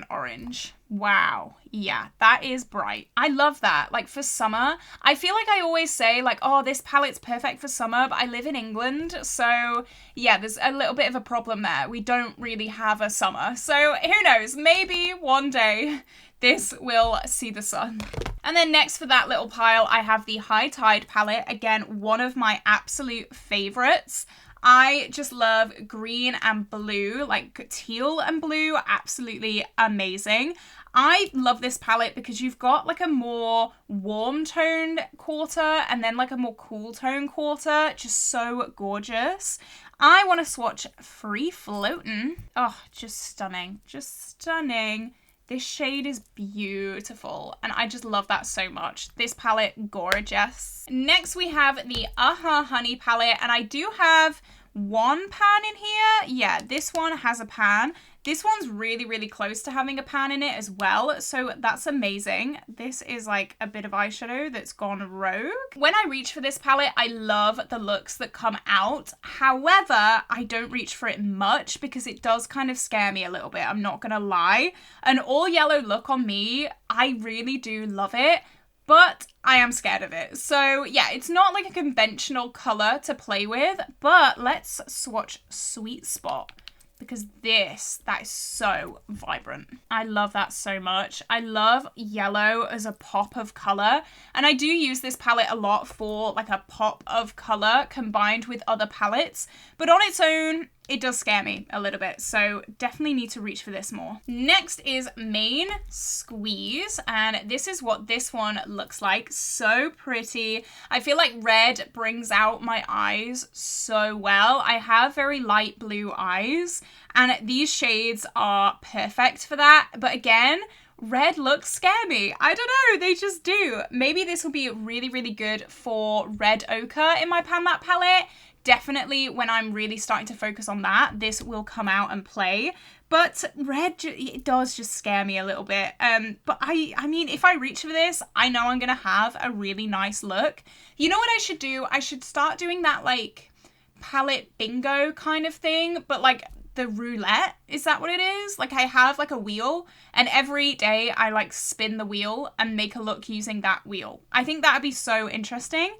orange. Wow. Yeah, that is bright. I love that. Like for summer, I feel like I always say like, oh, this palette's perfect for summer, but I live in England. So yeah, there's a little bit of a problem there. We don't really have a summer. So who knows? Maybe one day this will see the sun. And then next for that little pile, I have the High Tide palette. Again, one of my absolute favorites. I just love green and blue, like teal and blue, absolutely amazing. I love this palette because you've got like a more warm toned quarter and then like a more cool tone quarter, just so gorgeous. I want to swatch Free Floatin'. Oh, just stunning, just stunning. This shade is beautiful, and I just love that so much. This palette, gorgeous. Next, we have the Honey palette, and I do have one pan in here. Yeah, this one has a pan. This one's really, really close to having a pan in it as well, so that's amazing. This is like a bit of eyeshadow that's gone rogue. When I reach for this palette, I love the looks that come out. However, I don't reach for it much because it does kind of scare me a little bit, I'm not gonna lie. An all yellow look on me, I really do love it, but I am scared of it. So yeah, it's not like a conventional color to play with, but let's swatch Sweet Spot. Because that is so vibrant. I love that so much. I love yellow as a pop of color. And I do use this palette a lot for like a pop of color combined with other palettes. But on its own, it does scare me a little bit. So definitely need to reach for this more. Next is Main Squeeze. And this is what this one looks like. So pretty. I feel like red brings out my eyes so well. I have very light blue eyes. And these shades are perfect for that. But again, red looks scare me. I don't know, they just do. Maybe this will be really, really good for red ochre in my Pan That palette. Definitely when I'm really starting to focus on that, this will come out and play. But red, it does just scare me a little bit. But I mean, if I reach for this, I know I'm going to have a really nice look. You know what I should do? I should start doing that like palette bingo kind of thing, but like the roulette, is that what it is? Like I have like a wheel and every day I like spin the wheel and make a look using that wheel. I think that'd be so interesting.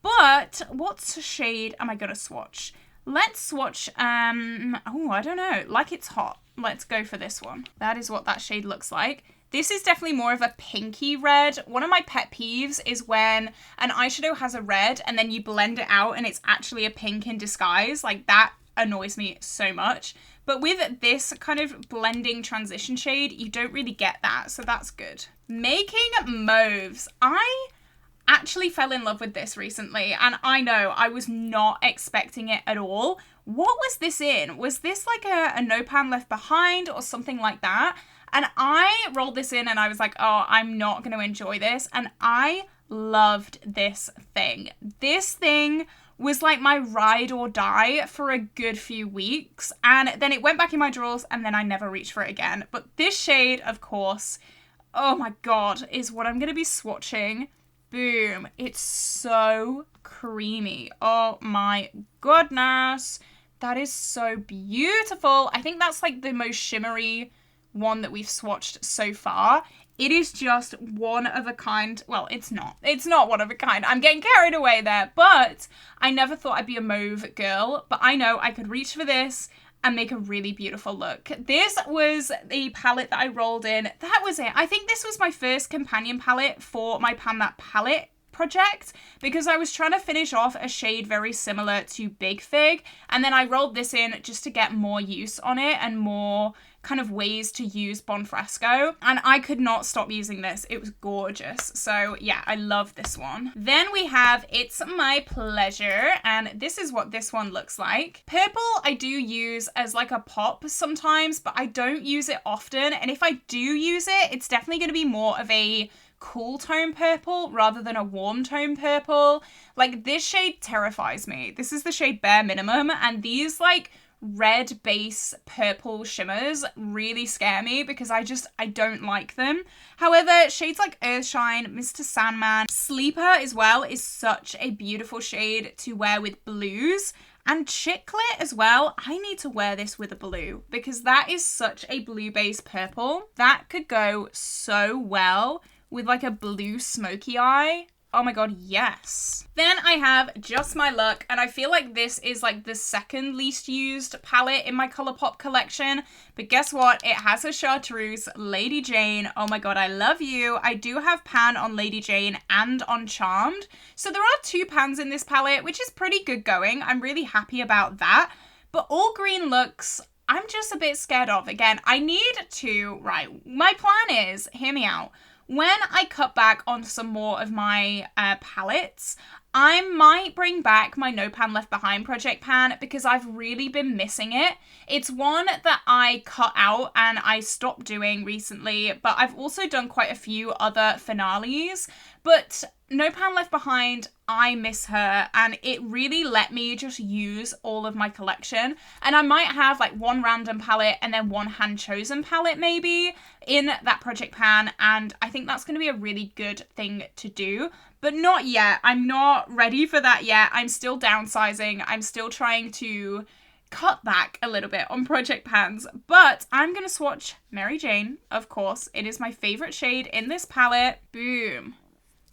But what shade am I going to swatch? Let's swatch, oh, I don't know, Like It's Hot. Let's go for this one. That is what that shade looks like. This is definitely more of a pinky red. One of my pet peeves is when an eyeshadow has a red and then you blend it out and it's actually a pink in disguise. Like, that annoys me so much. But with this kind of blending transition shade, you don't really get that, so that's good. Making Mauves. I actually fell in love with this recently, and I know I was not expecting it at all. What was this in? Was this like a No Pan Left Behind or something like that? And I rolled this in and I was like, oh, I'm not going to enjoy this. And I loved this thing. This thing was like my ride or die for a good few weeks. And then it went back in my drawers and then I never reached for it again. But this shade, of course, oh my God, is what I'm going to be swatching. Boom. It's so creamy. Oh my goodness. That is so beautiful. I think that's like the most shimmery one that we've swatched so far. It is just one of a kind. Well, it's not. It's not one of a kind. I'm getting carried away there, but I never thought I'd be a mauve girl, but I know I could reach for this and make a really beautiful look. This was the palette that I rolled in. That was it. I think this was my first companion palette for my Pan That palette project because I was trying to finish off a shade very similar to Big Fig, and then I rolled this in just to get more use on it and more kind of ways to use Bonfresco, and I could not stop using this. It was gorgeous. So yeah, I love this one. Then we have It's My Pleasure, and this is what this one looks like. Purple I do use as like a pop sometimes, but I don't use it often, and if I do use it, it's definitely going to be more of a cool tone purple rather than a warm tone purple. Like, this shade terrifies me. This is the shade Bare Minimum, and these like red base purple shimmers really scare me because I don't like them. However, shades like Earthshine, Mr. Sandman, Sleeper as well is such a beautiful shade to wear with blues. And Chiclet as well. I need to wear this with a blue because that is such a blue base purple. That could go so well with like a blue smoky eye. Oh my God, yes. Then I have Just My Luck, and I feel like this is like the second least used palette in my ColourPop collection, but guess what? It has a chartreuse, Lady Jane. Oh my God, I love you. I do have pan on Lady Jane and on Charmed, so there are 2 pans in this palette, which is pretty good going. I'm really happy about that, but all green looks I'm just a bit scared of. Again, I need to, right, my plan is, hear me out, when I cut back on some more of my palettes, I might bring back my No Pan Left Behind project pan because I've really been missing it. It's one that I cut out and I stopped doing recently, but I've also done quite a few other finales. But No Pan Left Behind, I miss her, and it really let me just use all of my collection. And I might have like one random palette and then one hand-chosen palette maybe in that project pan, and I think that's going to be a really good thing to do. But not yet. I'm not ready for that yet. I'm still downsizing. I'm still trying to cut back a little bit on project pans, but I'm going to swatch Mary Jane, of course. It is my favorite shade in this palette. Boom.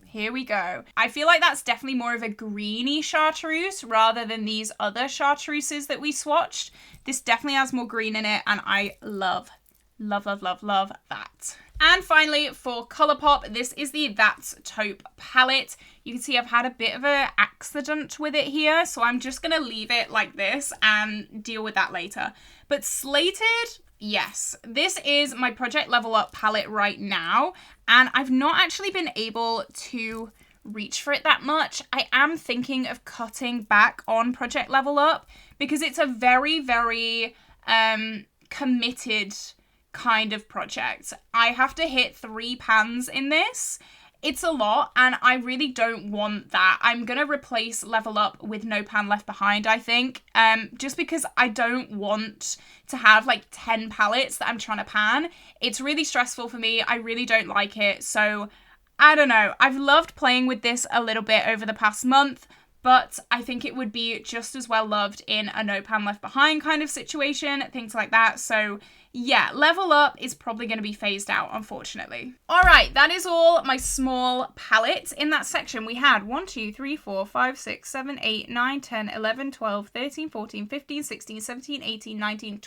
Here we go. I feel like that's definitely more of a greeny chartreuse rather than these other chartreuses that we swatched. This definitely has more green in it, and I love that. And finally, for ColourPop, this is the That's Taupe palette. You can see I've had a bit of an accident with it here, so I'm just going to leave it like this and deal with that later. But Slated, yes, this is my Project Level Up palette right now, and I've not actually been able to reach for it that much. I am thinking of cutting back on Project Level Up because it's a very, very committed kind of project. I have to hit 3 pans in this. It's a lot, and I really don't want that. I'm gonna replace Level Up with No Pan Left Behind, I think, just because I don't want to have like 10 palettes that I'm trying to pan. It's really stressful for me. I really don't like it. So I don't know. I've loved playing with this a little bit over the past month, but I think it would be just as well loved in a No Pan Left Behind kind of situation, things like that. So yeah, Level Up is probably going to be phased out, unfortunately. All right, that is all my small palettes. In that section, we had 1, 2, 3, 4, 5, 6, 7, 8, 9, 10, 11, 12, 13, 14, 15, 16, 17, 18, 19,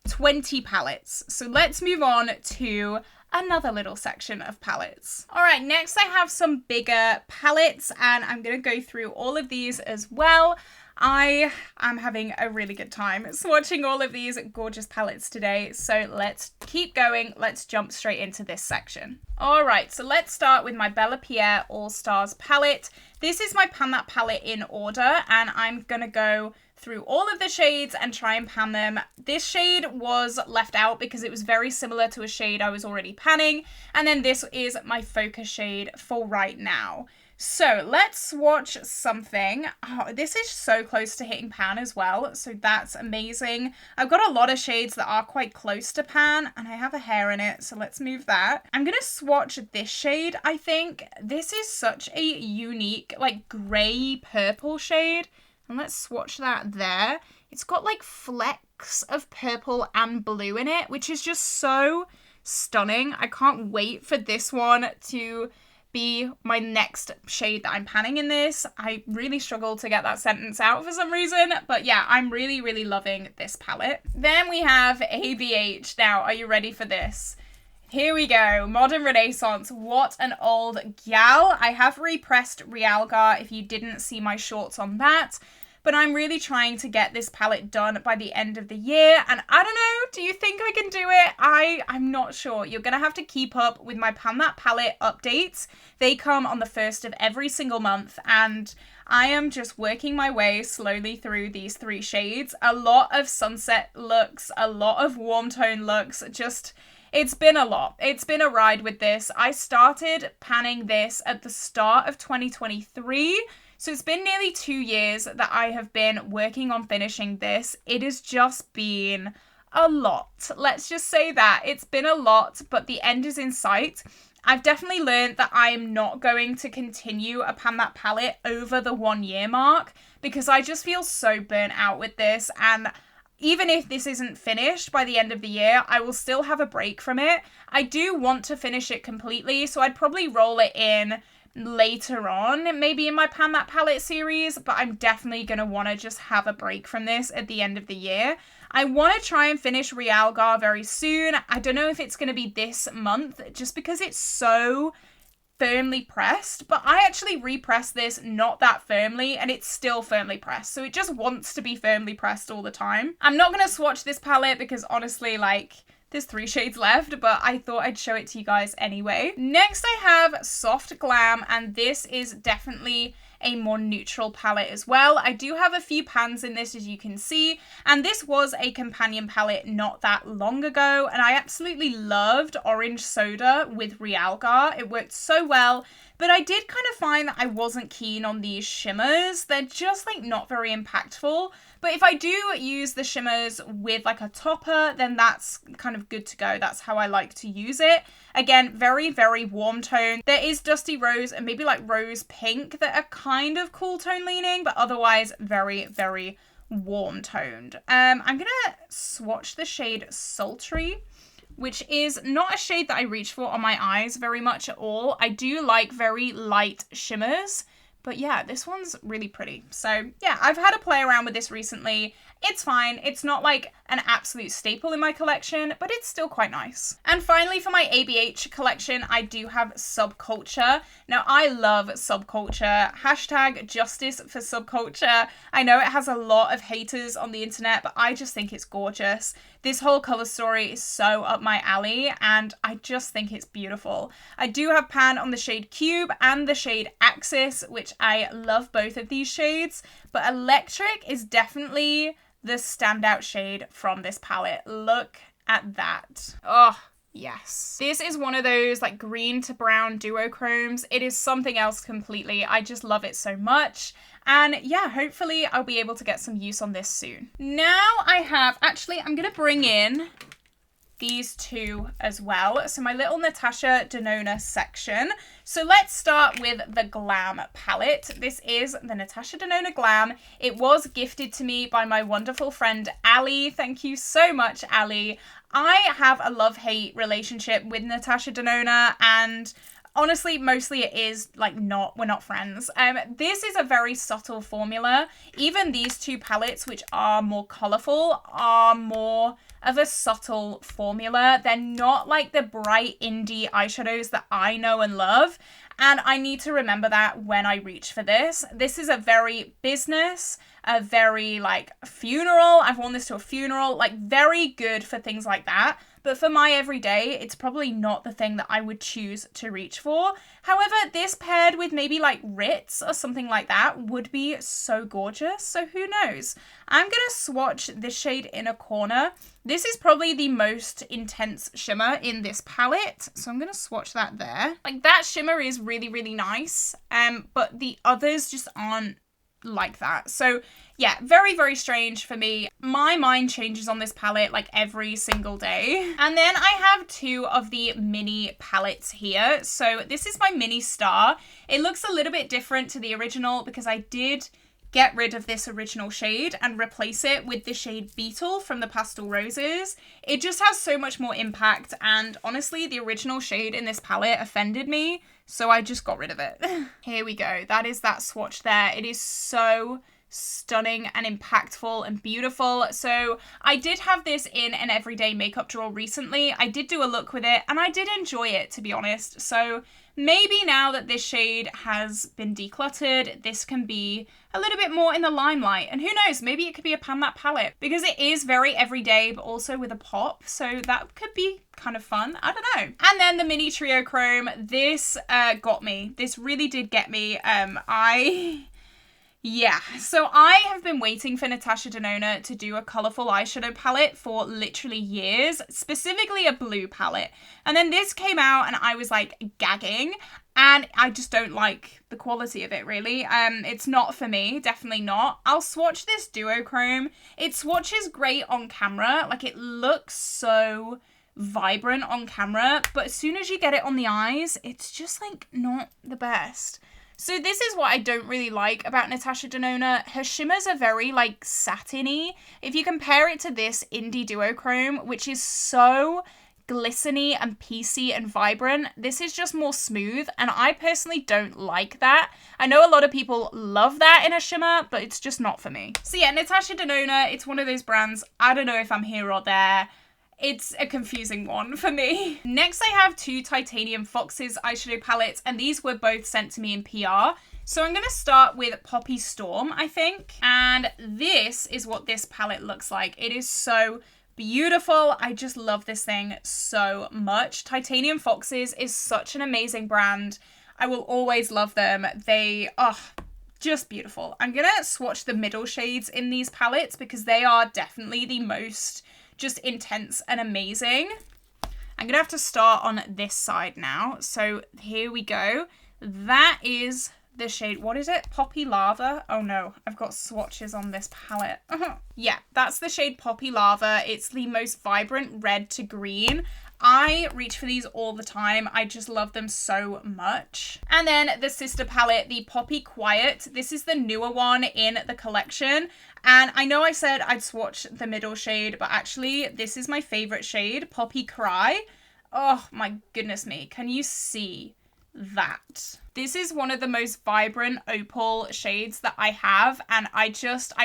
20 palettes. So let's move on to another little section of palettes. All right, next I have some bigger palettes, and I'm going to go through all of these as well. I am having a really good time swatching all of these gorgeous palettes today, so let's keep going. Let's jump straight into this section. All right, so let's start with my Bella Pierre All Stars palette. This is my Pan That palette in order, and I'm gonna go through all of the shades and try and pan them. This shade was left out because it was very similar to a shade I was already panning, and then this is my focus shade for right now. So let's swatch something. Oh, this is so close to hitting pan as well, so that's amazing. I've got a lot of shades that are quite close to pan, and I have a hair in it, so let's move that. I'm gonna swatch this shade, I think. This is such a unique, like, grey purple shade, and let's swatch that there. It's got, like, flecks of purple and blue in it, which is just so stunning. I can't wait for this one to be my next shade that I'm panning in this. I really struggled to get that sentence out for some reason, but yeah, I'm really, really loving this palette. Then we have ABH. Now, are you ready for this? Here we go, Modern Renaissance. What an old gal. I have repressed Realgar if you didn't see my shorts on that, but I'm really trying to get this palette done by the end of the year, and I don't know, do you think I can do it? I'm not sure. You're gonna have to keep up with my Pan That palette updates. They come on the 1st of every single month, and I am just working my way slowly through these 3 shades. A lot of sunset looks, a lot of warm tone looks, just, it's been a lot. It's been a ride with this. I started panning this at the start of 2023, so it's been nearly 2 years that I have been working on finishing this. It has just been a lot. Let's just say that. It's been a lot, but the end is in sight. I've definitely learned that I am not going to continue a Pan That palette over the 1 year mark because I just feel so burnt out with this, and even if this isn't finished by the end of the year, I will still have a break from it. I do want to finish it completely, so I'd probably roll it in later on, maybe in my Pan That palette series, but I'm definitely going to want to just have a break from this at the end of the year. I want to try and finish Realgar very soon. I don't know if it's going to be this month, just because it's so firmly pressed, but I actually repressed this not that firmly, and it's still firmly pressed, so it just wants to be firmly pressed all the time. I'm not going to swatch this palette because honestly, like, there's 3 shades left, but I thought I'd show it to you guys anyway. Next I have Soft Glam, and this is definitely a more neutral palette as well. I do have a few pans in this, as you can see, and this was a companion palette not that long ago, and I absolutely loved Orange Soda with Realgar. It worked so well, but I did kind of find that I wasn't keen on these shimmers. They're just, like, not very impactful. But if I do use the shimmers with, like, a topper, then that's kind of good to go. That's how I like to use it. Again, very, very warm tone. There is Dusty Rose and maybe, like, Rose Pink that are kind of cool tone leaning, but otherwise very, very warm toned. I'm gonna swatch the shade Sultry, which is not a shade that I reach for on my eyes very much at all. I do like very light shimmers, but yeah, this one's really pretty. So yeah, I've had a play around with this recently. It's fine. It's not like an absolute staple in my collection, but it's still quite nice. And finally, for my ABH collection, I do have Subculture. Now, I love Subculture. Hashtag justice for Subculture. I know it has a lot of haters on the internet, but I just think it's gorgeous. This whole color story is so up my alley, and I just think it's beautiful. I do have pan on the shade Cube and the shade Axis, which I love both of these shades, but Electric is definitely the standout shade from this palette. Look at that. Oh, yes. This is one of those like green to brown duochromes. It is something else completely. I just love it so much. And yeah, hopefully I'll be able to get some use on this soon. Now I have, actually, I'm going to bring in these two as well. So my little Natasha Denona section. So let's start with the Glam palette. This is the Natasha Denona Glam. It was gifted to me by my wonderful friend Ali. Thank you so much, Ali. I have a love-hate relationship with Natasha Denona, and honestly, mostly it is like we're not friends. This is a very subtle formula. Even these two palettes, which are more colorful, are more of a subtle formula. They're not like the bright indie eyeshadows that I know and love. And I need to remember that when I reach for this. This is a very business, a very like funeral. I've worn this to a funeral, like very good for things like that. But for my everyday, it's probably not the thing that I would choose to reach for. However, this paired with maybe like Ritz or something like that would be so gorgeous. So who knows? I'm going to swatch this shade Inner Corner. This is probably the most intense shimmer in this palette. So I'm going to swatch that there. Like that shimmer is really, really nice. But the others just aren't like that. So yeah, very, very strange for me. My mind changes on this palette like every single day. And then I have two of the mini palettes here. So this is my mini star. It looks a little bit different to the original because I did get rid of this original shade and replace it with the shade Beetle from the Pastel Roses. It just has so much more impact, and honestly, the original shade in this palette offended me, so I just got rid of it. Here we go. That is that swatch there. It is so stunning and impactful and beautiful. So I did have this in an everyday makeup drawer recently. I did do a look with it and I did enjoy it, to be honest. So maybe now that this shade has been decluttered, this can be a little bit more in the limelight. And who knows, maybe it could be a Pan That palette because it is very everyday, but also with a pop. So that could be kind of fun. I don't know. And then the mini trio chrome. This got me. This really did get me. Yeah, so I have been waiting for Natasha Denona to do a colourful eyeshadow palette for literally years, specifically a blue palette. And then this came out and I was like gagging, and I just don't like the quality of it really. It's not for me, definitely not. I'll swatch this duochrome. It swatches great on camera, like it looks so vibrant on camera, but as soon as you get it on the eyes, it's just like not the best. So this is what I don't really like about Natasha Denona. Her shimmers are very like satiny. If you compare it to this Indie Duochrome, which is so glistening and piecey and vibrant, this is just more smooth, and I personally don't like that. I know a lot of people love that in a shimmer, but it's just not for me. So yeah, Natasha Denona, it's one of those brands, I don't know if I'm here or there. It's a confusing one for me. Next, I have two Titanium Foxes eyeshadow palettes, and these were both sent to me in PR. So I'm going to start with Poppy Storm, I think. And this is what this palette looks like. It is so beautiful. I just love this thing so much. Titanium Foxes is such an amazing brand. I will always love them. They are just beautiful. I'm going to swatch the middle shades in these palettes because they are definitely the most just intense and amazing. I'm gonna have to start on this side now. So here we go. That is the shade, what is it? Poppy Lava? Oh no, I've got swatches on this palette. Yeah, that's the shade Poppy Lava. It's the most vibrant red to green. I reach for these all the time. I just love them so much. And then the sister palette, the Poppy Quiet. This is the newer one in the collection. And I know I said I'd swatch the middle shade, but actually this is my favorite shade, Poppy Cry. Oh my goodness me. Can you see that? This is one of the most vibrant opal shades that I have. And I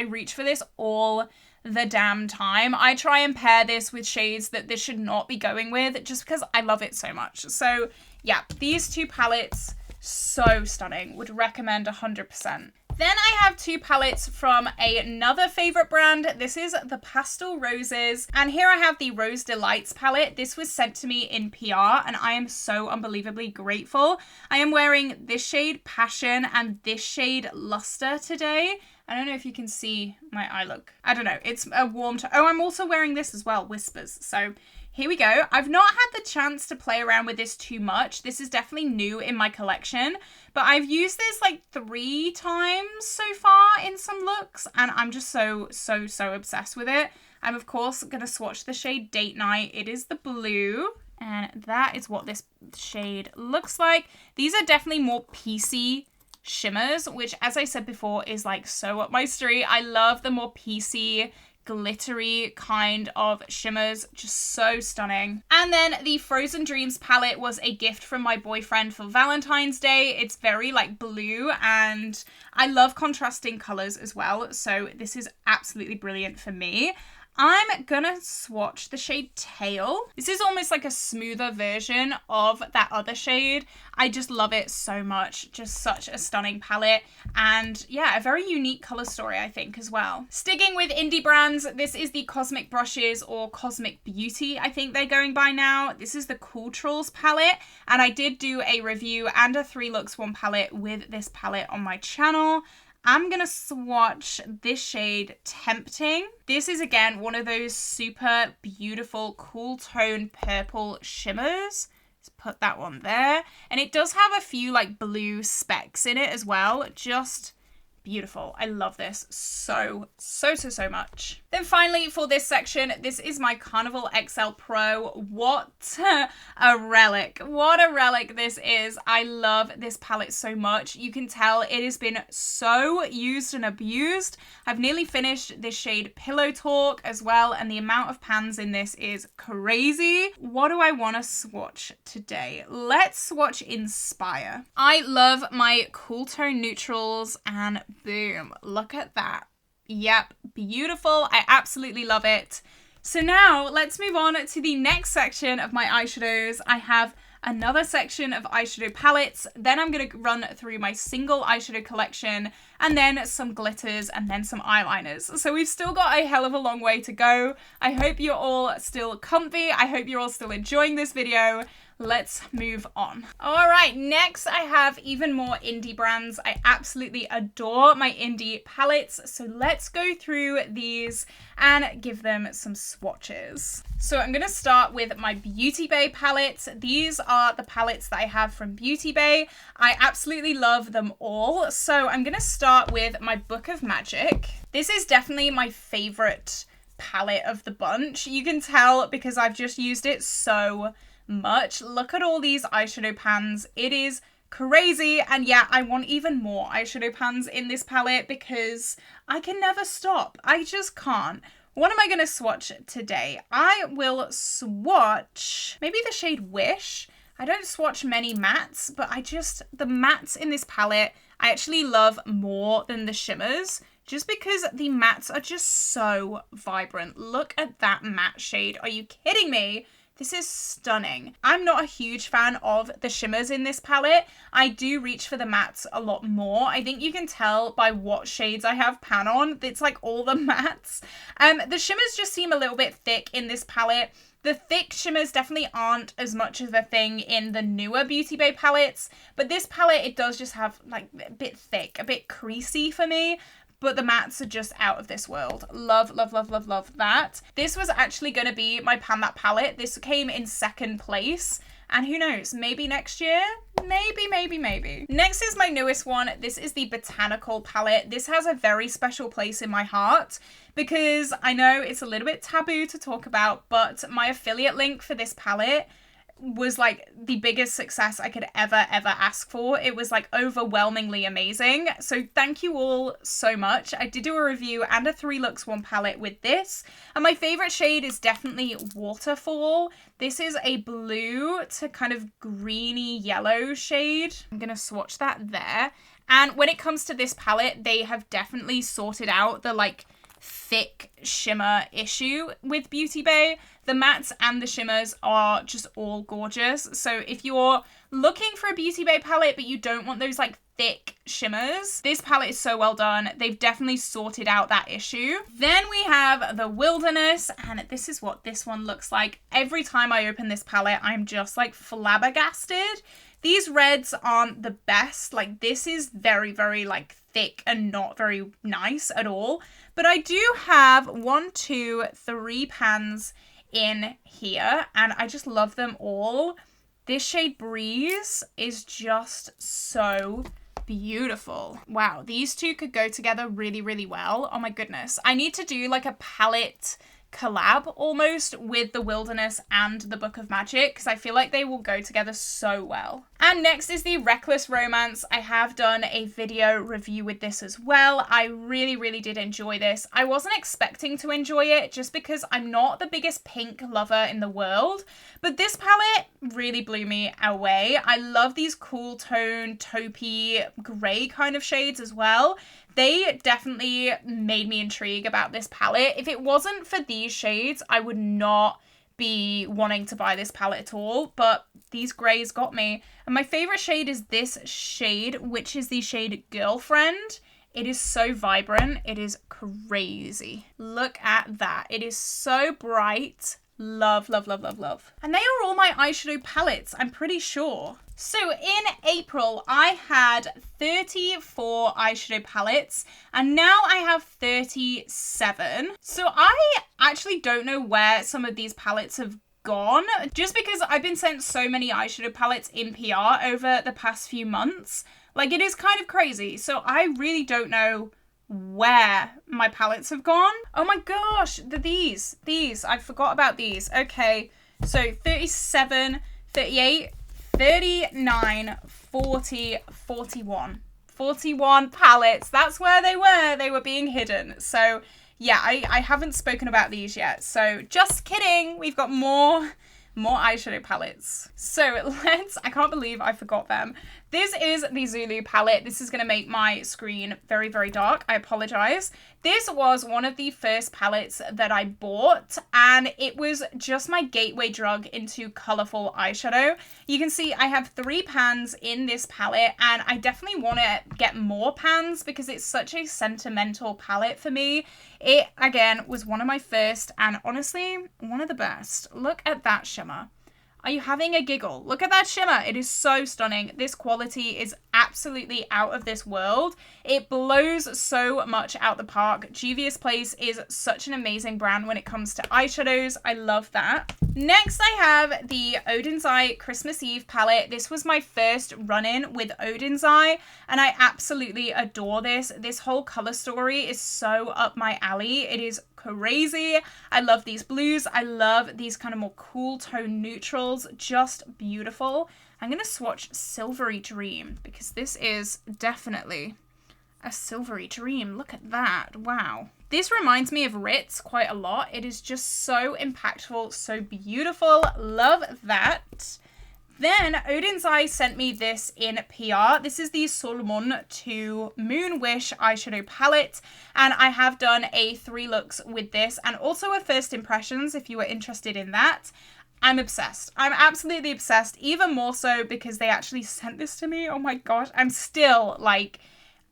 reach for this all the damn time. I try and pair this with shades that this should not be going with just because I love it so much. So yeah, these two palettes, so stunning. Would recommend 100%. Then I have two palettes from another favorite brand. This is the Pastel Roses. And here I have the Rose Delights palette. This was sent to me in PR and I am so unbelievably grateful. I am wearing this shade Passion and this shade Luster today. I don't know if you can see my eye look. I don't know. It's a warm tone. Oh, I'm also wearing this as well, Whispers. So here we go. I've not had the chance to play around with this too much. This is definitely new in my collection, but I've used this like 3 times so far in some looks, and I'm just so obsessed with it. I'm of course going to swatch the shade Date Night. It is the blue. And that is what this shade looks like. These are definitely more piecey shimmers, which, as I said before, is like so up my street. I love the more piecey, glittery kind of shimmers. Just so stunning. And then the Frozen Dreams palette was a gift from my boyfriend for Valentine's Day. It's very like blue, and I love contrasting colors as well. So this is absolutely brilliant for me. I'm gonna swatch the shade Tail. This is almost like a smoother version of that other shade. I just love it so much. Just such a stunning palette. And yeah, a very unique color story, I think, as well. Sticking with indie brands, this is the Cosmic Brushes, or Cosmic Beauty, I think they're going by now. This is the Cool Trolls palette. And I did do a review and a 3 looks 1 palette with this palette on my channel. I'm going to swatch this shade Tempting. This is, again, one of those super beautiful cool tone purple shimmers. Let's put that one there. And it does have a few like blue specks in it as well. Just beautiful. I love this so much. Then finally, for this section, this is my Carnival XL Pro. What a relic. What a relic this is. I love this palette so much. You can tell it has been so used and abused. I've nearly finished this shade Pillow Talk as well, and the amount of pans in this is crazy. What do I want to swatch today? Let's swatch Inspire. I love my cool tone neutrals, and boom, look at that. Yep, beautiful. I absolutely love it. So now let's move on to the next section of my eyeshadows. I have another section of eyeshadow palettes. Then I'm going to run through my single eyeshadow collection, and then some glitters, and then some eyeliners. So we've still got a hell of a long way to go. I hope you're all still comfy. I hope you're all still enjoying this video. Let's move on. All right, next I have even more indie brands. I absolutely adore my indie palettes. So let's go through these and give them some swatches. So I'm gonna start with my Beauty Bay palettes. These are the palettes that I have from Beauty Bay. I absolutely love them all. So I'm gonna start with my Book of Magic. This is definitely my favorite palette of the bunch. You can tell because I've just used it so much. Look at all these eyeshadow pans. It is crazy. And yeah, I want even more eyeshadow pans in this palette because I can never stop. I just can't. What am I going to swatch today? I will swatch maybe the shade Wish. I don't swatch many mattes, but the mattes in this palette I actually love more than the shimmers, just because the mattes are just so vibrant. Look at that matte shade. Are you kidding me? This is stunning. I'm not a huge fan of the shimmers in this palette. I do reach for the mattes a lot more. I think you can tell by what shades I have pan on. It's like all the mattes. The shimmers just seem a little bit thick in this palette. The thick shimmers definitely aren't as much of a thing in the newer Beauty Bay palettes, but this palette, it does just have like a bit thick, a bit creasy for me. But the mattes are just out of this world. Love, love, love, love, love that. This was actually going to be my Pan That palette. This came in second place. And who knows, maybe next year? Maybe. Next is my newest one. This is the Botanical palette. This has a very special place in my heart because I know it's a little bit taboo to talk about, but my affiliate link for this palette was like the biggest success I could ever ask for. It was like overwhelmingly amazing. So thank you all so much. I did do a review and a 3 looks 1 palette with this. And my favorite shade is definitely Waterfall. This is a blue to kind of greeny yellow shade. I'm going to swatch that there. And when it comes to this palette, they have definitely sorted out the like thick shimmer issue with Beauty Bay. The mattes and the shimmers are just all gorgeous. So if you're looking for a Beauty Bay palette but you don't want those like thick shimmers, this palette is so well done. They've definitely sorted out that issue. Then we have the Wilderness, and this is what this one looks like. Every time I open this palette, I'm just like flabbergasted. These reds aren't the best. Like this is very, very like thick and not very nice at all. But I do have 1, 2, 3 pans in here, and I just love them all. This shade Breeze is just so beautiful. Wow, these two could go together really, really well. Oh my goodness. I need to do like a palette collab almost with the Wilderness and the Book of Magic, because I feel like they will go together so well. And next is the Reckless Romance. I have done a video review with this as well. I really did enjoy this. I wasn't expecting to enjoy it just because I'm not the biggest pink lover in the world, but this palette really blew me away. I love these cool tone, taupey, grey kind of shades as well. They definitely made me intrigued about this palette. If it wasn't for these shades, I would not be wanting to buy this palette at all, but these greys got me. And my favorite shade is this shade, which is the shade Girlfriend. It is so vibrant. It is crazy. Look at that. It is so bright. Love. And they are all my eyeshadow palettes, I'm pretty sure. So in April, I had 34 eyeshadow palettes, and now I have 37. So I actually don't know where some of these palettes have gone, just because I've been sent so many eyeshadow palettes in PR over the past few months. Like, it is kind of crazy. So I really don't know where my palettes have gone. Oh my gosh, these, I forgot about these. Okay, so 37, 38, 39, 40, 41. 41 palettes. That's where they were. They were being hidden. So yeah, I haven't spoken about these yet. So just kidding. We've got more eyeshadow palettes. So I can't believe I forgot them. This is the Zulu palette. This is going to make my screen very dark. I apologize. This was one of the first palettes that I bought, and it was just my gateway drug into colorful eyeshadow. You can see I have 3 pans in this palette, and I definitely want to get more pans because it's such a sentimental palette for me. It, again, was one of my first, and honestly, one of the best. Look at that shimmer. Are you having a giggle? Look at that shimmer. It is so stunning. This quality is absolutely out of this world. It blows so much out the park. Juvia's Place is such an amazing brand when it comes to eyeshadows. I love that. Next, I have the Odin's Eye Christmas Eve palette. This was my first run-in with Odin's Eye, and I absolutely adore this. This whole color story is so up my alley. It is crazy. I love these blues. I love these kind of more cool tone neutrals. Just beautiful. I'm going to swatch Silvery Dream because this is definitely a silvery dream. Look at that. Wow. This reminds me of Ritz quite a lot. It is just so impactful, so beautiful. Love that. Then Odin's Eye sent me this in PR. This is the Solomon 2 Moon Wish eyeshadow palette, and I have done a 3 looks with this and also a first impressions if you are interested in that. I'm obsessed. I'm absolutely obsessed, even more so because they actually sent this to me. Oh my gosh, I'm still like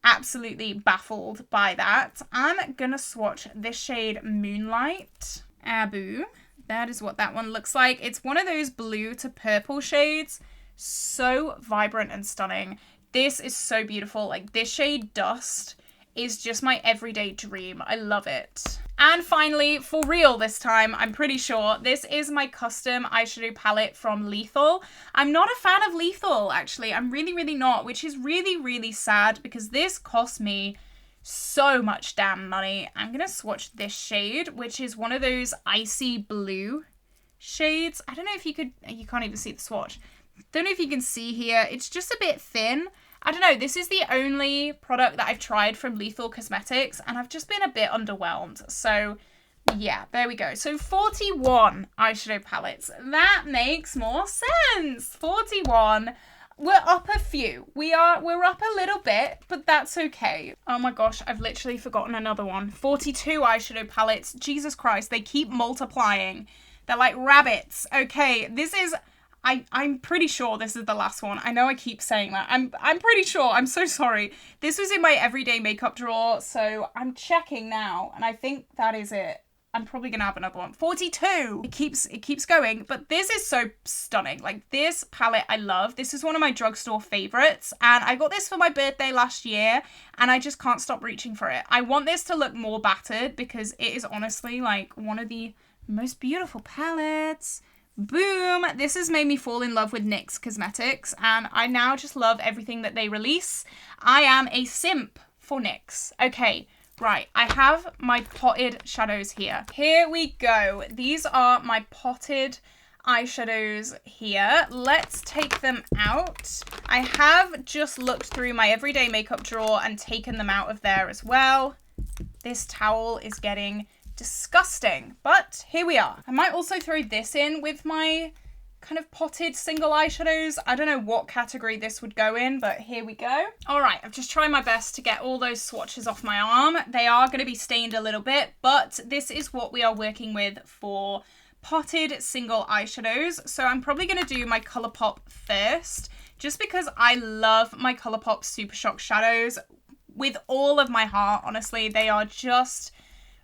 absolutely baffled by that. I'm gonna swatch this shade Moonlight. Abu. That is what that one looks like. It's one of those blue to purple shades. So vibrant and stunning. This is so beautiful. Like, this shade Dust is just my everyday dream. I love it. And finally, for real this time, I'm pretty sure, this is my custom eyeshadow palette from Lethal. I'm not a fan of Lethal, actually. I'm really not, which is really sad because this cost me so much damn money. I'm gonna swatch this shade, which is one of those icy blue shades. I don't know if you can't even see the swatch. Don't know if you can see here. It's just a bit thin. I don't know. This is the only product that I've tried from Lethal Cosmetics, and I've just been a bit underwhelmed. So yeah, there we go. So 41 eyeshadow palettes. That makes more sense. 41. We're up a few. We're up a little bit, but that's okay. Oh my gosh, I've literally forgotten another one. 42 eyeshadow palettes. Jesus Christ, they keep multiplying. They're like rabbits. Okay, this is... I'm pretty sure this is the last one. I know I keep saying that. I'm pretty sure. I'm so sorry. This was in my everyday makeup drawer, so I'm checking now, and I think that is it. I'm probably gonna have another one. 42. It keeps going, but this is so stunning. Like, this palette I love. This is one of my drugstore favorites, and I got this for my birthday last year, and I just can't stop reaching for it. I want this to look more battered because it is honestly like one of the most beautiful palettes. Boom! This has made me fall in love with NYX Cosmetics, and I now just love everything that they release. I am a simp for NYX. Okay, Right, I have my potted shadows here. Here we go. These are my potted eyeshadows here. Let's take them out. I have just looked through my everyday makeup drawer and taken them out of there as well. This towel is getting disgusting, but here we are. I might also throw this in with my kind of potted single eyeshadows. I don't know what category this would go in, but here we go. All right, I've just tried my best to get all those swatches off my arm. They are going to be stained a little bit, but this is what we are working with for potted single eyeshadows. So I'm probably going to do my ColourPop first, just because I love my ColourPop Super Shock shadows with all of my heart. Honestly, they are just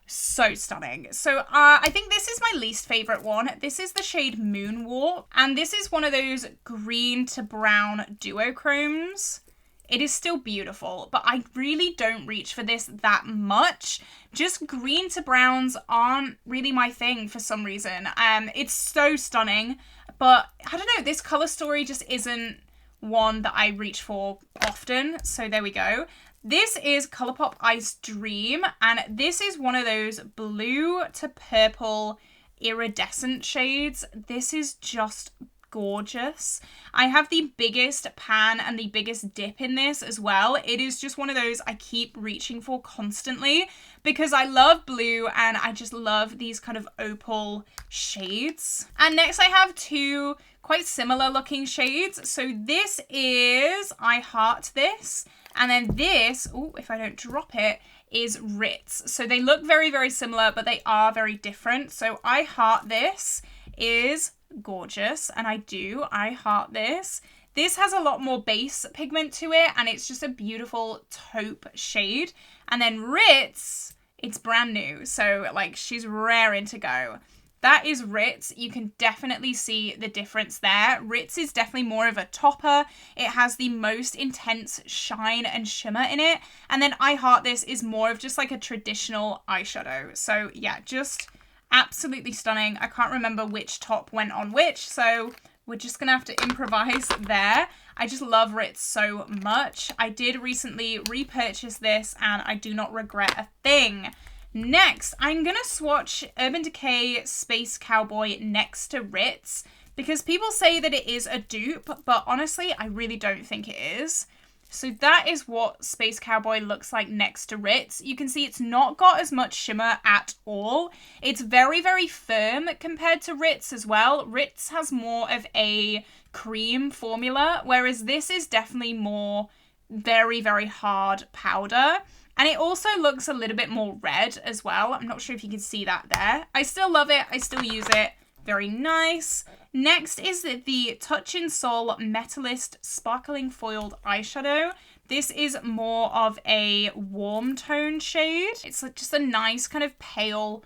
so stunning. So I think this is my least favorite one. This is the shade Moonwalk, and this is one of those green to brown duochromes. It is still beautiful, but I really don't reach for this that much. Just green to browns aren't really my thing for some reason. It's so stunning, but I don't know, this color story just isn't one that I reach for often. So there we go. This is ColourPop Ice Dream, and this is one of those blue to purple iridescent shades. This is just gorgeous. I have the biggest pan and the biggest dip in this as well. It is just one of those I keep reaching for constantly because I love blue and I just love these kind of opal shades. And next I have two quite similar looking shades. So this is I Heart This. And then this, oh, if I don't drop it, is Ritz. So they look very, very similar, but they are very different. So I Heart This is gorgeous, and I heart this. This has a lot more base pigment to it, and it's just a beautiful taupe shade. And then Ritz, it's brand new, so like she's raring to go. That is Ritz. You can definitely see the difference there. Ritz is definitely more of a topper. It has the most intense shine and shimmer in it. And then I Heart This is more of just like a traditional eyeshadow. So yeah, just absolutely stunning. I can't remember which top went on which, so we're just gonna have to improvise there. I just love Ritz so much. I did recently repurchase this and I do not regret a thing. Next, I'm gonna swatch Urban Decay Space Cowboy next to Ritz because people say that it is a dupe, but honestly, I really don't think it is. So that is what Space Cowboy looks like next to Ritz. You can see it's not got as much shimmer at all. It's very, very firm compared to Ritz as well. Ritz has more of a cream formula, whereas this is definitely more very, very hard powder. And it also looks a little bit more red as well. I'm not sure if you can see that there. I still love it. I still use it. Very nice. Next is the Touch in Sol Metalist Sparkling Foiled Eyeshadow. This is more of a warm tone shade. It's just a nice kind of pale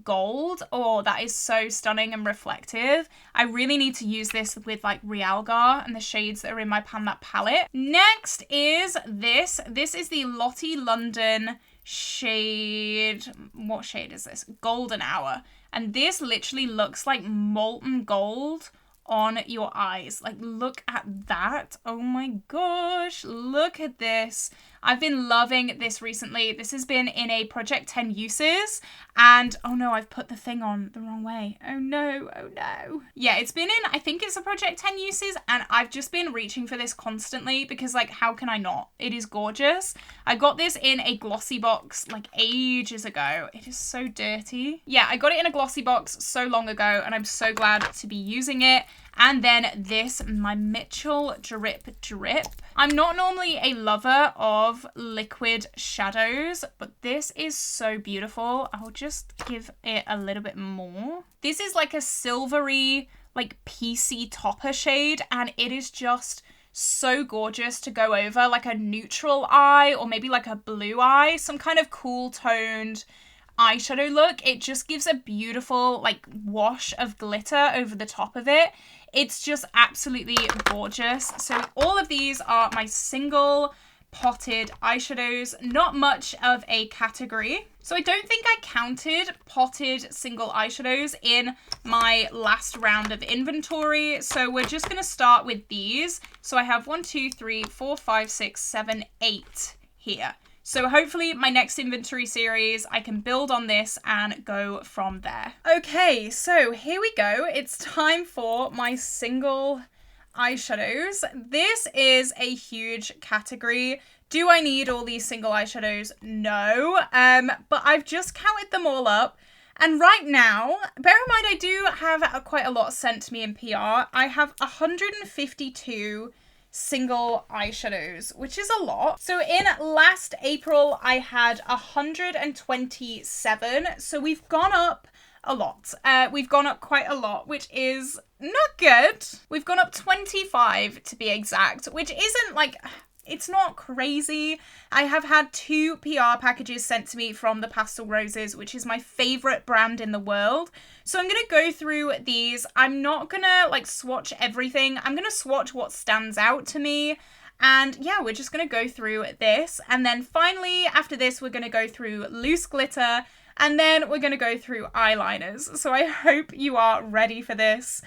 gold. Oh, that is so stunning and reflective. I really need to use this with like Realgar and the shades that are in my Pan That palette. Next is this. This is the Lottie London shade. What shade is this? Golden Hour. And this literally looks like molten gold on your eyes. Like, look at that. Oh my gosh, look at this. I've been loving this recently. This has been in a Project 10 uses, and oh no, I've put the thing on the wrong way. Oh no, oh no. Yeah, it's been in, I think it's a Project 10 uses, and I've just been reaching for this constantly because like, how can I not? It is gorgeous. I got this in a glossy box like ages ago. It is so dirty. Yeah, I got it in a glossy box so long ago, and I'm so glad to be using it. And then this, my Mitchell Drip Drip. I'm not normally a lover of liquid shadows, but this is so beautiful. I'll just give it a little bit more. This is like a silvery, like PC topper shade, and it is just so gorgeous to go over like a neutral eye or maybe like a blue eye, some kind of cool toned eyeshadow look. It just gives a beautiful like wash of glitter over the top of it. It's just absolutely gorgeous. So all of these are my single potted eyeshadows, not much of a category. So I don't think I counted potted single eyeshadows in my last round of inventory. So we're just going to start with these. So I have 1, 2, 3, 4, 5, 6, 7, 8 here. So hopefully my next inventory series, I can build on this and go from there. Okay, so here we go. It's time for my single eyeshadows. This is a huge category. Do I need all these single eyeshadows? No, but I've just counted them all up. And right now, bear in mind I do have quite a lot sent to me in PR. I have 152 single eyeshadows, which is a lot. So in last April, I had 127. So we've gone up a lot. We've gone up quite a lot, which is not good. We've gone up 25 to be exact, which isn't like... It's not crazy. I have had 2 PR packages sent to me from the Pastel Roses, which is my favorite brand in the world. So I'm going to go through these. I'm not going to like swatch everything. I'm going to swatch what stands out to me. And yeah, we're just going to go through this. And then finally, after this, we're going to go through loose glitter. And then we're going to go through eyeliners. So I hope you are ready for this.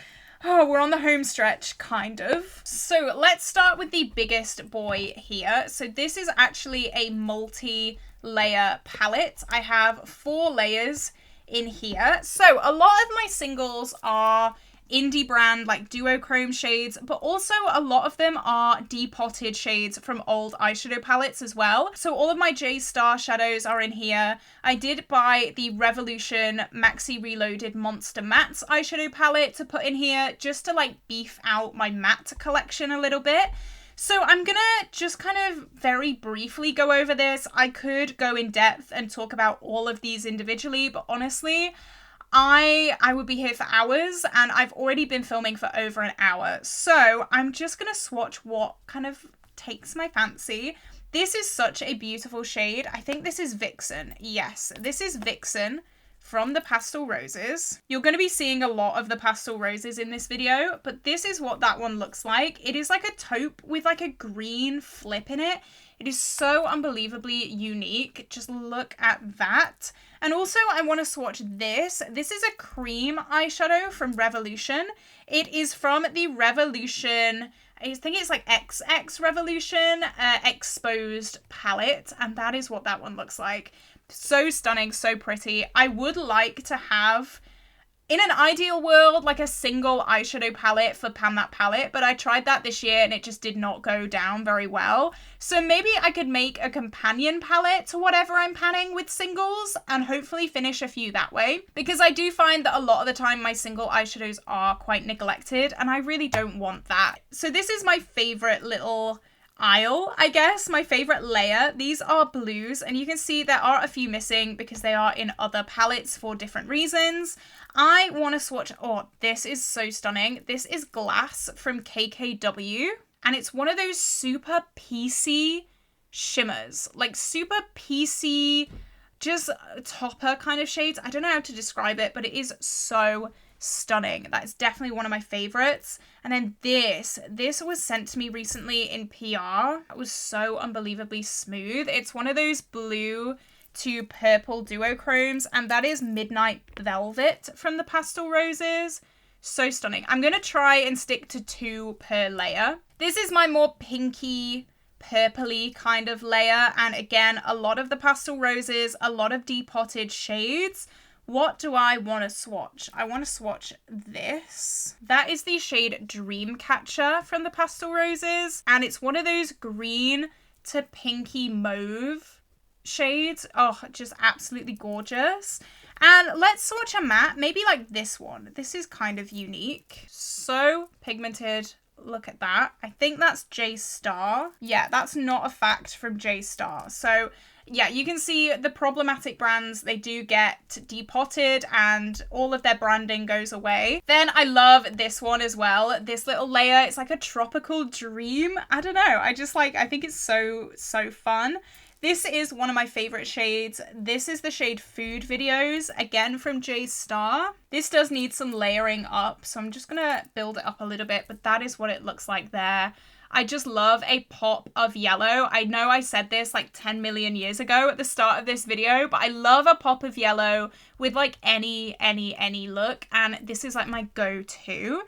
Oh, we're on the home stretch, kind of. So let's start with the biggest boy here. So this is actually a multi-layer palette. I have 4 layers in here. So a lot of my singles are indie brand like duochrome shades, but also a lot of them are depotted shades from old eyeshadow palettes as well. So all of my J Star shadows are in here. I did buy the Revolution Maxi Reloaded Monster Mattes eyeshadow palette to put in here just to like beef out my matte collection a little bit. So I'm gonna just kind of very briefly go over this. I could go in depth and talk about all of these individually, but honestly, I would be here for hours, and I've already been filming for over an hour. So I'm just going to swatch what kind of takes my fancy. This is such a beautiful shade. I think this is Vixen. Yes, this is Vixen from the Pastel Roses. You're going to be seeing a lot of the Pastel Roses in this video, but this is what that one looks like. It is like a taupe with like a green flip in it. It is so unbelievably unique. Just look at that. And also I want to swatch this. This is a cream eyeshadow from Revolution. It is from the Revolution, I think it's like XX Revolution Exposed palette. And that is what that one looks like. So stunning, so pretty. I would like to have, in an ideal world, like a single eyeshadow palette for Pan That Palette, but I tried that this year and it just did not go down very well. So maybe I could make a companion palette to whatever I'm panning with singles and hopefully finish a few that way, because I do find that a lot of the time my single eyeshadows are quite neglected and I really don't want that. So this is my favorite little aisle, I guess, my favorite layer. These are blues, and you can see there are a few missing because they are in other palettes for different reasons. I want to swatch, oh, this is so stunning. This is Glass from KKW, and it's one of those super piecey shimmers, like super piecey, just topper kind of shades. I don't know how to describe it, but it is so stunning. That is definitely one of my favorites. And then this was sent to me recently in PR. It was so unbelievably smooth. It's one of those blue to purple duochromes, and that is Midnight Velvet from the Pastel Roses. So stunning. I'm going to try and stick to 2 per layer. This is my more pinky, purpley kind of layer, and again, a lot of the Pastel Roses, a lot of depotted shades. What do I want to swatch? I want to swatch this. That is the shade Dreamcatcher from the Pastel Roses. And it's one of those green to pinky mauve shades. Oh, just absolutely gorgeous. And let's swatch a matte, maybe like this one. This is kind of unique. So pigmented. Look at that. I think that's J Star. Yeah, that's not a fact from J Star. So yeah, you can see the problematic brands, they do get depotted and all of their branding goes away. Then I love this one as well. This little layer, it's like a tropical dream. I don't know. I think it's so fun. This is one of my favorite shades. This is the shade Food Videos, again from J Star. This does need some layering up, so I'm just gonna build it up a little bit, but that is what it looks like there. I just love a pop of yellow. I know I said this like 10 million years ago at the start of this video, but I love a pop of yellow with like any look, and this is like my go-to.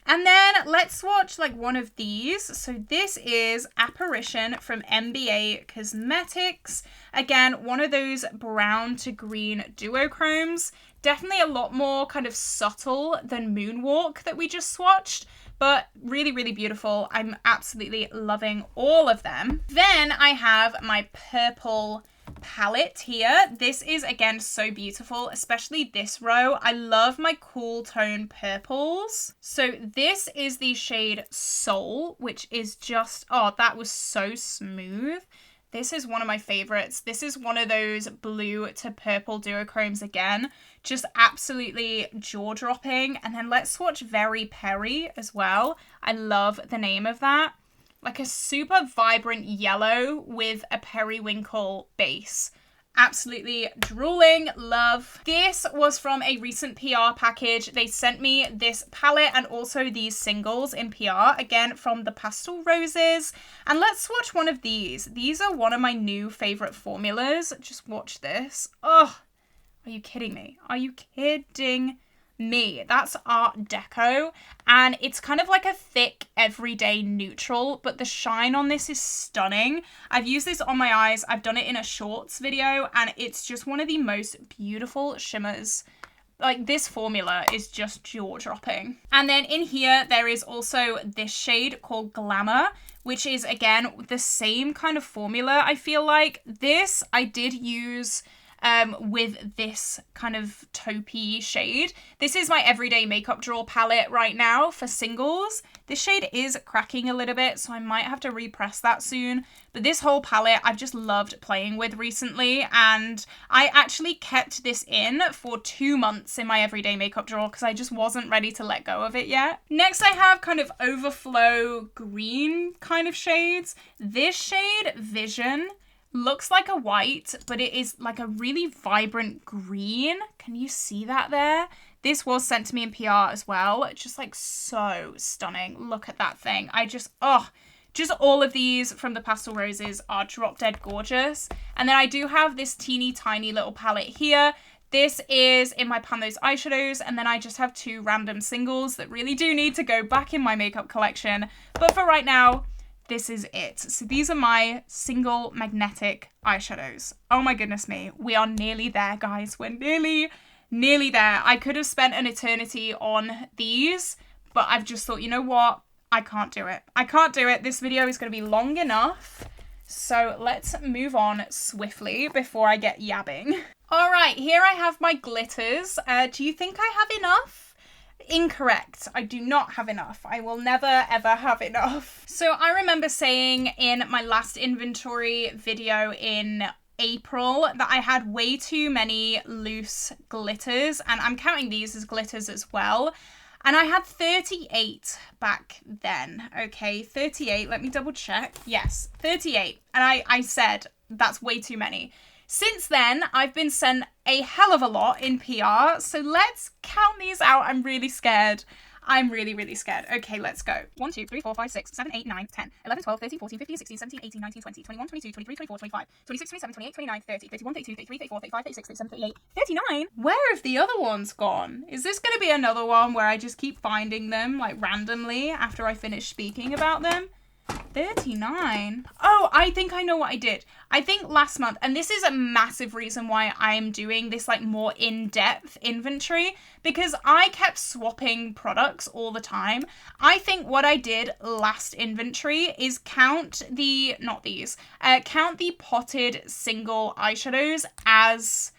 And then let's swatch like one of these. So this is Apparition from MBA Cosmetics. Again, one of those brown to green duochromes. Definitely a lot more kind of subtle than Moonwalk that we just swatched, but really, really beautiful. I'm absolutely loving all of them. Then I have my purple palette here. This is again so beautiful, especially this row. I love my cool tone purples. So this is the shade Soul, which is just, oh, that was so smooth. This is one of my favorites. This is one of those blue to purple duochromes again. Just absolutely jaw-dropping. And then let's swatch Very Peri as well. I love the name of that. Like a super vibrant yellow with a periwinkle base. Absolutely drooling, love. This was from a recent PR package. They sent me this palette and also these singles in PR, again from the Pastel Roses. And let's swatch one of these. These are one of my new favorite formulas. Just watch this. Oh, are you kidding me? Are you kidding me? That's Art Deco, and it's kind of like a thick everyday neutral, but the shine on this is stunning. I've used this on my eyes. I've done it in a shorts video, and it's just one of the most beautiful shimmers. Like, this formula is just jaw-dropping. And then in here there is also this shade called Glamour, which is again the same kind of formula. I feel like this I did use with this kind of taupey shade. This is my everyday makeup drawer palette right now for singles. This shade is cracking a little bit, so I might have to repress that soon. But this whole palette I've just loved playing with recently, and I actually kept this in for 2 months in my everyday makeup drawer because I just wasn't ready to let go of it yet. Next I have kind of overflow green kind of shades. This shade, Vision, looks like a white, but it is like a really vibrant green. Can you see that there? This was sent to me in PR as well. It's just like so stunning. Look at that thing. Just all of these from the Pastel Roses are drop dead gorgeous. And then I do have this teeny tiny little palette here. This is in my Those Eyeshadows, and then I just have 2 random singles that really do need to go back in my makeup collection. But for right now, this is it. So these are my single magnetic eyeshadows. Oh my goodness me. We are nearly there, guys. We're nearly there. I could have spent an eternity on these, but I've just thought, you know what? I can't do it. I can't do it. This video is going to be long enough. So let's move on swiftly before I get yabbing. All right, here I have my glitters. Do you think I have enough? Incorrect. I do not have enough. I will never ever have enough. So I remember saying in my last inventory video in April that I had way too many loose glitters, and I'm counting these as glitters as well. And I had 38 back then. Okay, 38. Let me double check. Yes, 38. And I said that's way too many. Since then, I've been sent a hell of a lot in PR, so let's count these out. I'm really scared. I'm really, really scared. Okay, let's go. 1, 2, 3, 4, 5, 6, 7, 8, 9, 10, 11, 12, 13, 14, 15, 16, 17, 18, 19, 20, 21, 22, 23, 24, 25, 26, 27, 28, 29, 30, 31, 32, 33, 34, 35, 36, 37, 38, 39. Where have the other ones gone? Is this going to be another one where I just keep finding them, like, randomly after I finish speaking about them? 39. Oh, I think I know what I did. I think last month, and this is a massive reason why I'm doing this like more in-depth inventory, because I kept swapping products all the time. I think what I did last inventory is count the, count the potted single eyeshadows as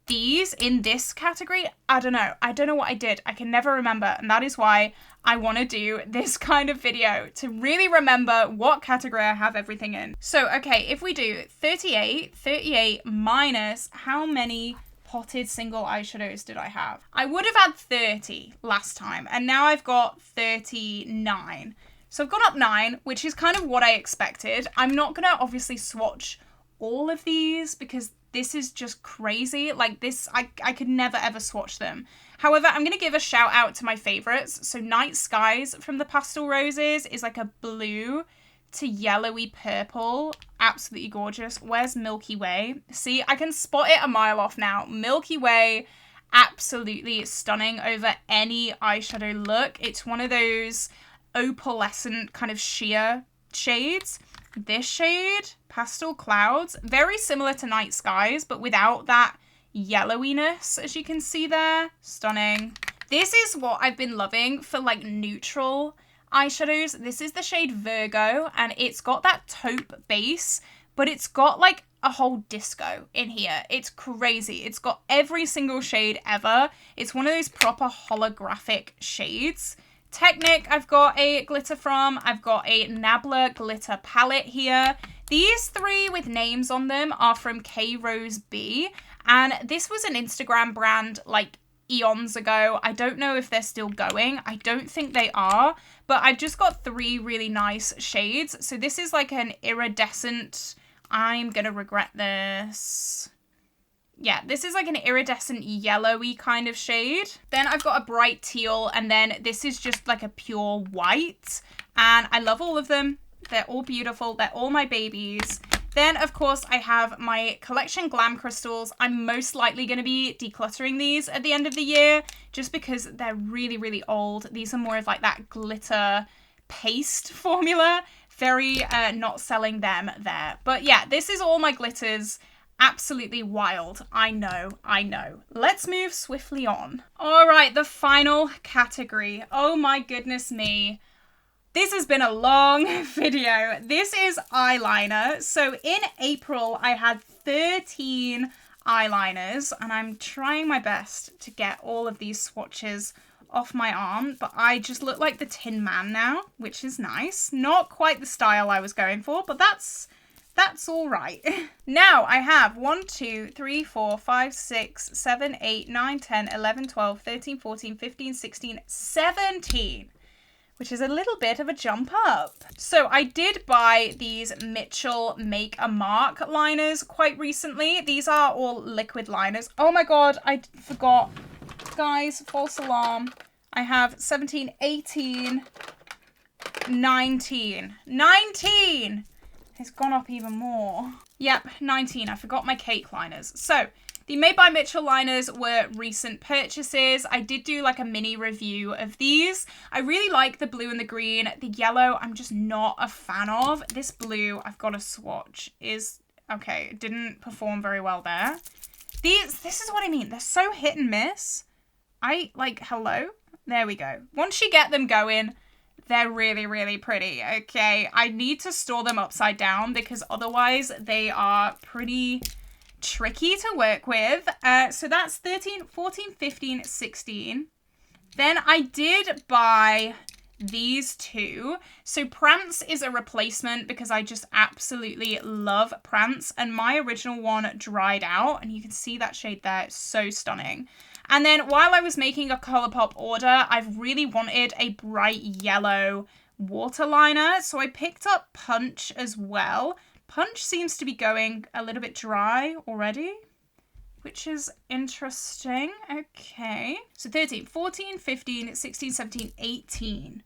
these in this category. I don't know what I did. I can never remember, and that is why I want to do this kind of video to really remember what category I have everything in. So, okay, if we do 38 minus how many potted single eyeshadows did I have? I would have had 30 last time, and now I've got 39. So I've gone up 9, which is kind of what I expected. I'm not going to obviously swatch all of these because this is just crazy. Like this, I could never ever swatch them. However, I'm going to give a shout out to my favorites. So Night Skies from the Pastel Roses is like a blue to yellowy purple. Absolutely gorgeous. Where's Milky Way? See, I can spot it a mile off now. Milky Way, absolutely stunning over any eyeshadow look. It's one of those opalescent kind of sheer shades. This shade, Pastel Clouds, very similar to Night Skies, but without that yellowiness, as you can see there. Stunning. This is what I've been loving for like neutral eyeshadows. This is the shade Virgo, and it's got that taupe base, but it's got like a whole disco in here. It's crazy. It's got every single shade ever. It's one of those proper holographic shades. Technic, I've got a glitter from. I've got a Nabla glitter palette here. These three with names on them are from K Rose B, and this was an Instagram brand like eons ago. I don't know if they're still going. I don't think they are, but I've just got three really nice shades. So this is like an iridescent, I'm gonna regret this. Yeah, this is like an iridescent yellowy kind of shade. Then I've got a bright teal, and then this is just like a pure white. And I love all of them. They're all beautiful. They're all my babies. Then, of course, I have my collection Glam Crystals. I'm most likely going to be decluttering these at the end of the year, just because they're really, really old. These are more of like that glitter paste formula. Very not selling them there. But yeah, this is all my glitters. Absolutely wild. I know. Let's move swiftly on. All right, the final category. Oh my goodness me. This has been a long video. This is eyeliner. So in April, I had 13 eyeliners, and I'm trying my best to get all of these swatches off my arm, but I just look like the Tin Man now, which is nice. Not quite the style I was going for, but that's all right. Now I have 1, 2, 3, 4, 5, 6, 7, 8, 9, 10, 11, 12, 13, 14, 15, 16, 17, which is a little bit of a jump up. So I did buy these Mitchell Make a Mark liners quite recently. These are all liquid liners. Oh my God, I forgot. Guys, false alarm. I have 17, 18, 19. 19! It's gone up even more. Yep, 19. I forgot my cake liners. So the Made by Mitchell liners were recent purchases. I did do like a mini review of these. I really like the blue and the green. The yellow, I'm just not a fan of. This blue, I've got a swatch, is, okay, it didn't perform very well there. This is what I mean. They're so hit and miss. Hello? There we go. Once you get them going, they're really, really pretty, okay? I need to store them upside down because otherwise they are pretty tricky to work with. So that's 13, 14, 15, 16. Then I did buy these two. So Prance is a replacement because I just absolutely love Prance, and my original one dried out, and you can see that shade there. It's so stunning. And then while I was making a ColourPop order, I've really wanted a bright yellow waterliner, so I picked up Punch as well. Punch seems to be going a little bit dry already, which is interesting. Okay, so 13, 14, 15, 16, 17, 18.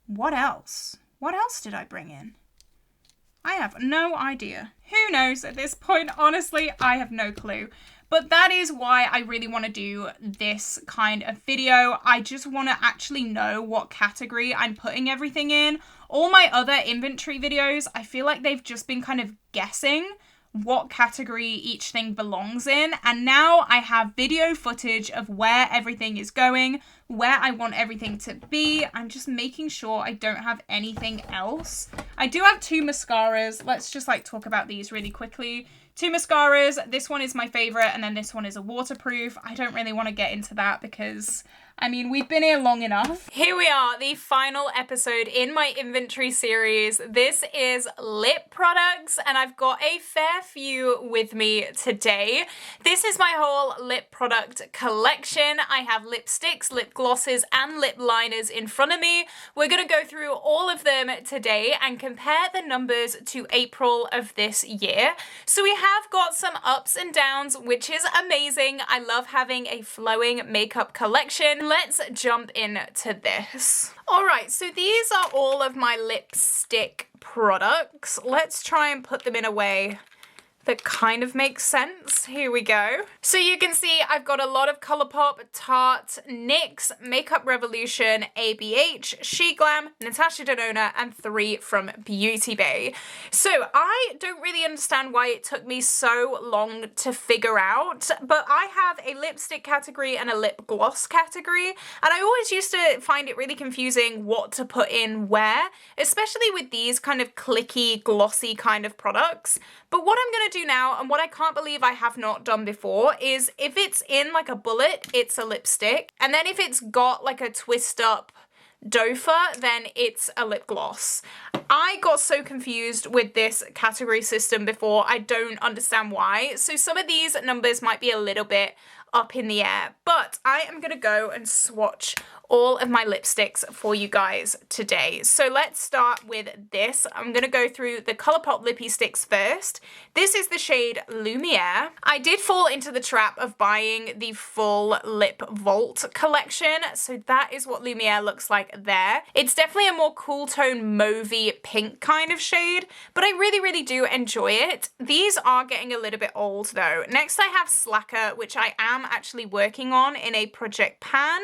What else? What else did I bring in? I have no idea. Who knows at this point? Honestly, I have no clue. But that is why I really want to do this kind of video. I just want to actually know what category I'm putting everything in. All my other inventory videos, I feel like they've just been kind of guessing what category each thing belongs in. And now I have video footage of where everything is going, where I want everything to be. I'm just making sure I don't have anything else. I do have two mascaras. Let's just talk about these really quickly. Two mascaras. This one is my favorite, and then this one is a waterproof. I don't really want to get into that because, I mean, we've been here long enough. Here we are, the final episode in my inventory series. This is lip products, and I've got a fair few with me today. This is my whole lip product collection. I have lipsticks, lip glosses, and lip liners in front of me. We're going to go through all of them today and compare the numbers to April of this year. So we have got some ups and downs, which is amazing. I love having a flowing makeup collection. Let's jump into this. All right, so these are all of my lipstick products. Let's try and put them in a way that kind of makes sense. Here we go. So you can see I've got a lot of Colourpop, Tarte, NYX, Makeup Revolution, ABH, She Glam, Natasha Denona, and 3 from Beauty Bay. So I don't really understand why it took me so long to figure out, but I have a lipstick category and a lip gloss category, and I always used to find it really confusing what to put in where, especially with these kind of clicky, glossy kind of products. But what I'm going to do now, and what I can't believe I have not done before, is if it's in like a bullet, it's a lipstick. And then if it's got like a twist up dofer, then it's a lip gloss. I got so confused with this category system before. I don't understand why. So some of these numbers might be a little bit up in the air, but I am going to go and swatch all of my lipsticks for you guys today. So let's start with this. I'm going to go through the Colourpop Lippie Sticks first. This is the shade Lumiere. I did fall into the trap of buying the full Lip Vault collection, so that is what Lumiere looks like there. It's definitely a more cool tone mauvey pink kind of shade, but I really do enjoy it. These are getting a little bit old though. Next I have Slacker, which I am actually working on in a project pan.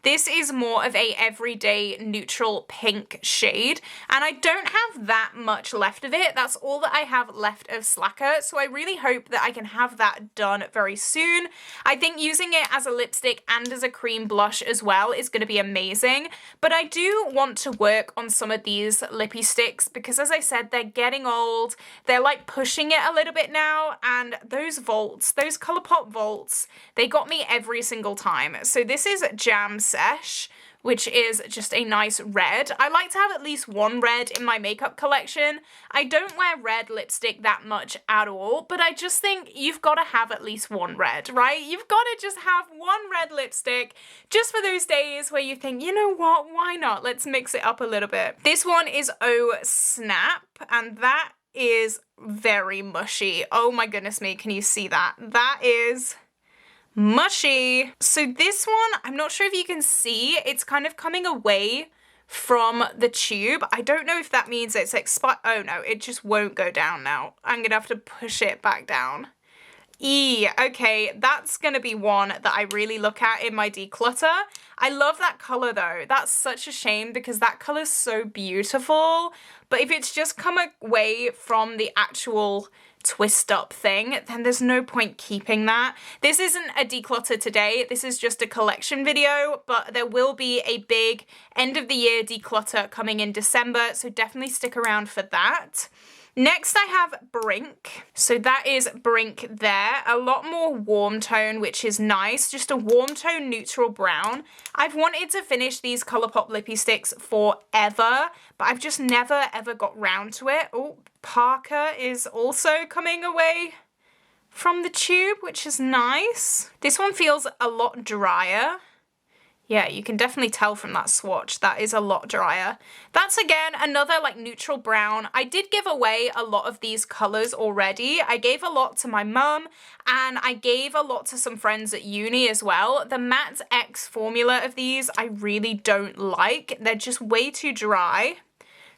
This is more of a everyday neutral pink shade, and I don't have that much left of it. That's all that I have left of Slacker, so I really hope that I can have that done very soon. I think using it as a lipstick and as a cream blush as well is going to be amazing, but I do want to work on some of these lippy sticks because, as I said, they're getting old. They're like pushing it a little bit now, and those vaults, those Colourpop vaults, they got me every single time. So this is Jam Sesh, which is just a nice red. I like to have at least one red in my makeup collection. I don't wear red lipstick that much at all, but I just think you've got to have at least one red, right? You've got to just have one red lipstick just for those days where you think, you know what, why not? Let's mix it up a little bit. This one is Oh Snap, and that is very mushy. Oh my goodness me, can you see that? That is mushy. So this one, I'm not sure if you can see, it's kind of coming away from the tube. I don't know if that means it's expired. Oh no, it just won't go down now. I'm gonna have to push it back down. Okay, that's gonna be one that I really look at in my declutter. I love that color though. That's such a shame because that color's so beautiful. But if it's just come away from the actual twist up thing, then there's no point keeping that. This isn't a declutter today, this is just a collection video, but there will be a big end of the year declutter coming in December, so definitely stick around for that. Next I have Brink. So that is Brink there. A lot more warm tone, which is nice. Just a warm tone neutral brown. I've wanted to finish these Colourpop Lippie Sticks forever, but I've just never ever got round to it. Oh, Parker is also coming away from the tube, which is nice. This one feels a lot drier. Yeah, you can definitely tell from that swatch that is a lot drier. That's again another like neutral brown. I did give away a lot of these colors already. I gave a lot to my mum and I gave a lot to some friends at uni as well. The Matte X formula of these I really don't like. They're just way too dry.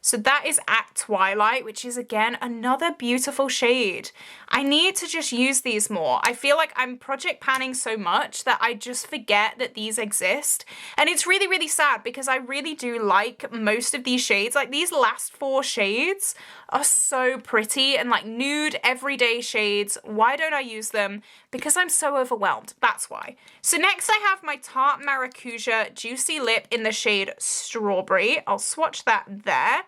So that is At Twilight, which is again another beautiful shade. I need to just use these more. I feel like I'm project panning so much that I just forget that these exist. And it's really sad because I really do like most of these shades. Like these last 4 shades are so pretty and like nude everyday shades. Why don't I use them? Because I'm so overwhelmed. That's why. So next I have my Tarte Maracuja Juicy Lip in the shade Strawberry. I'll swatch that there.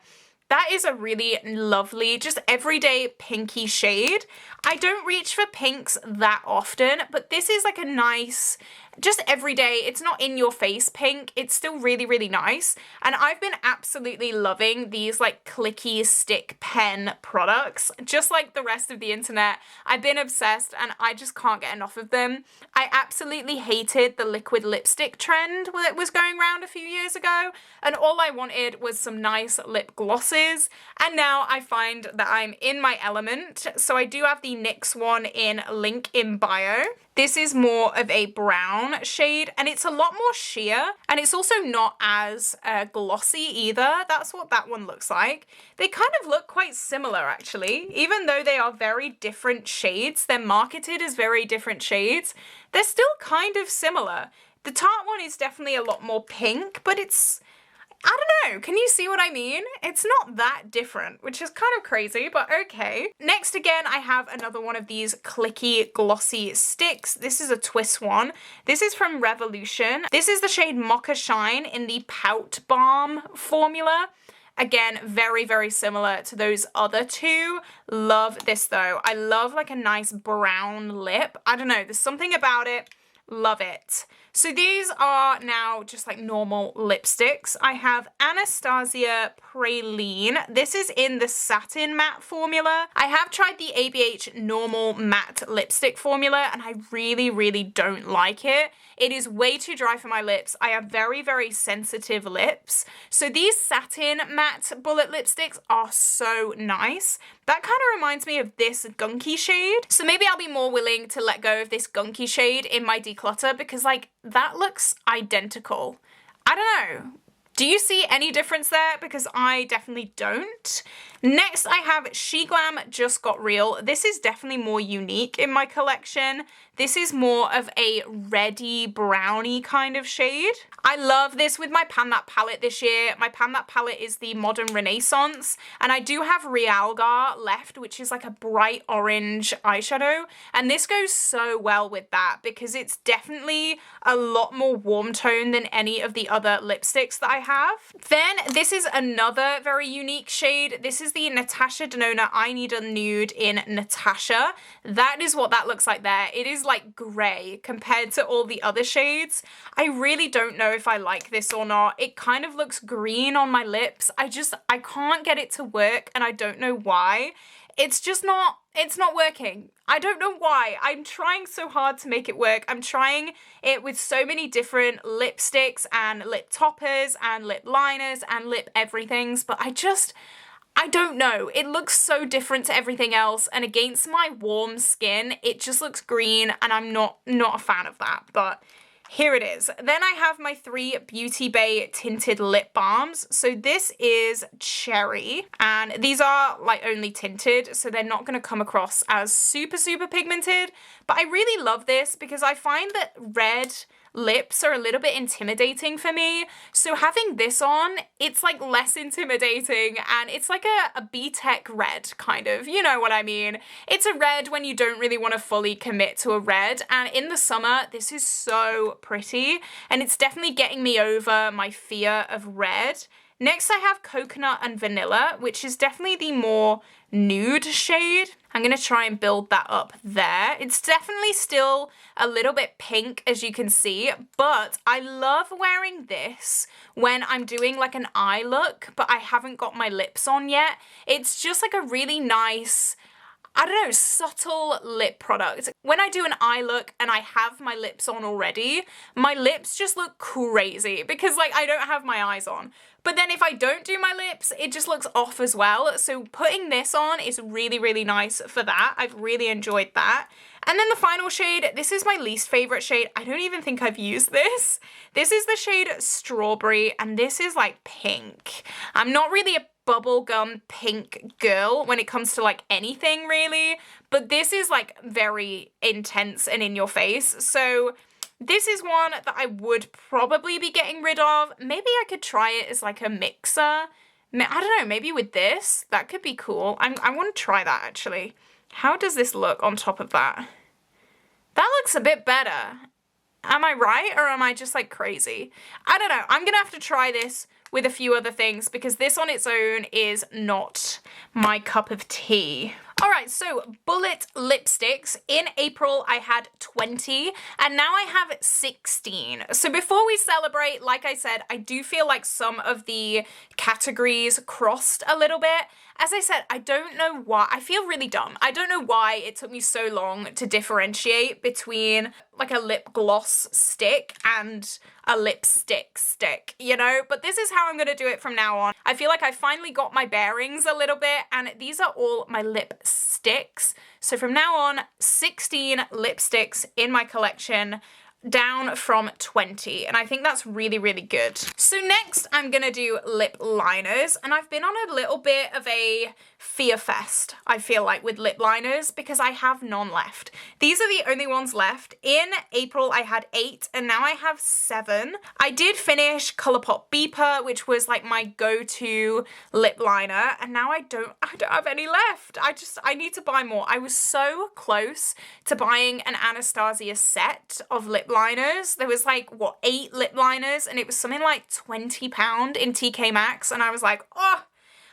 That is a really lovely, just everyday pinky shade. I don't reach for pinks that often, but this is like a nice, just everyday, it's not in your face pink. It's still really nice. And I've been absolutely loving these like clicky stick pen products. Just like the rest of the internet, I've been obsessed and I just can't get enough of them. I absolutely hated the liquid lipstick trend that was going around a few years ago. And all I wanted was some nice lip glosses. And now I find that I'm in my element. So I do have the NYX one in link in bio. This is more of a brown shade, and it's a lot more sheer, and it's also not as glossy either. That's what that one looks like. They kind of look quite similar, actually. Even though they are very different shades, they're marketed as very different shades, they're still kind of similar. The Tarte one is definitely a lot more pink, but it's, I don't know, can you see what I mean? It's not that different, which is kind of crazy, but okay. Next again, I have another one of these clicky glossy sticks. This is a twist one. This is from Revolution. This is the shade Mocha Shine in the Pout Balm formula. Again, very, very similar to those other two. Love this though. I love like a nice brown lip. I don't know, there's something about it. Love it. So these are now just like normal lipsticks. I have Anastasia Praline. This is in the Satin Matte formula. I have tried the ABH Normal Matte Lipstick formula and I really, really don't like it. It is way too dry for my lips. I have very, very sensitive lips. So these Satin Matte Bullet lipsticks are so nice. That kind of reminds me of this gunky shade. So maybe I'll be more willing to let go of this gunky shade in my declutter because like that looks identical. I don't know. Do you see any difference there? Because I definitely don't. Next, I have She Glam Just Got Real. This is definitely more unique in my collection. This is more of a reddy browny kind of shade. I love this with my Pan That palette this year. My Pan That palette is the Modern Renaissance, and I do have Realgar left, which is like a bright orange eyeshadow, and this goes so well with that because it's definitely a lot more warm tone than any of the other lipsticks that I have. Then this is another very unique shade. This is the Natasha Denona I Need a Nude in Natasha. That is what that looks like there. It is like gray compared to all the other shades. I really don't know if I like this or not. It kind of looks green on my lips. I can't get it to work and I don't know why. It's not working. I don't know why. I'm trying so hard to make it work. I'm trying it with so many different lipsticks and lip toppers and lip liners and lip everythings, but I don't know. It looks so different to everything else, and against my warm skin, it just looks green, and I'm not a fan of that, but here it is. Then I have my 3 Beauty Bay tinted lip balms. So this is Cherry, and these are like only tinted, so they're not going to come across as super, super pigmented, but I really love this because I find that red lips are a little bit intimidating for me. So having this on, it's like less intimidating, and it's like a B-Tech red kind of, you know what I mean? It's a red when you don't really want to fully commit to a red, and in the summer, this is so pretty, and it's definitely getting me over my fear of red. Next, I have Coconut and Vanilla, which is definitely the more nude shade. I'm going to try and build that up there. It's definitely still a little bit pink, as you can see, but I love wearing this when I'm doing like an eye look, but I haven't got my lips on yet. It's just like a really nice, I don't know, subtle lip product. When I do an eye look and I have my lips on already, my lips just look crazy because like I don't have my eyes on. But then if I don't do my lips, it just looks off as well. So putting this on is really, really nice for that. I've really enjoyed that. And then the final shade, this is my least favorite shade. I don't even think I've used this. This is the shade Strawberry, and this is like pink. I'm not really a bubblegum pink girl when it comes to like anything really, but this is like very intense and in your face. So this is one that I would probably be getting rid of. Maybe I could try it as like a mixer. I don't know, maybe with this, that could be cool. I want to try that actually. How does this look on top of that? That looks a bit better. Am I right, or am I just like crazy? I don't know. I'm gonna have to try this with a few other things because this on its own is not my cup of tea. All right, so bullet lipsticks. In April, I had 20, and now I have 16. So before we celebrate, like I said, I do feel like some of the categories crossed a little bit, as I said, I don't know why. I feel really dumb. I don't know why it took me so long to differentiate between like a lip gloss stick and a lipstick stick, you know? But this is how I'm gonna do it from now on. I feel like I finally got my bearings a little bit, and these are all my lipsticks. So from now on, 16 lipsticks in my collection, down from 20, and I think that's really, really good. So next I'm gonna do lip liners, and I've been on a little bit of a fear fest, I feel like, with lip liners because I have none left. These are the only ones left. In April I had 8 and now I have 7. I did finish Colourpop Beeper, which was like my go-to lip liner, and now I don't have any left. I need to buy more. I was so close to buying an Anastasia set of lip liners. There was like, what, 8 lip liners, and it was something like £20 in TK Maxx, and I was like, oh,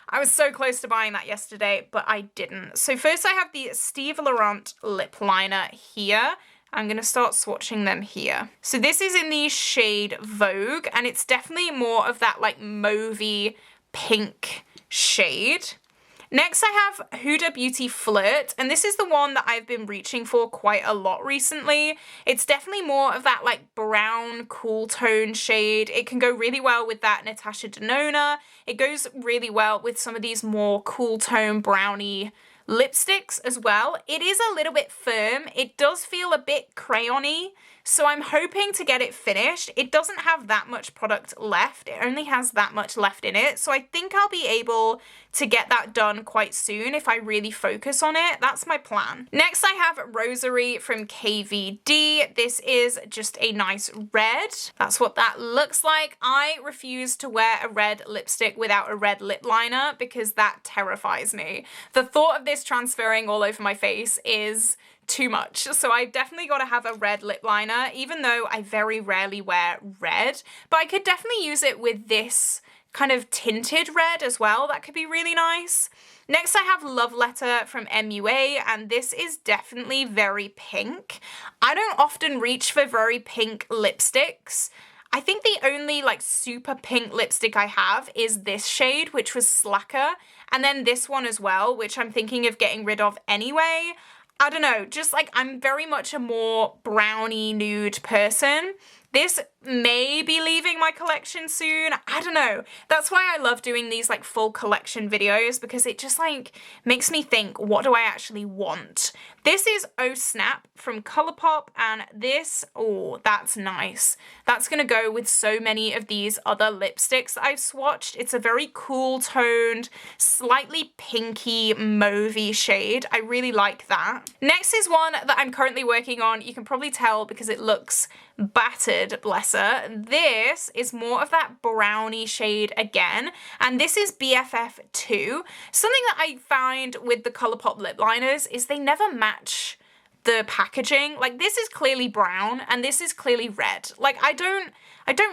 I was so close to buying that yesterday, but I didn't. So first I have the Steve Laurent lip liner here. I'm gonna start swatching them here. So this is in the shade Vogue, and it's definitely more of that like mauvey pink shade. Next I have Huda Beauty Flirt, and this is the one that I've been reaching for quite a lot recently. It's definitely more of that like brown cool tone shade. It can go really well with that Natasha Denona. It goes really well with some of these more cool tone brownie lipsticks as well. It is a little bit firm. It does feel a bit crayon-y, so I'm hoping to get it finished. It doesn't have that much product left. It only has that much left in it, so I think I'll be able to get that done quite soon if I really focus on it. That's my plan. Next I have Rosary from KVD. This is just a nice red. That's what that looks like. I refuse to wear a red lipstick without a red lip liner because that terrifies me. The thought of this transferring all over my face is too much. So I've definitely got to have a red lip liner, even though I very rarely wear red. But I could definitely use it with this kind of tinted red as well. That could be really nice. Next I have Love Letter from MUA, and this is definitely very pink. I don't often reach for very pink lipsticks. I think the only like super pink lipstick I have is this shade, which was Slacker, and then this one as well, which I'm thinking of getting rid of anyway. I don't know, just like I'm very much a more brownie nude person. This may be leaving my collection soon. I don't know. That's why I love doing these like full collection videos, because it just like makes me think, what do I actually want? This is Oh Snap from Colourpop, and this, oh, that's nice. That's gonna go with so many of these other lipsticks that I've swatched. It's a very cool toned, slightly pinky mauvey shade. I really like that. Next is one that I'm currently working on. You can probably tell because it looks battered, bless her. This is more of that brownie shade again, and this is BFF2. Something that I find with the Colourpop lip liners is they never match the packaging. Like, this is clearly brown and this is clearly red. Like, I don't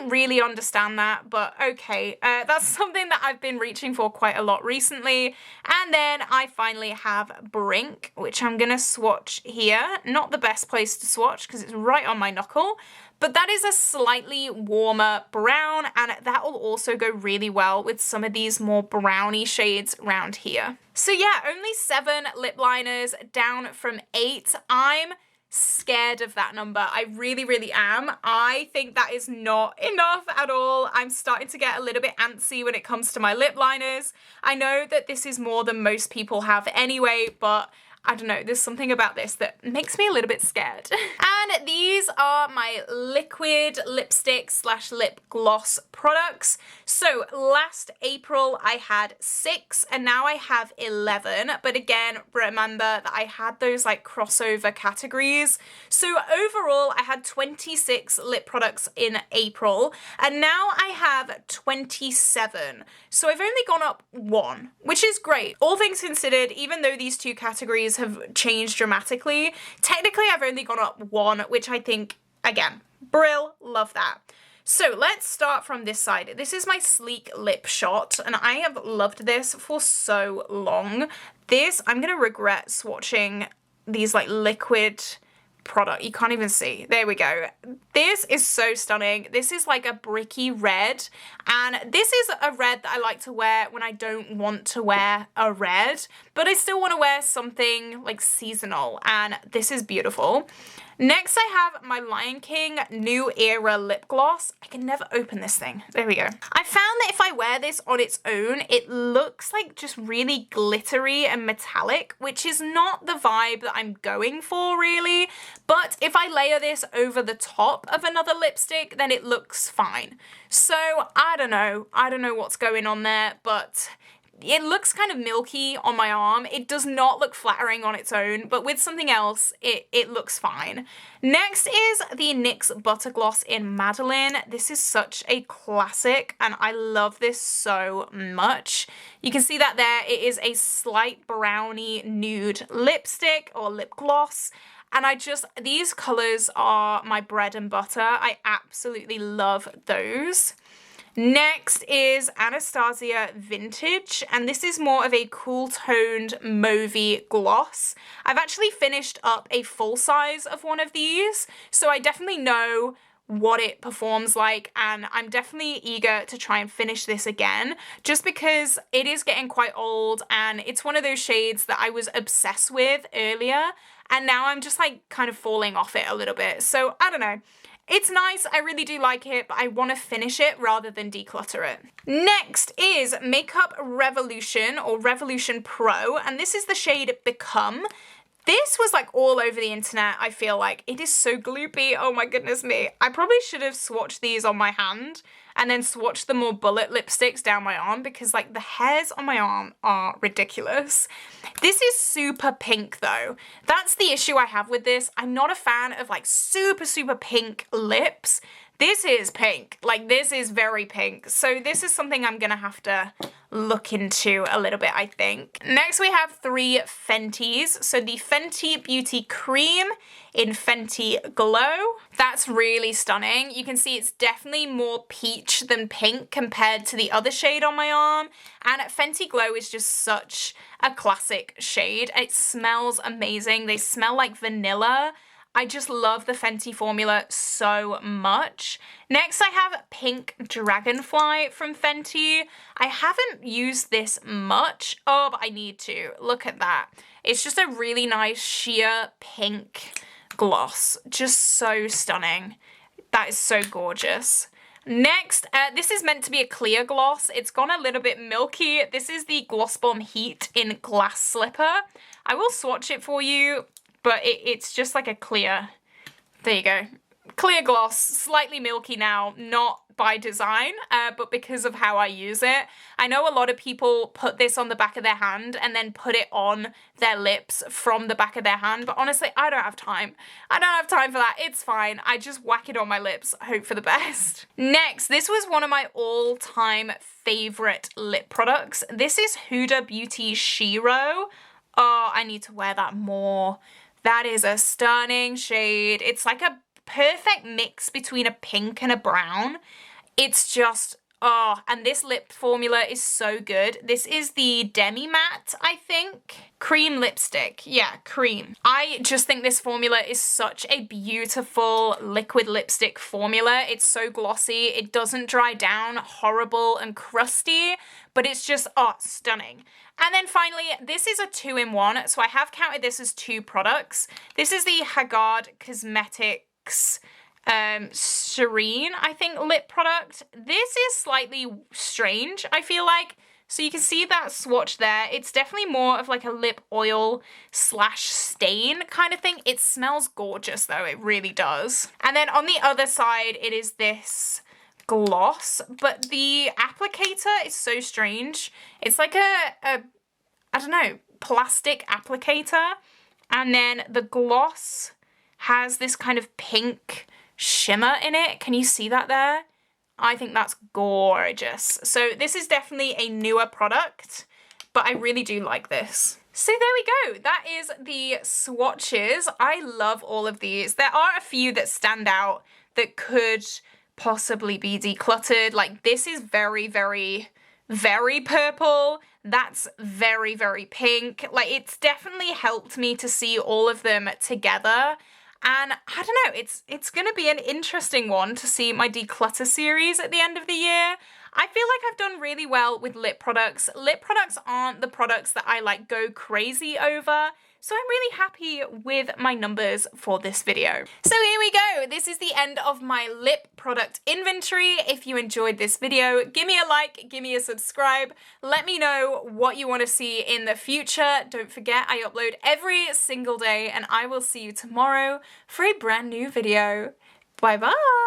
really understand that, but okay. That's something that I've been reaching for quite a lot recently. And then I finally have Brink, which I'm gonna swatch here. Not the best place to swatch because it's right on my knuckle, but that is a slightly warmer brown, and that will also go really well with some of these more brownie shades around here. So yeah, only 7 lip liners, down from 8. I'm scared of that number. I really, really am. I think that is not enough at all. I'm starting to get a little bit antsy when it comes to my lip liners. I know that this is more than most people have anyway, but I don't know, there's something about this that makes me a little bit scared. And these are my liquid lipstick slash lip gloss products. So last April I had 6 and now I have 11. But again, remember that I had those like crossover categories. So overall I had 26 lip products in April and now I have 27. So I've only gone up 1, which is great. All things considered, even though these 2 categories have changed dramatically, technically I've only gone up 1, which I think, again, brill, love that. So let's start from this side. This is my Sleek Lip Shot, and I have loved this for so long. This, I'm gonna regret swatching these like liquid product. You can't even see. There we go. This is so stunning. This is like a bricky red, and this is a red that I like to wear when I don't want to wear a red, but I still want to wear something like seasonal, and this is beautiful. Next, I have my Lion King New Era lip gloss. I can never open this thing. There we go. I found that if I wear this on its own, it looks like just really glittery and metallic, which is not the vibe that I'm going for really. But if I layer this over the top of another lipstick, then it looks fine. So I don't know. I don't know what's going on there, but it looks kind of milky on my arm. It does not look flattering on its own, but with something else, it looks fine. Next is the NYX Butter Gloss in Madeline. This is such a classic, and I love this so much. You can see that there. It is a slight brownie nude lipstick or lip gloss. And these colors are my bread and butter. I absolutely love those. Next is Anastasia Vintage, and this is more of a cool-toned mauvey gloss. I've actually finished up a full size of one of these, so I definitely know what it performs like, and I'm definitely eager to try and finish this again, just because it is getting quite old, and it's one of those shades that I was obsessed with earlier, and now I'm just like kind of falling off it a little bit, so I don't know. It's nice, I really do like it, but I want to finish it rather than declutter it. Next is Makeup Revolution or Revolution Pro, and this is the shade Become. This was like all over the internet, I feel like. It is so gloopy, oh my goodness me. I probably should have swatched these on my hand and then swatched the more bullet lipsticks down my arm, because like the hairs on my arm are ridiculous. This is super pink though. That's the issue I have with this. I'm not a fan of like super, super pink lips. This is pink, like this is very pink. So this is something I'm gonna have to look into a little bit, I think. Next we have 3 Fenties. So the Fenty Beauty Cream in Fenty Glow. That's really stunning. You can see it's definitely more peach than pink compared to the other shade on my arm. And Fenty Glow is just such a classic shade. It smells amazing. They smell like vanilla. I just love the Fenty formula so much. Next, I have Pink Dragonfly from Fenty. I haven't used this much. Oh, but I need to. Look at that. It's just a really nice sheer pink gloss. Just so stunning. That is so gorgeous. Next, this is meant to be a clear gloss. It's gone a little bit milky. This is the Gloss Bomb Heat in Glass Slipper. I will swatch it for you, but it's just like a clear, there you go, clear gloss, slightly milky now, not by design, but because of how I use it. I know a lot of people put this on the back of their hand and then put it on their lips from the back of their hand, but honestly, I don't have time. I don't have time for that. It's fine. I just whack it on my lips, hope for the best. Next, this was one of my all-time favorite lip products. This is Huda Beauty Shiro. Oh, I need to wear that more. That is a stunning shade. It's like a perfect mix between a pink and a brown. It's just, oh, and this lip formula is so good. This is the Demi Matte, I think. Cream lipstick. Yeah, cream. I just think this formula is such a beautiful liquid lipstick formula. It's so glossy. It doesn't dry down horrible and crusty, but it's just, oh, stunning. And then finally, this is a 2-in-1, so I have counted this as 2 products. This is the Haggard Cosmetics Serene, I think, lip product. This is slightly strange, I feel like. So you can see that swatch there. It's definitely more of like a lip oil / stain kind of thing. It smells gorgeous though, it really does. And then on the other side, it is this gloss, but the applicator is so strange. It's like a I don't know, plastic applicator, and then the gloss has this kind of pink shimmer in it. Can you see that there? I think that's gorgeous. So this is definitely a newer product, but I really do like this. So there we go. That is the swatches. I love all of these. There are a few that stand out that could possibly be decluttered. Like this is very, very, very purple. That's very, very pink. Like it's definitely helped me to see all of them together. And I don't know, it's gonna be an interesting one to see my declutter series at the end of the year. I feel like I've done really well with lip products. Lip products aren't the products that I like go crazy over, so I'm really happy with my numbers for this video. So here we go. This is the end of my lip product inventory. If you enjoyed this video, give me a like, give me a subscribe. Let me know what you want to see in the future. Don't forget, I upload every single day, and I will see you tomorrow for a brand new video. Bye bye.